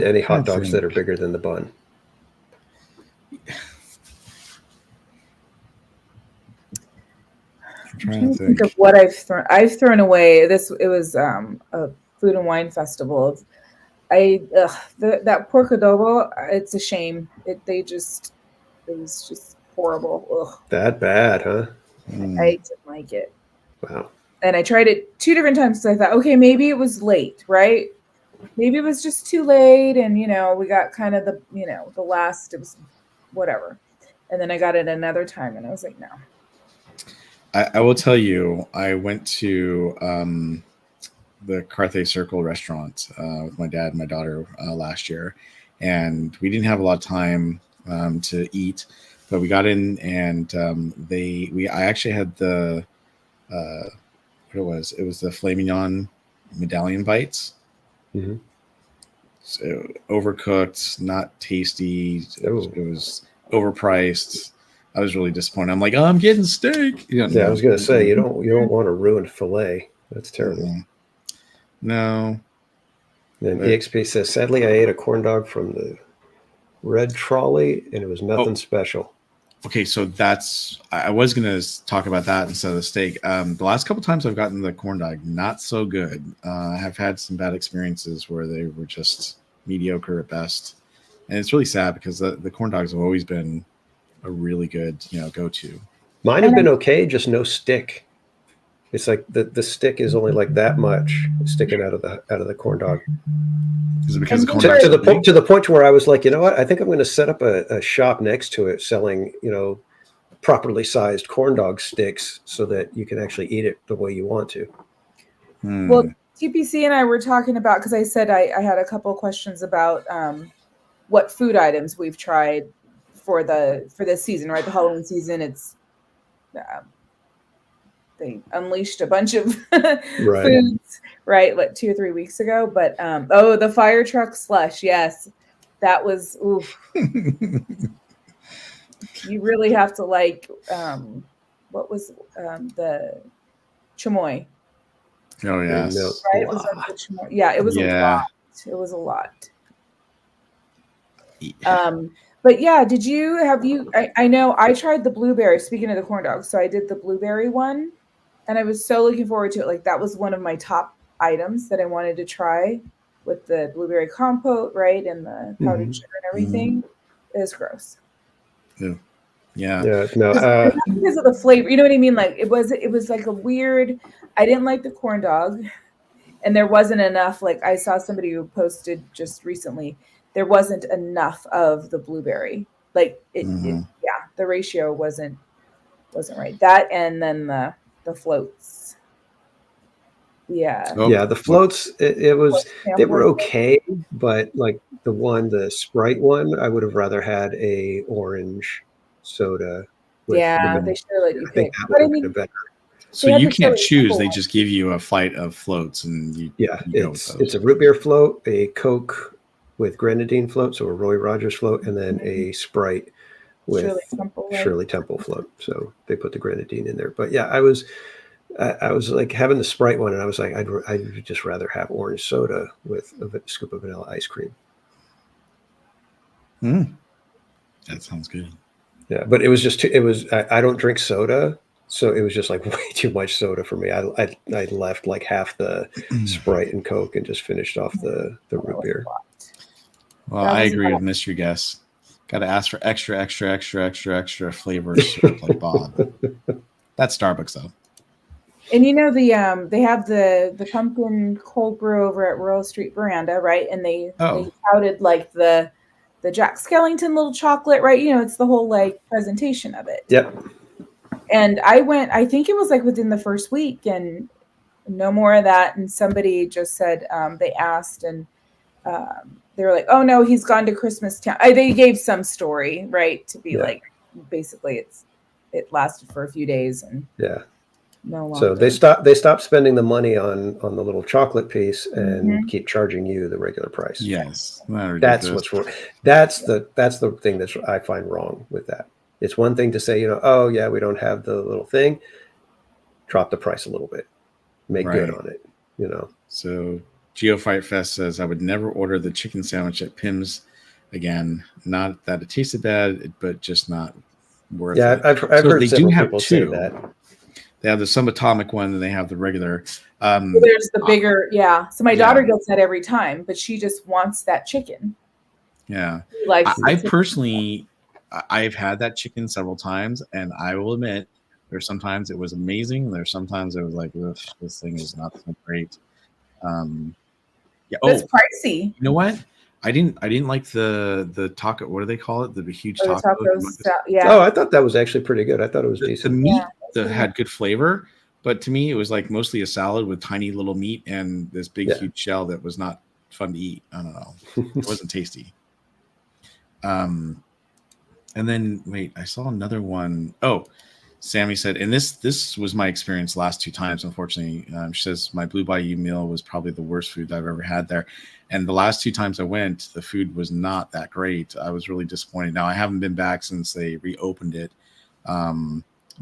any hot dogs that are bigger than the bun. I'm trying to think of what I've thrown away. It was a food and wine festival. That pork adobo, it's a shame. It was just horrible. Ugh. That bad, huh? I didn't like it. Wow. And I tried it 2 different times because I thought, okay, maybe it was late, right? Maybe it was just too late, and we got kind of the last. It was whatever, and then I got it another time, and I was like, no. I will tell you, I went to the Carthay Circle restaurant with my dad and my daughter last year, and we didn't have a lot of time to eat, But we got in, and I actually had the what it was the filet mignon medallion bites. Mm-hmm. So overcooked, not tasty. It was overpriced. I was really disappointed. I'm like, oh, I'm getting steak. I was going to say you don't want a ruined fillet. That's terrible. Mm-hmm. No. And EXP says, sadly, I ate a corn dog from the Red Trolley, and it was nothing special. Okay, so I was going to talk about that instead of the steak. The last couple times I've gotten the corn dog, not so good. I have had some bad experiences where they were just mediocre at best. And it's really sad because the corn dogs have always been a really good, go-to. Mine have been okay, just no stick. It's like the stick is only like that much sticking out of the corn dog. Is it because the corn dog to the point where I was like, you know what? I think I'm going to set up a shop next to it selling, properly sized corn dog sticks so that you can actually eat it the way you want to. Well, TPC and I were talking about, because I said I had a couple of questions about what food items we've tried for this season, right? The Halloween season. It's they unleashed a bunch of foods, right? Like 2 or 3 weeks ago. But the fire truck slush, yes, that was. Oof. You really have to like. What was the chamoy? Oh yes, right. Was that the chamoy? Yeah, it was a lot. It was a lot. But yeah, I know I tried the blueberry, speaking of the corn dogs. So I did the blueberry one and I was so looking forward to it. Like that was one of my top items that I wanted to try with the blueberry compote, right? And the powdered sugar and everything. It was gross. Yeah. No, because of the flavor. You know what I mean? Like it was like a weird, I didn't like the corn dog and there wasn't enough. Like I saw somebody who posted just recently, there wasn't enough of the blueberry. Like the ratio wasn't right. That and then the floats. Yeah. The floats. It was they were okay, but like the Sprite one, I would have rather had a orange soda. They should let you pick. But I mean, better. So you can't choose. They just give you a flight of floats, and you it's a root beer float, a Coke with grenadine float, so a Roy Rogers float, and then a Sprite with Shirley Temple float. So they put the grenadine in there. But yeah, I was like having the Sprite one, and I was like, I'd just rather have orange soda with a scoop of vanilla ice cream. That sounds good. Yeah, but it was just I don't drink soda, so it was just like way too much soda for me. I left like half the Sprite and Coke and just finished off the root beer. Well, I agree with mystery guests. Got to ask for extra flavors like Bob. That's Starbucks though. And they have the pumpkin cold brew over at Royal Street Veranda, right? And they touted like the Jack Skellington little chocolate, right? It's the whole like presentation of it. Yep. And I think it was like within the first week and no more of that. And somebody just said they asked and they were like, oh no, he's gone to Christmas Town. They gave some story, right? To be like, basically it lasted for a few days and no longer. So they stopped spending the money on the little chocolate piece and keep charging you the regular price. Yes. That's what's wrong. That's the thing that I find wrong with that. It's one thing to say, oh yeah, we don't have the little thing. Drop the price a little bit. Make good on it, So Geofight Fest says I would never order the chicken sandwich at Pim's again. Not that it tasted bad, but just not worth it. Yeah, I've heard they do have people say that. They have the subatomic one, and they have the regular. There's the bigger, So my daughter gets that every time, but she just wants that chicken. Yeah, I personally, I've had that chicken several times, and I will admit, there's sometimes it was amazing. There's sometimes it was like, this thing is not so great. It's pricey. You know what? I didn't like the taco. What do they call it? The huge taco. Oh, I thought that was actually pretty good. I thought it was decent. The meat that had good flavor, but to me, it was like mostly a salad with tiny little meat and this big huge shell that was not fun to eat. I don't know. It wasn't tasty. And And then wait, I saw another one. Oh, Sammy said, and this was my experience last 2 times. Unfortunately, she says my Blue Bayou meal was probably the worst food I've ever had there. And the last 2 times I went, the food was not that great. I was really disappointed. Now I haven't been back since they reopened it.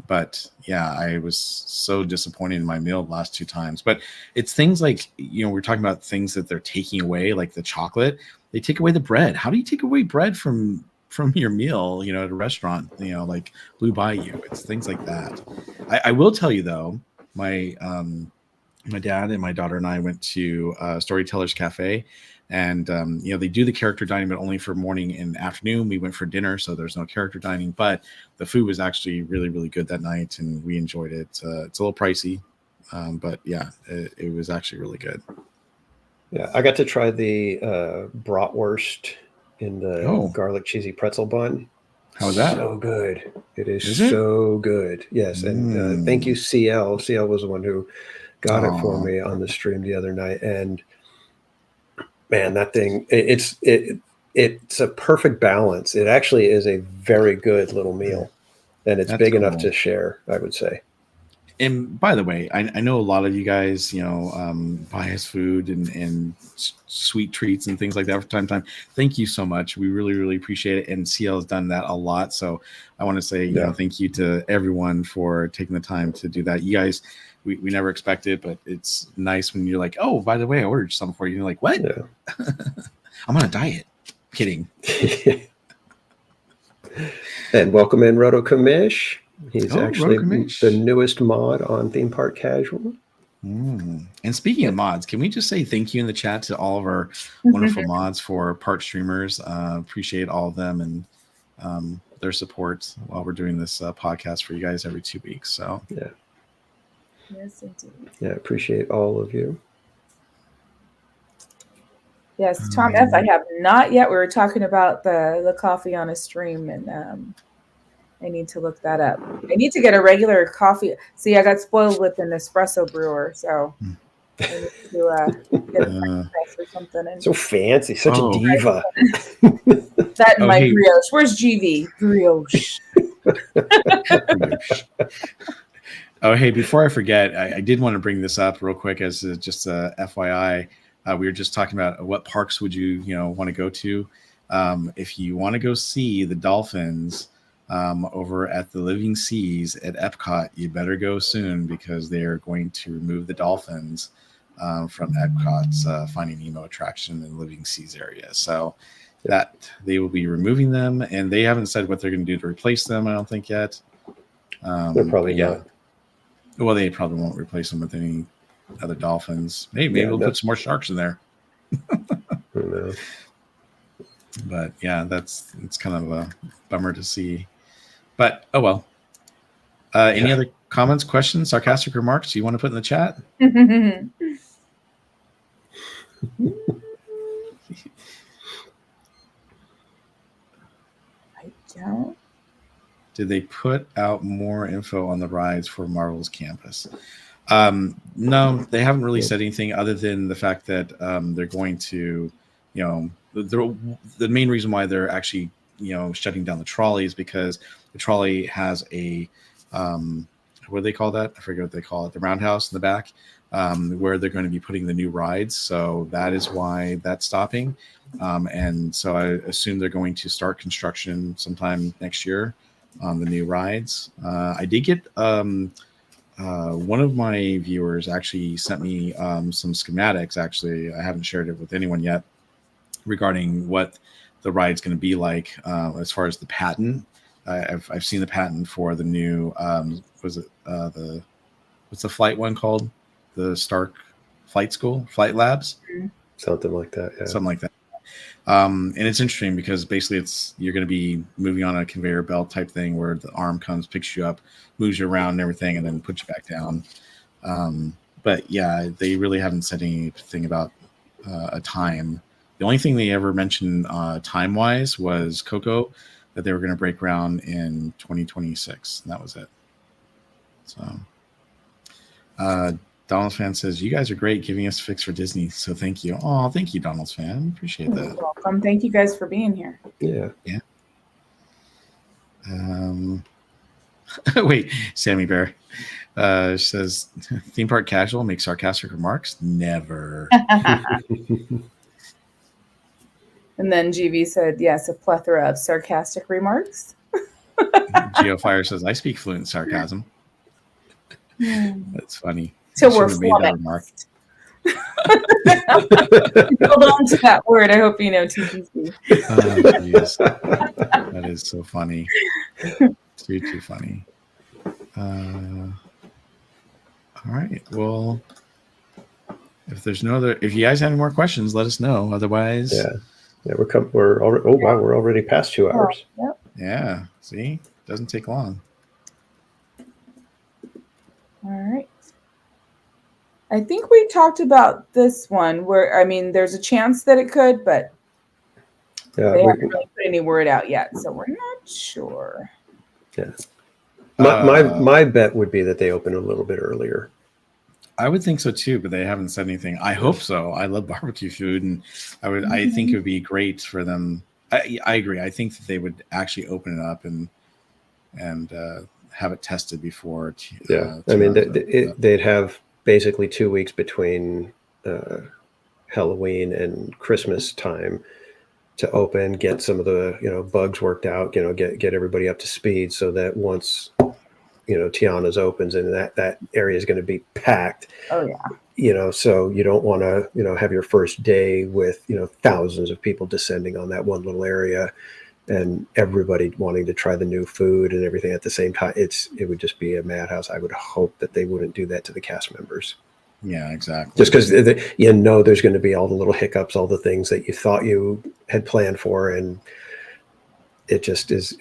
But yeah, I was so disappointed in my meal the last 2 times. But it's things like, we're talking about things that they're taking away, like the chocolate. They take away the bread. How do you take away bread from your meal, at a restaurant, like Blue Bayou? It's things like that. I will tell you though, my dad and my daughter and I went to Storytellers Cafe, and they do the character dining, but only for morning and afternoon. We went for dinner, so there's no character dining, but the food was actually really, really good that night, and we enjoyed it. It's a little pricey, but yeah, it was actually really good. Yeah, I got to try the bratwurst in the garlic cheesy pretzel bun. How was that? So good. It is so good. Yes, and thank you, CL. CL was the one who got it for me on the stream the other night, and man, that thing, it's a perfect balance. It actually is a very good little meal, and it's big enough to share, I would say. And by the way, I know a lot of you guys, buy us food and sweet treats and things like that from time to time. Thank you so much. We really, really appreciate it. And CL has done that a lot. So I want to say, thank you to everyone for taking the time to do that. You guys, we never expect it, but it's nice when you're like, oh, by the way, I ordered something for you. And you're like, what? Yeah. I'm on a diet. Kidding. And welcome in Roto Kamish. He's actually the newest mod on Theme Park Casual. And speaking of mods, can we just say thank you in the chat to all of our wonderful mods for Park streamers? Appreciate all of them and their support while we're doing this podcast for you guys every 2 weeks. So yeah. Yes, indeed. Yeah, appreciate all of you. Yes, Tom F. I have not yet. We were talking about the coffee on a stream, and I need to look that up. I need to get a regular coffee. See, I got spoiled with an espresso brewer, so I need to get a press or something. And so fancy, such a diva. That and my brioche. Where's GV? Brioche. Oh, hey, before I forget, I did want to bring this up real quick as just a FYI. We were just talking about what parks would you want to go to. If you want to go see the dolphins over at the Living Seas at Epcot, you better go soon because they are going to remove the dolphins from Epcot's Finding Nemo attraction in the Living Seas area. So that they will be removing them, and they haven't said what they're going to do to replace them, I don't think yet. They're probably not. Well, they probably won't replace them with any other dolphins. Maybe we'll put some more sharks in there. Who knows? But yeah, it's kind of a bummer to see. But oh well. Any other comments, questions, sarcastic remarks you want to put in the chat? I don't. Did they put out more info on the rides for Marvel's campus? No, they haven't really said anything other than the fact that they're going to, the main reason why they're actually, shutting down the trolley is because the trolley has a, what do they call that? I forget what they call it. The roundhouse in the back, where they're going to be putting the new rides. So that is why that's stopping. And so I assume they're going to start construction sometime next year on the new rides. I did get one of my viewers actually sent me some schematics. Actually, I haven't shared it with anyone yet regarding what the ride's going to be like as far as the patent. I've seen the patent for the new what's the flight one called? The Stark Flight School, Flight Labs, something like that. Yeah, something like that. And it's interesting because basically you're going to be moving on a conveyor belt type thing where the arm comes, picks you up, moves you around and everything, and then puts you back down. But yeah, they really haven't said anything about a time. The only thing they ever mentioned time wise was Coco, that they were going to break ground in 2026. And that was it. So, Donald's fan says, you guys are great giving us a fix for Disney. So thank you. Oh, thank you, Donald's fan. Appreciate that. You're welcome. Thank you guys for being here. Yeah. Yeah. Wait, Sammy Bear says theme park casual makes sarcastic remarks. Never. And then GV said, yes, a plethora of sarcastic remarks. Geofire says, I speak fluent sarcasm. That's funny. So we're flummoxed. Hold on to that word. I hope you know TPC. Oh, geez. That is so funny. Too funny. All right. Well, if you guys have any more questions, let us know. Otherwise, we're already past 2 hours. Yep. Yeah. See, doesn't take long. All right. I think we talked about this one where, I mean, there's a chance that it could, but they haven't really put any word out yet, so we're not sure. Yeah. My bet would be that they open a little bit earlier. I would think so too, but they haven't said anything. I hope so. I love barbecue food, and I think it would be great for them. I agree. I think that they would actually open it up and have it tested before. They'd have basically 2 weeks between Halloween and Christmas time to open, get some of the bugs worked out, get everybody up to speed, so that once Tiana's opens and that area is going to be packed. Oh yeah. So you don't want to have your first day with thousands of people descending on that one little area, and everybody wanting to try the new food and everything at the same time. It would just be a madhouse. I would hope that they wouldn't do that to the cast members. Yeah, exactly. Just because there's going to be all the little hiccups, all the things that you thought you had planned for, and it just is.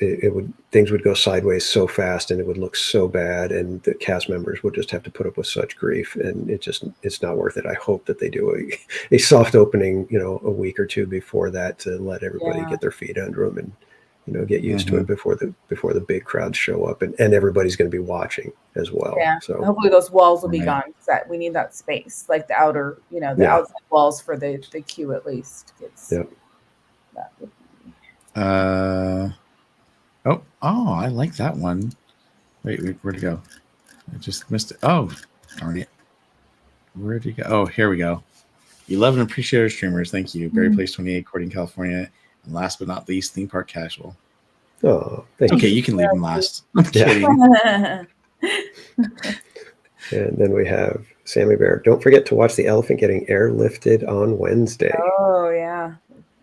Things would go sideways so fast, and it would look so bad, and the cast members would just have to put up with such grief, and it's not worth it. I hope that they do a soft opening, a week or two before that, to let everybody get their feet under them and get used to it before the big crowds show up, and everybody's going to be watching as well. Yeah. So hopefully those walls will be gone. That we need that space, like the outer, outside walls for the queue at least. That would be... I like that one. Wait, where'd it go? I just missed it. Oh, darn it. Where'd it go? Oh, here we go. 11 appreciator streamers. Thank you. Barry Place 28, Corning, California. And last but not least, Theme Park Casual. Oh, okay, you can leave them last. I'm kidding. And then we have Sammy Bear. Don't forget to watch the elephant getting airlifted on Wednesday. Oh yeah.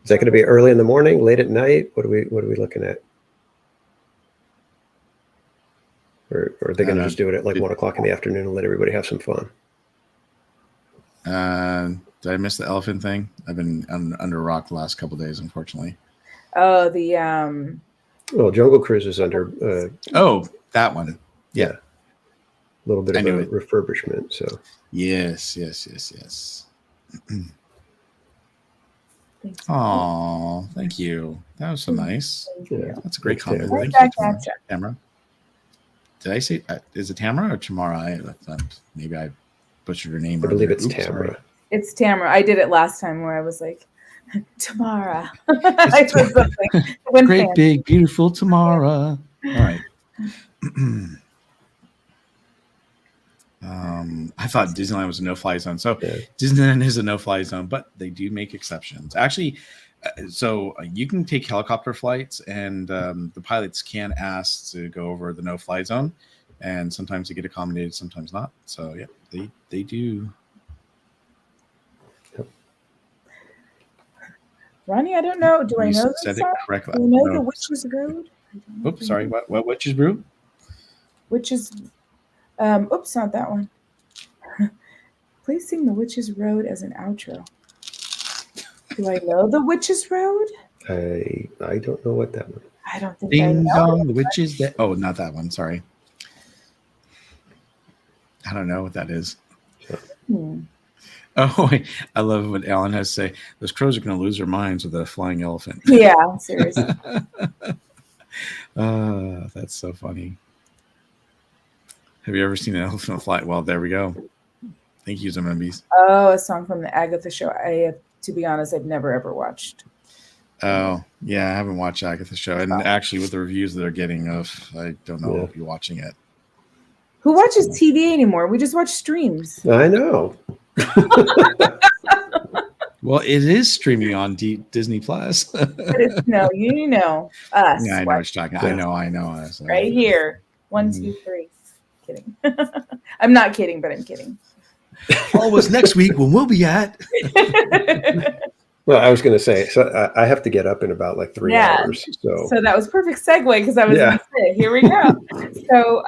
Is that going to be early in the morning, late at night? What are we looking at? Or are they going to just do it at like 1 o'clock in the afternoon and let everybody have some fun? Did I miss the elephant thing? I've been under a rock the last couple of days, unfortunately. Oh, the Well, Jungle Cruise is under. That one. Yeah. A little bit of a refurbishment. So. Yes. Oh, thank you. That was so nice. Yeah. That's a great comment. Thank you, Tamara. Did I say, is it Tamara or Tamara? Maybe I butchered her name. I believe it's Tamara. Sorry. It's Tamara. I did it last time where I was like, Tamara. I said something. Great, big, beautiful Tamara. All right. I thought Disneyland was a no-fly zone. So Disneyland is a no-fly zone, but they do make exceptions. Actually, so you can take helicopter flights, and the pilots can ask to go over the no-fly zone, and sometimes they get accommodated, sometimes not. So yeah, they do. Ronnie, I don't know. Do I know this said song? It correctly. Do you know the Witch's Road? Oops, sorry. What Witch's Brew? Witch's. Oops, not that one. Please sing the Witch's Road as an outro. Do I know the Witch's Road? I don't know what that one. I don't think Ding I know. dong, the witches that. Oh, not that one. Sorry. I don't know what that is. Oh, wait. I love what Alan has to say. Those crows are going to lose their minds with a flying elephant. Yeah, seriously. That's so funny. Have you ever seen an elephant fly? Well, there we go. Thank you, Zombies. Oh, a song from the Agatha show. To be honest, I've never ever watched. Oh, yeah, I haven't watched Agatha's show. And actually, with the reviews that they're getting, I don't know if you're watching it. Who watches TV anymore? We just watch streams. I know. Well, it is streaming on Disney Plus. But it's, no, you know us. Yeah, I know what you're talking about. I know us. Right here. 1, 2, 3. Kidding. I'm not kidding, but I'm kidding. Always next week when we'll be at. Well, I was going to say, so I have to get up in about like 3 hours. So that was perfect segue because I was going to say, here we go. So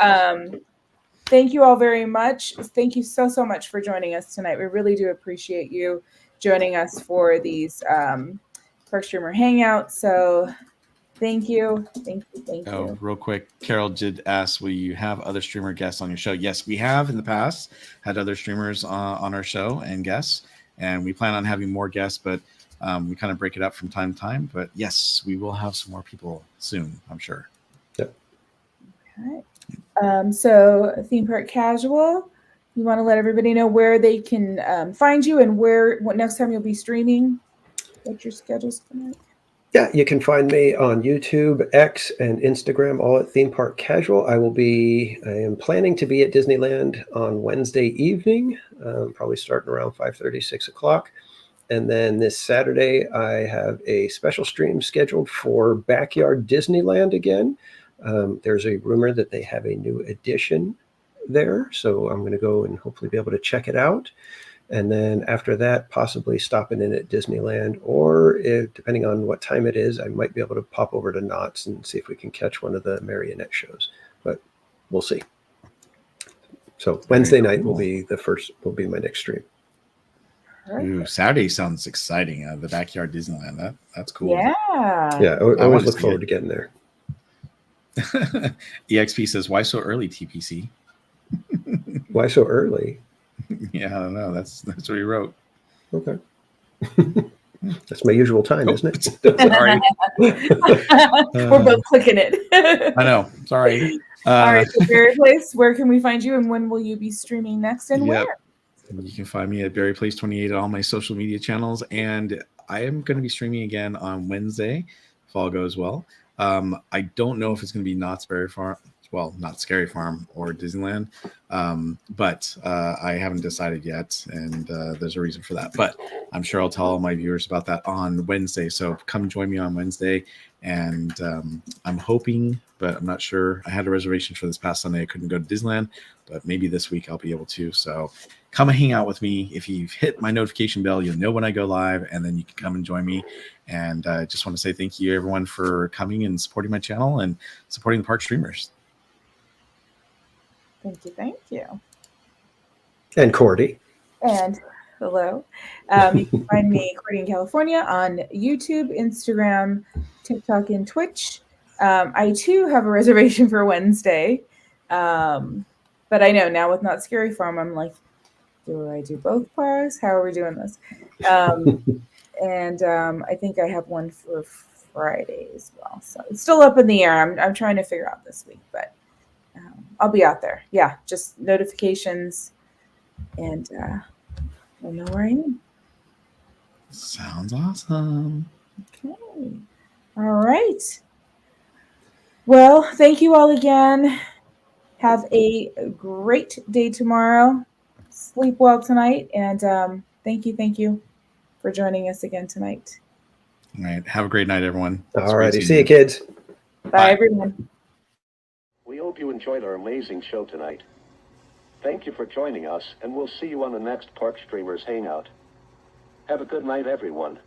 thank you all very much. Thank you so much for joining us tonight. We really do appreciate you joining us for these Park Streamer Hangouts. So thank you. Thank you. Real quick, Carol did ask, will you have other streamer guests on your show? Yes, we have in the past had other streamers on our show and guests, and we plan on having more guests, but we kind of break it up from time to time. But yes, we will have some more people soon, I'm sure. Yep. Okay. So Theme Park Casual, you want to let everybody know where they can find you and what next time you'll be streaming? What your schedule's going to be? Yeah, you can find me on YouTube, X, and Instagram, all at Theme Park Casual. I am planning to be at Disneyland on Wednesday evening, probably starting around 5:30, 6 o'clock. And then this Saturday, I have a special stream scheduled for Backyard Disneyland again. There's a rumor that they have a new edition there, so I'm going to go and hopefully be able to check it out. And then after that, possibly stopping in at Disneyland, or depending on what time it is, I might be able to pop over to Knott's and see if we can catch one of the marionette shows. But we'll see. So Wednesday night will be my next stream. Ooh, Saturday sounds exciting. The Backyard Disneyland. That's cool. Yeah. Yeah, I always look forward to getting there. EXP says, why so early, TPC? Why so early? Yeah, I don't know. That's what he wrote. Okay. That's my usual time, isn't it? Sorry. We're both clicking it. I know. Sorry. All right, so Barry Place, where can we find you and when will you be streaming next and where? You can find me at Barry Place 28 at all my social media channels. And I am going to be streaming again on Wednesday, if all goes well. I don't know if it's going to be Knott's Berry Farm. Well, not Scary Farm or Disneyland, but I haven't decided yet, and there's a reason for that. But I'm sure I'll tell all my viewers about that on Wednesday. So come join me on Wednesday, and I'm hoping, but I'm not sure. I had a reservation for this past Sunday. I couldn't go to Disneyland, but maybe this week I'll be able to. So come and hang out with me. If you've hit my notification bell, you'll know when I go live, and then you can come and join me. And I just want to say thank you, everyone, for coming and supporting my channel and supporting the Park Streamers. Thank you. And Cordy. And hello. You can find me, Cordy in California, on YouTube, Instagram, TikTok, and Twitch. I, too, have a reservation for Wednesday. But I know now with Not Scary Farm, I'm like, do I do both parks? How are we doing this? And I think I have one for Friday as well. So it's still up in the air. I'm trying to figure out this week, but I'll be out there. Yeah, just notifications, and we'll know where I am. Sounds awesome. Okay. All right. Well, thank you all again. Have a great day tomorrow. Sleep well tonight, and thank you for joining us again tonight. All right. Have a great night, everyone. All righty. See you, kids. Bye, everyone. We hope you enjoyed our amazing show tonight. Thank you for joining us, and we'll see you on the next Park Streamers Hangout. Have a good night, everyone.